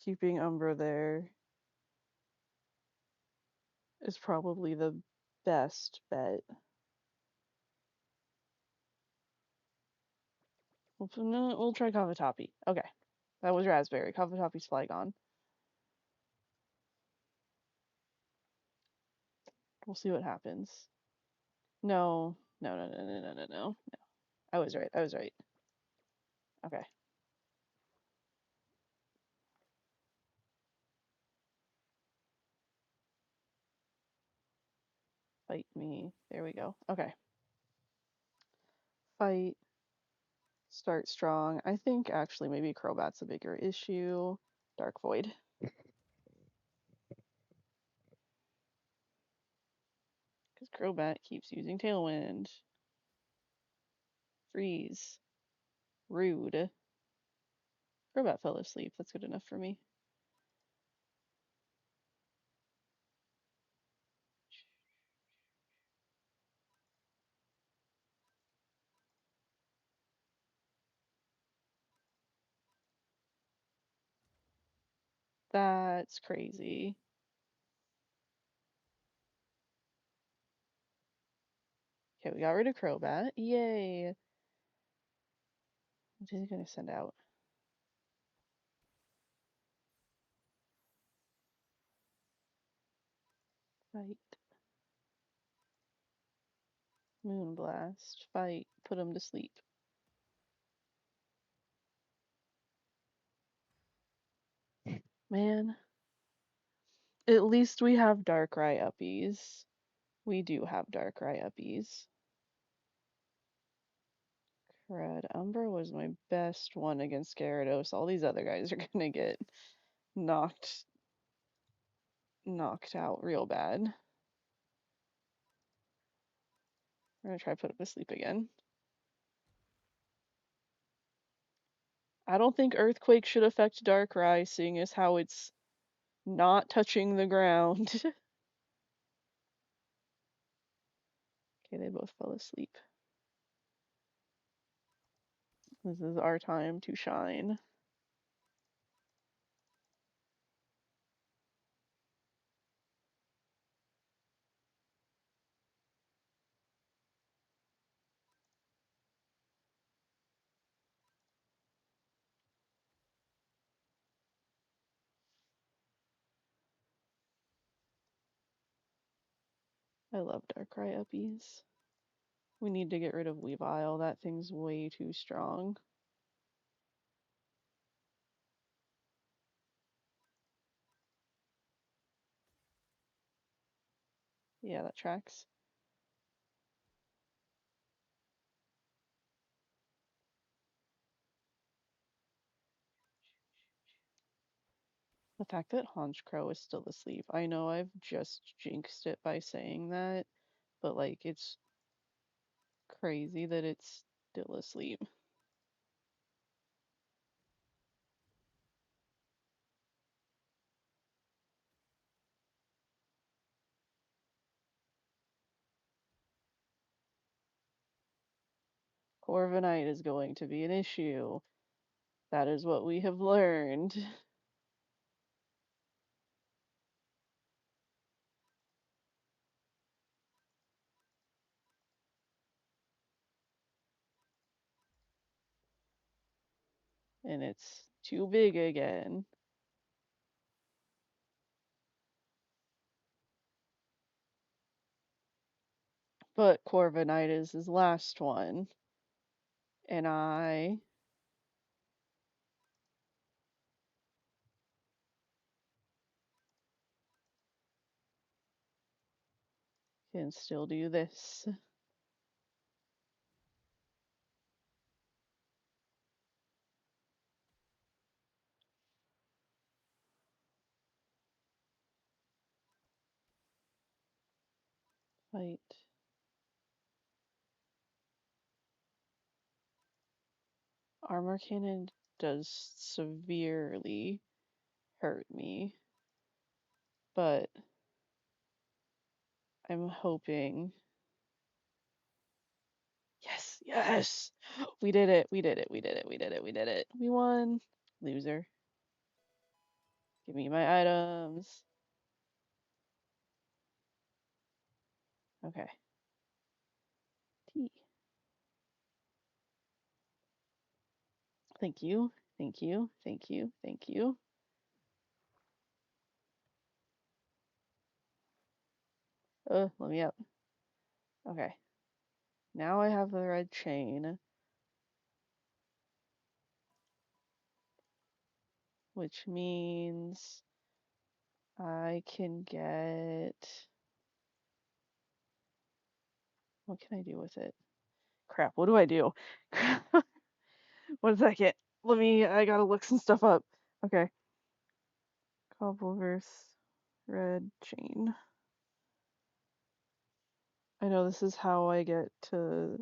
Speaker 1: keeping Umbra there is probably the best bet. We'll try Kavatapi. Okay. That was Raspberry. Kavatapi's Flygon. We'll see what happens. No. No, no, no, no, no, no, no. I was right. I was right. Okay. Fight me. There we go. Okay. Fight. Start strong. I think actually maybe Crobat's a bigger issue. Dark Void. Because Crobat keeps using Tailwind. Freeze. Rude. Crobat fell asleep. That's good enough for me. That's crazy. Okay, we got rid of Crobat. Yay. What is he going to send out? Fight. Moonblast. Fight. Put him to sleep. Man. At least we have Darkrai uppies. We do have Darkrai uppies. Crud. Umbra was my best one against Gyarados. All these other guys are gonna get knocked out real bad. We're gonna try to put him to sleep again. I don't think Earthquake should affect Darkrai, seeing as how it's not touching the ground. Okay, they both fell asleep. This is our time to shine. I love Darkrai uppies. We need to get rid of Weavile. That thing's way too strong. Yeah, that tracks. The fact that Honchkrow is still asleep. I know I've just jinxed it by saying that, but like it's crazy that it's still asleep. Corviknight is going to be an issue. That is what we have learned. And it's too big again. But Corviknight is his last one. And I can still do this. Fight. Armor cannon does severely hurt me, but I'm hoping. Yes, yes! We did it, we did it, we did it, we did it, we did it. We won. Loser. Give me my items. Okay. T. Thank you, thank you, thank you, thank you. Let me up. Okay. Now I have the red chain, which means I can get. What can I do with it? Crap, what do I do? 1 second. I gotta look some stuff up. Okay. Cobbleverse red chain. I know this is how I get to.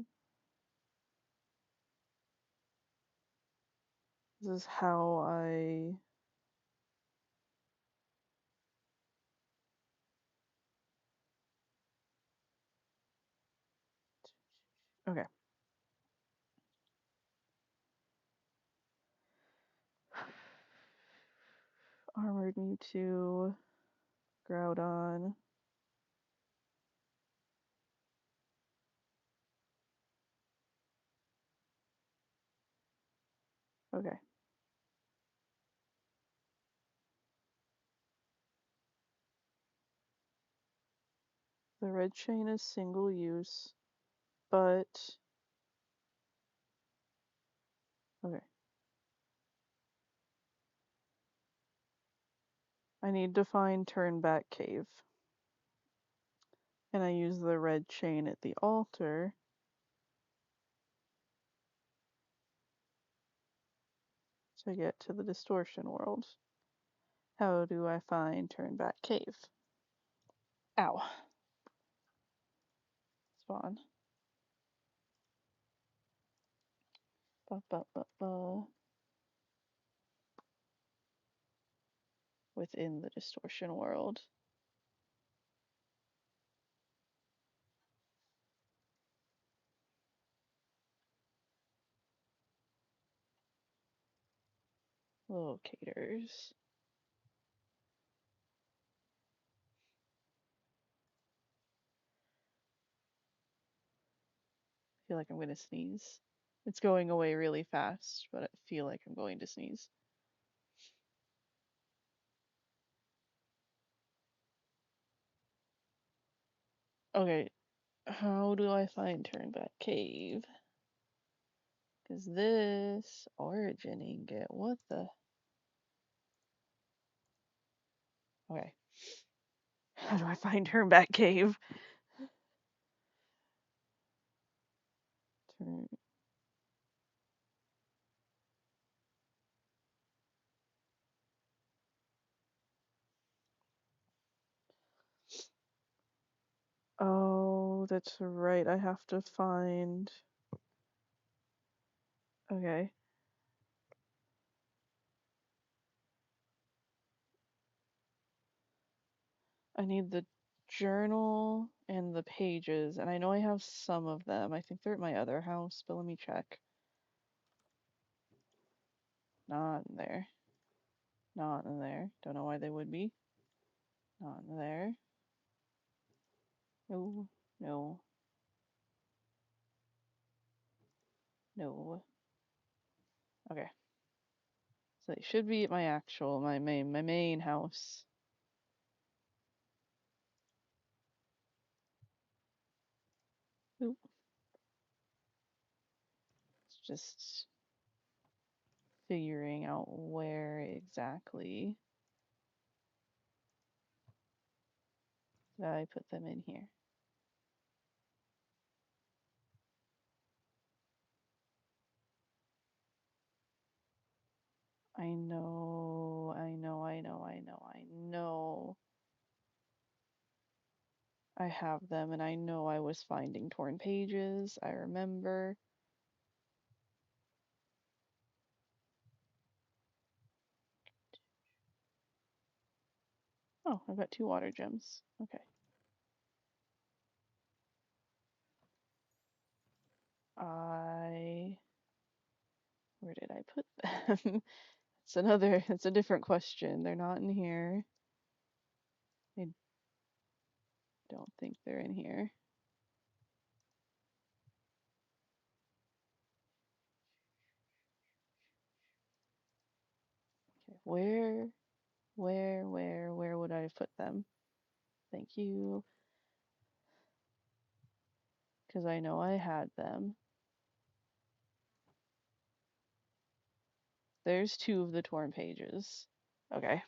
Speaker 1: This is how I. Okay. Armored Mewtwo. Groudon. Okay. The red chain is single use, but. Okay. I need to find Turnback Cave. And I use the red chain at the altar to get to the distortion world. How do I find Turnback Cave? Ow. Spawn. Ba, ba, ba, ba. Within the distortion world. Locators. I feel like I'm going to sneeze. It's going away really fast, but I feel like I'm going to sneeze. Okay, how do I find Turnback Cave? Because this origin ingot, what the? Okay. How do I find Turnback Cave? Turn. Oh, that's right. I have to find. Okay. I need the journal and the pages, and I know I have some of them. I think they're at my other house, but let me check. Not in there. Not in there. Don't know why they would be. Not in there. No. No. No. Okay. So they should be at my actual, my main house. Oop. It's just figuring out where exactly did I put them in here. I know, I know, I know, I know, I know. I have them, and I know I was finding torn pages. I remember. Oh, I've got 2 water gems. Okay. Where did I put them? It's a different question. They're not in here. I don't think they're in here. Okay, where would I have put them? Thank you, because I know I had them. There's 2 of the torn pages. Okay.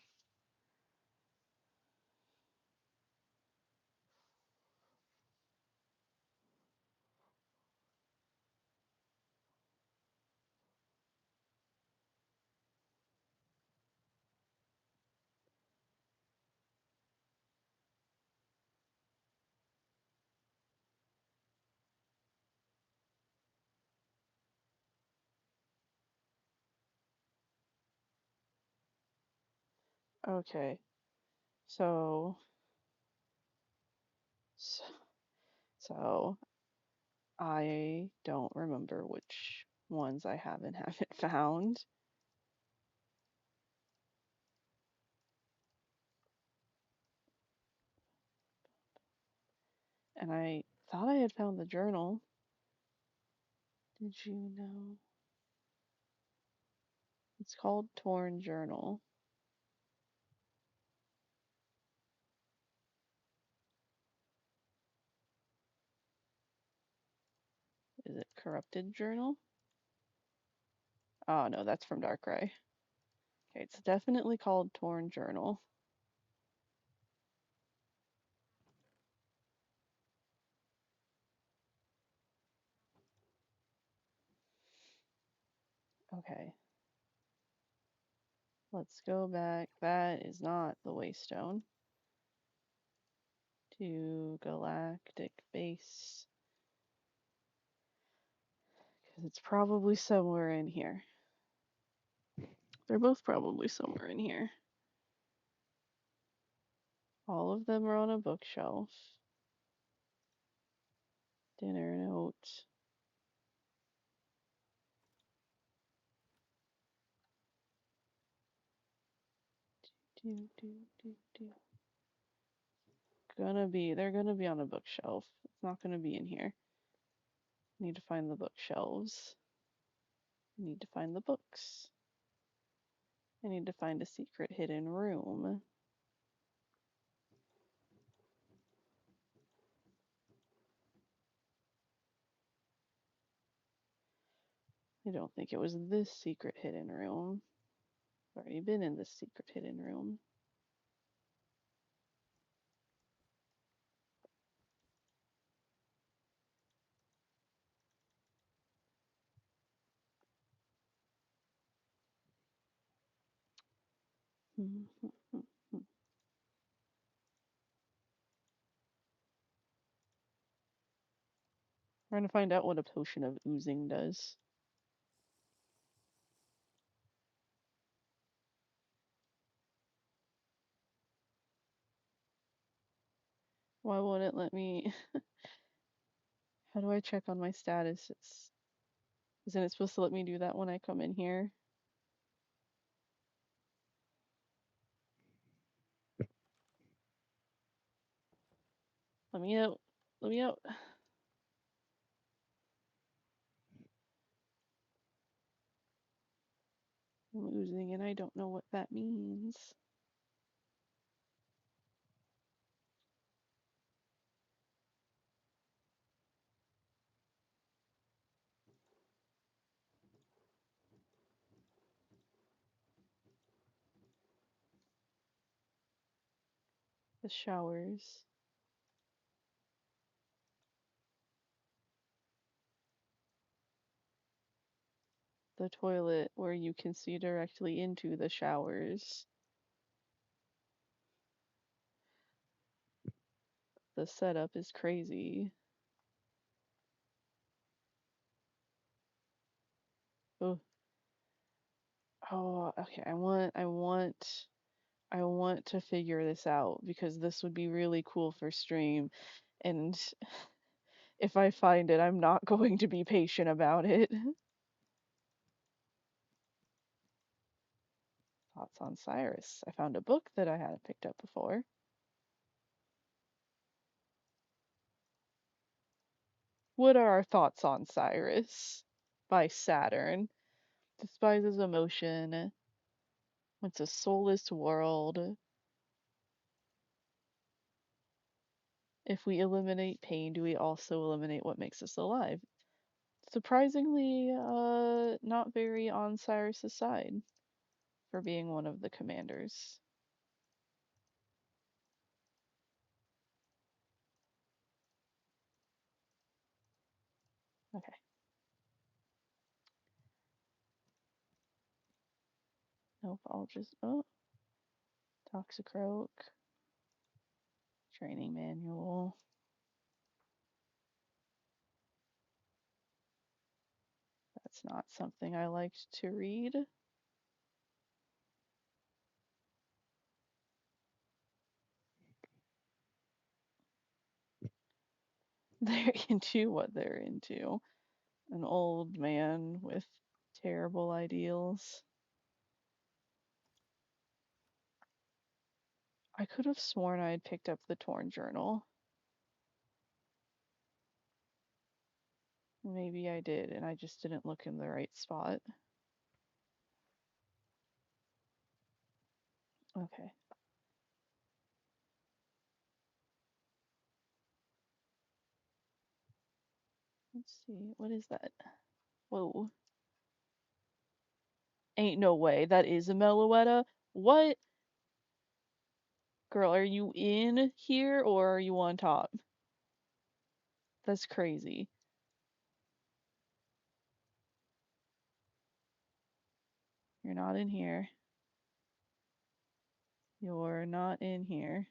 Speaker 1: Okay. So, so, so I don't remember which ones I have and haven't found. And I thought I had found the journal. Did you know? It's called Torn Journal. Is it Corrupted Journal? Oh no, that's from Darkrai. Okay, it's definitely called Torn Journal. Okay. Let's go back. That is not the Waystone. To Galactic Base. Because it's probably somewhere in here. They're both probably somewhere in here. All of them are on a bookshelf. Dinner note. Do. They're gonna be on a bookshelf. It's not gonna be in here. I need to find the bookshelves. I need to find the books. I need to find a secret hidden room. I don't think it was this secret hidden room. I've already been in this secret hidden room. Trying to find out what a potion of oozing does. Why won't it let me? How do I check on my status? Isn't it supposed to let me do that when I come in here? Let me out. Let me out. I'm oozing and I don't know what that means. The showers. The toilet where you can see directly into the showers. The setup is crazy. Oh, oh, okay. I want I want to figure this out because this would be really cool for stream. And if I find it, I'm not going to be patient about it. Thoughts on Cyrus. I found a book that I hadn't picked up before. What are our thoughts on Cyrus? By Saturn. Despises emotion. It's a soulless world. If we eliminate pain, do we also eliminate what makes us alive? Surprisingly, not very on Cyrus's side for being one of the commanders. Okay. Nope, I'll just, oh, Toxicroak, training manual. That's not something I liked to read. They're into what they're into. An old man with terrible ideals. I could have sworn I had picked up the torn journal. Maybe I did, and I just didn't look in the right spot. Okay. Let's see. What is that? Whoa. Ain't no way. That is a Meloetta? What? Girl, are you in here or are you on top? That's crazy. You're not in here. You're not in here.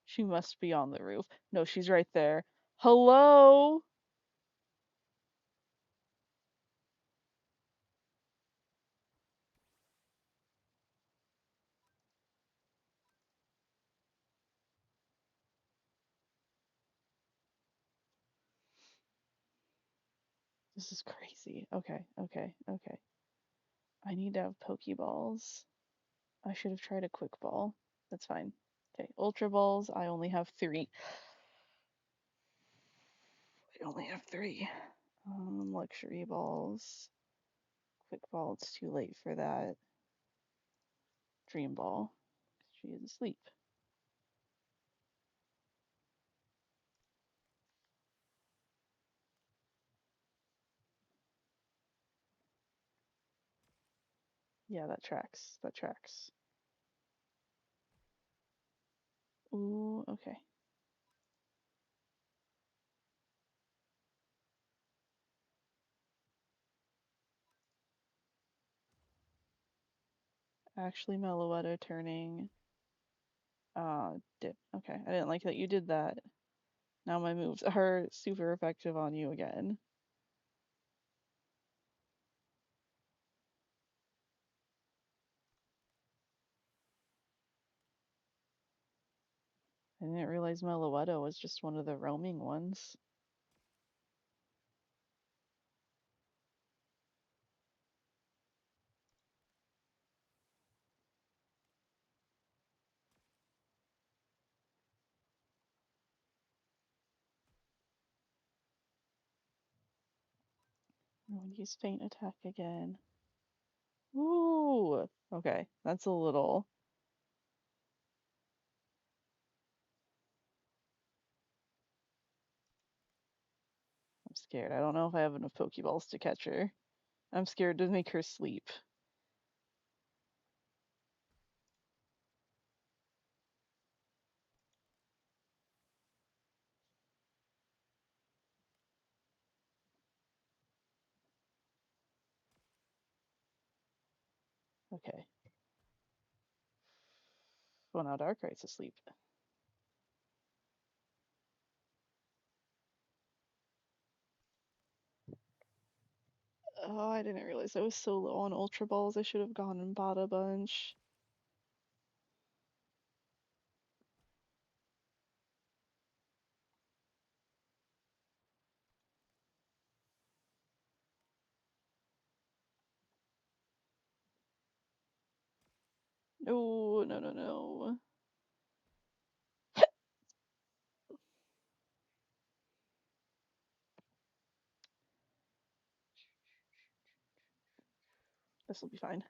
Speaker 1: She must be on the roof. No, she's right there. Hello? This is crazy. Okay, okay, okay. I need to have Pokeballs. I should have tried a quick ball. That's fine. Okay, Ultra Balls. I only have three. I only have three. Luxury Balls. Quick Ball. It's too late for that. Dream Ball. She is asleep. Yeah, that tracks. That tracks. Ooh, okay. Actually, Meloetta turning. Dip. Okay, I didn't like that you did that. Now my moves are super effective on you again. I didn't realize Meloetta was just one of the roaming ones. I'm going to use Faint Attack again. Ooh! Okay, that's a little. I'm scared. I don't know if I have enough Pokeballs to catch her. I'm scared to make her sleep. Okay. Well, now Darkright's asleep. Oh, I didn't realize I was so low on Ultra Balls. I should have gone and bought a bunch. No, no, no, no. This will be fine.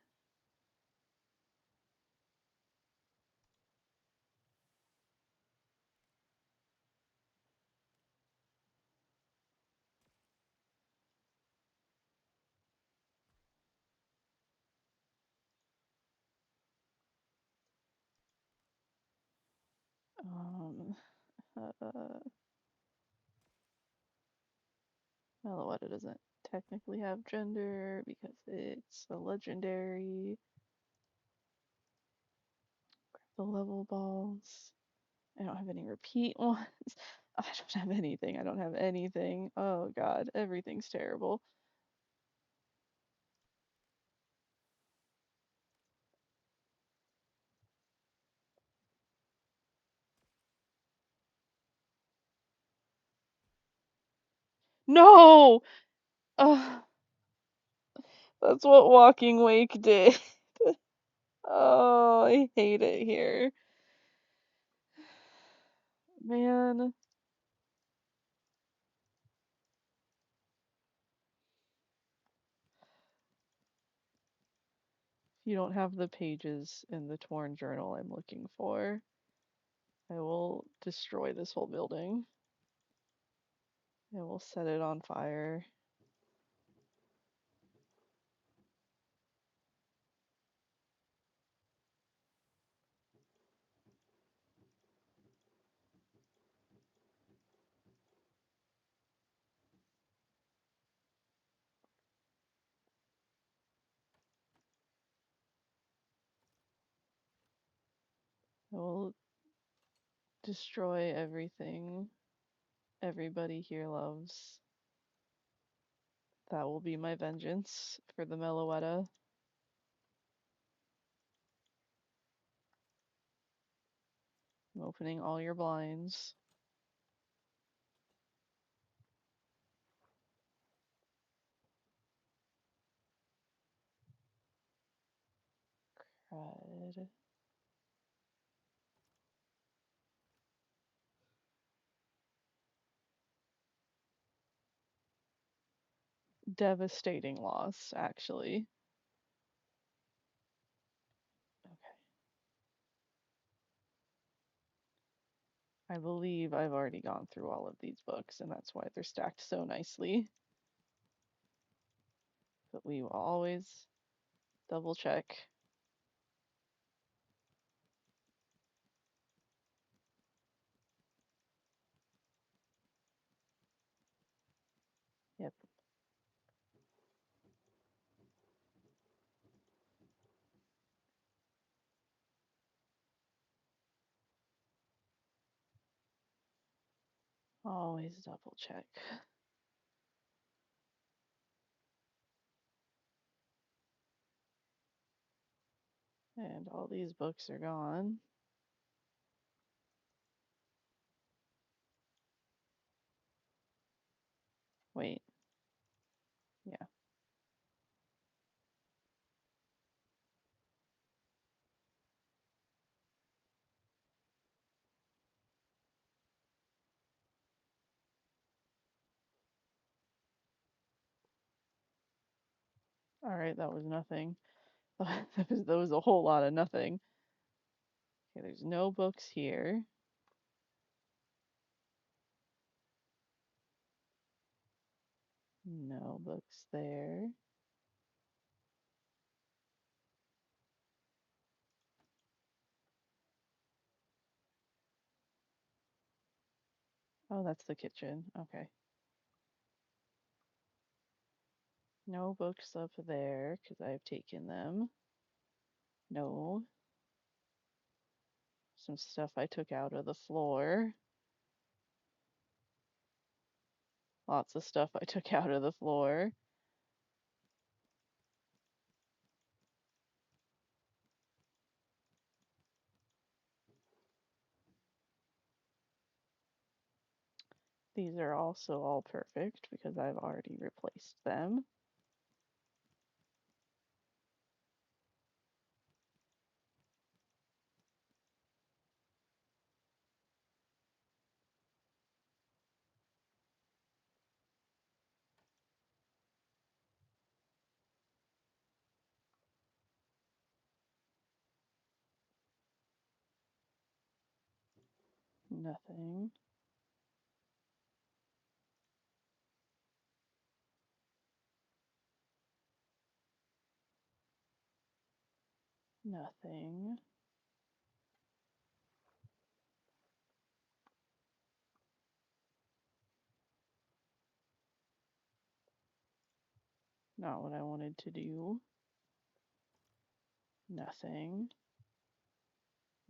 Speaker 1: Um, uh, Meloetta doesn't technically have gender because it's a legendary. The level balls. I don't have any repeat ones. I don't have anything. I don't have anything. Oh god, everything's terrible. No! Ugh, that's what Walking Wake did. Oh, I hate it here. Man, you don't have the pages in the torn journal I'm looking for. I will destroy this whole building. I will set it on fire. I will destroy everything everybody here loves. That will be my vengeance for the Meloetta. I'm opening all your blinds. Crud. Devastating loss, actually. Okay. I believe I've already gone through all of these books, and that's why they're stacked so nicely. But we will always double check. Yep. Always double check. And all these books are gone. Wait. Yeah. Alright, that was nothing. That was a whole lot of nothing. Okay, there's no books here. No books there. Oh, that's the kitchen. Okay. No books up there because I've taken them. No. Some stuff I took out of the floor. Lots of stuff I took out of the floor. These are also all perfect because I've already replaced them. Nothing. Nothing. Not what I wanted to do. Nothing.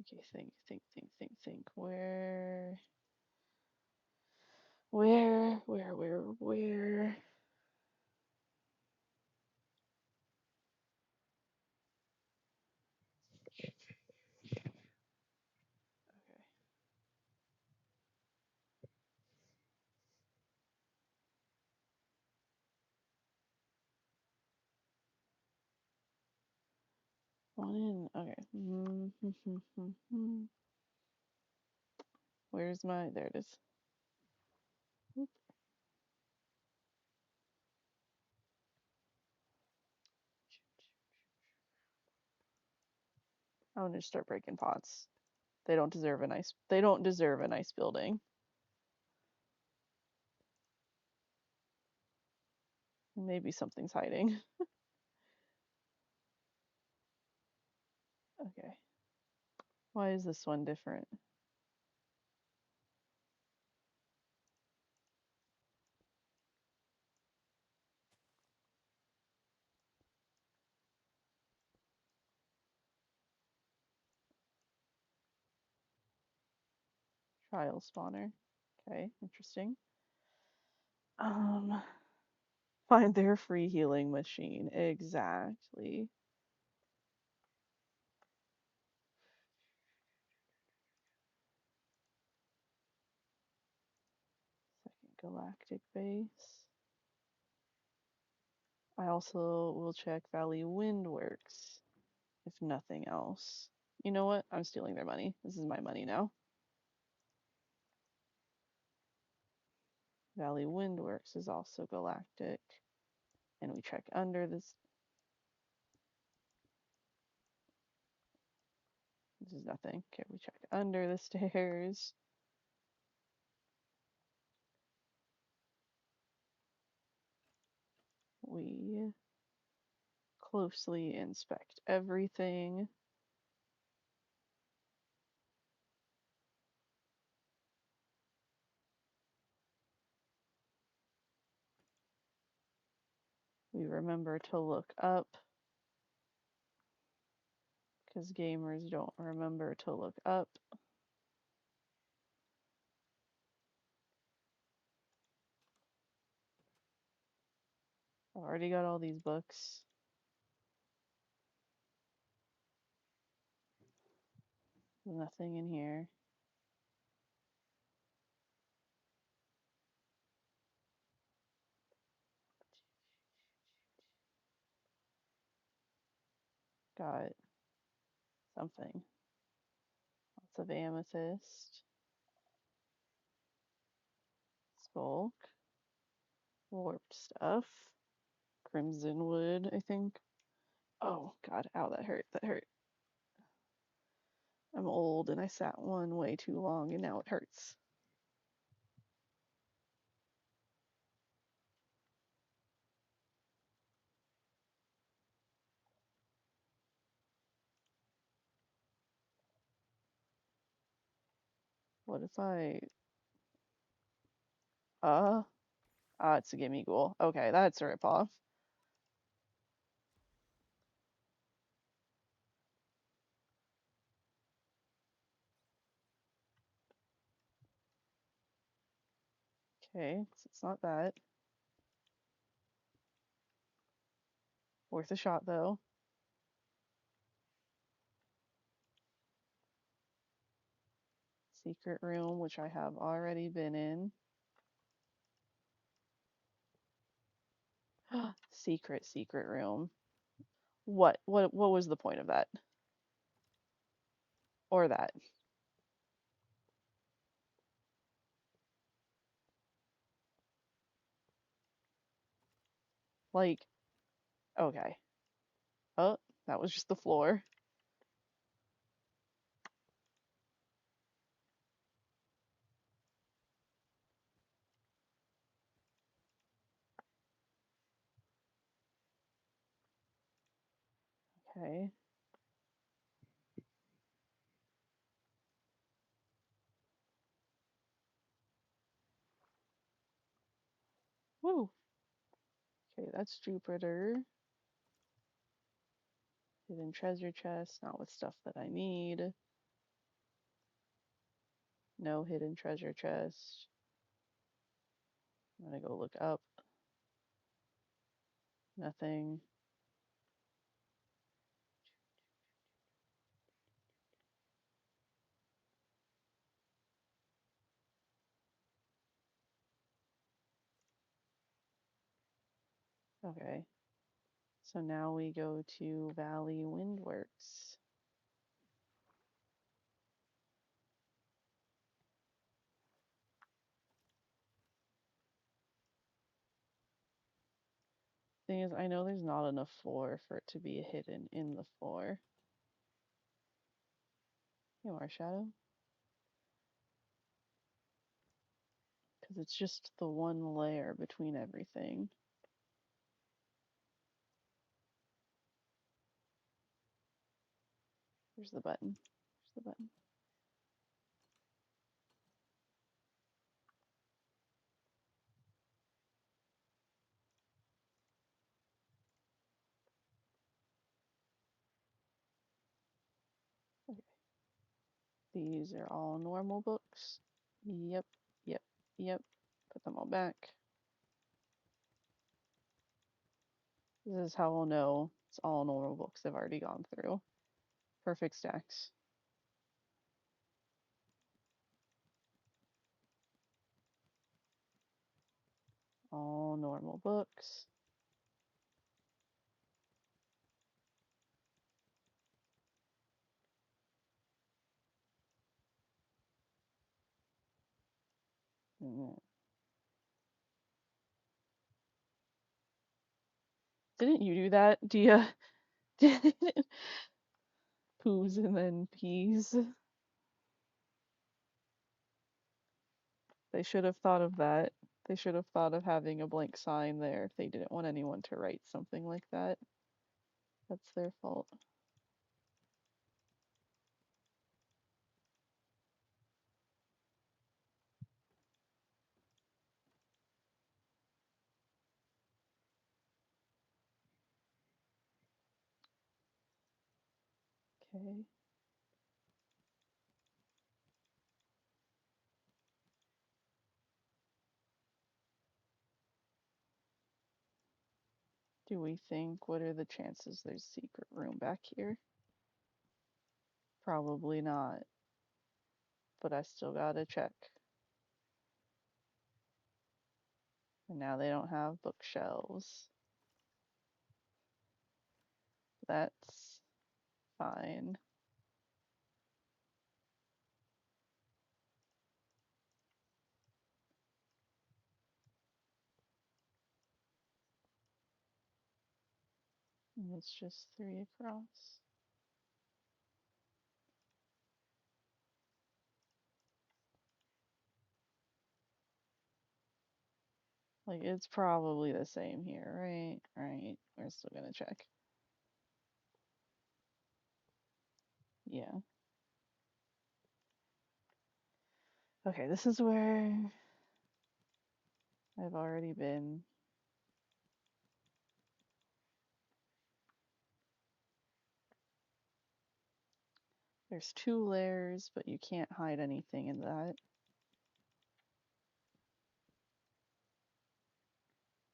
Speaker 1: Okay, think. Where? Okay. One in. Okay. Where's my? There it is. Oop. I'm gonna start breaking pots. They don't deserve a nice. They don't deserve a nice building. Maybe something's hiding. Okay. Why is this one different? Trial spawner. Okay, interesting. Um, find their free healing machine. Exactly. Second galactic base. I also will check Valley Windworks, if nothing else. You know what? I'm stealing their money. This is my money now. Valley Windworks is also galactic. And we check under this. This is nothing. Okay, we check under the stairs. We closely inspect everything. We remember to look up because gamers don't remember to look up. I've already got all these books. Nothing in here. Got something. Lots of amethyst. Skulk. Warped stuff. Crimson wood, I think. Oh, God. Ow, that hurt. That hurt. I'm old and I sat one way too long and now it hurts. What if I... it's a gimme ghoul. Okay, that's a ripoff. Okay, so it's not that. Worth a shot, though. Secret room, which I have already been in. Secret room. What was the point of that? Or that? Like, okay. Oh, that was just the floor. Okay. Woo. Okay, that's Jupiter. Hidden treasure chest, not with stuff that I need. No hidden treasure chest. I'm gonna go look up. Nothing. Okay. So now we go to Valley Windworks. Thing is, I know there's not enough floor for it to be hidden in the floor. You are Shadow? Because it's just the one layer between everything. Where's the button? Where's the button? Okay. These are all normal books. Yep, yep, yep. Put them all back. This is how we'll know it's all normal books I've already gone through. Perfect stacks. All normal books. Didn't you do that, Dia? Poos and then peas. They should have thought of that. They should have thought of having a blank sign there if they didn't want anyone to write something like that. That's their fault. Okay. Do we think, what are the chances there's a secret room back here? Probably not, but I still gotta check. And now they don't have bookshelves. That's fine. And it's just 3 across. Like, it's probably the same here, right? Right. We're still gonna check. Yeah. Okay, this is where I've already been. There's 2 layers, but you can't hide anything in that.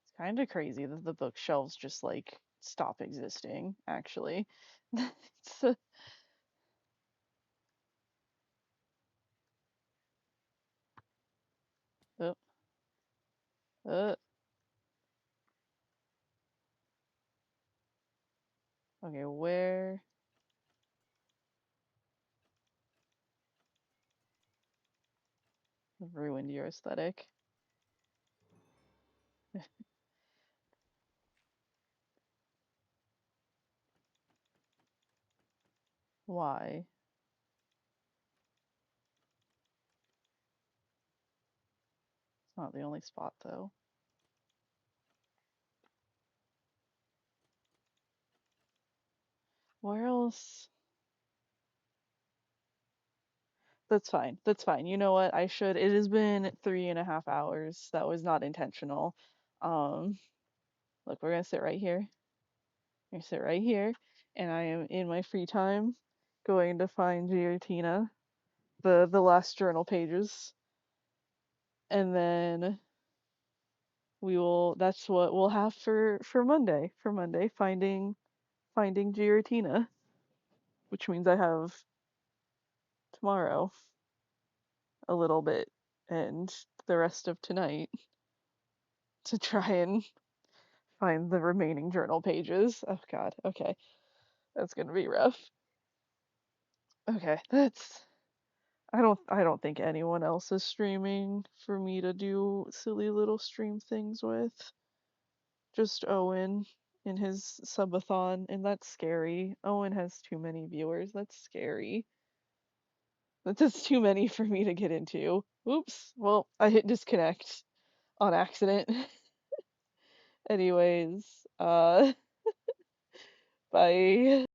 Speaker 1: It's kind of crazy that the bookshelves just like stop existing, actually. It's, oh, uh, okay, where? I've ruined your aesthetic. Why? It's not the only spot, though. Where else? That's fine. That's fine. You know what? I should. It has been 3.5 hours. That was not intentional. Um, Look, we're gonna sit right here. We're gonna sit right here, and I am in my free time going to find Giratina, the last journal pages, and then we will. That's what we'll have for Monday. For Monday, finding Giratina, which means I have tomorrow a little bit and the rest of tonight to try and find the remaining journal pages. Oh God. Okay. That's gonna be rough. Okay. I don't think anyone else is streaming for me to do silly little stream things with. Just Owen in his subathon, and that's scary. Owen has too many viewers. That's scary. That's just too many for me to get into. Oops. Well, I hit disconnect on accident. Anyways, bye.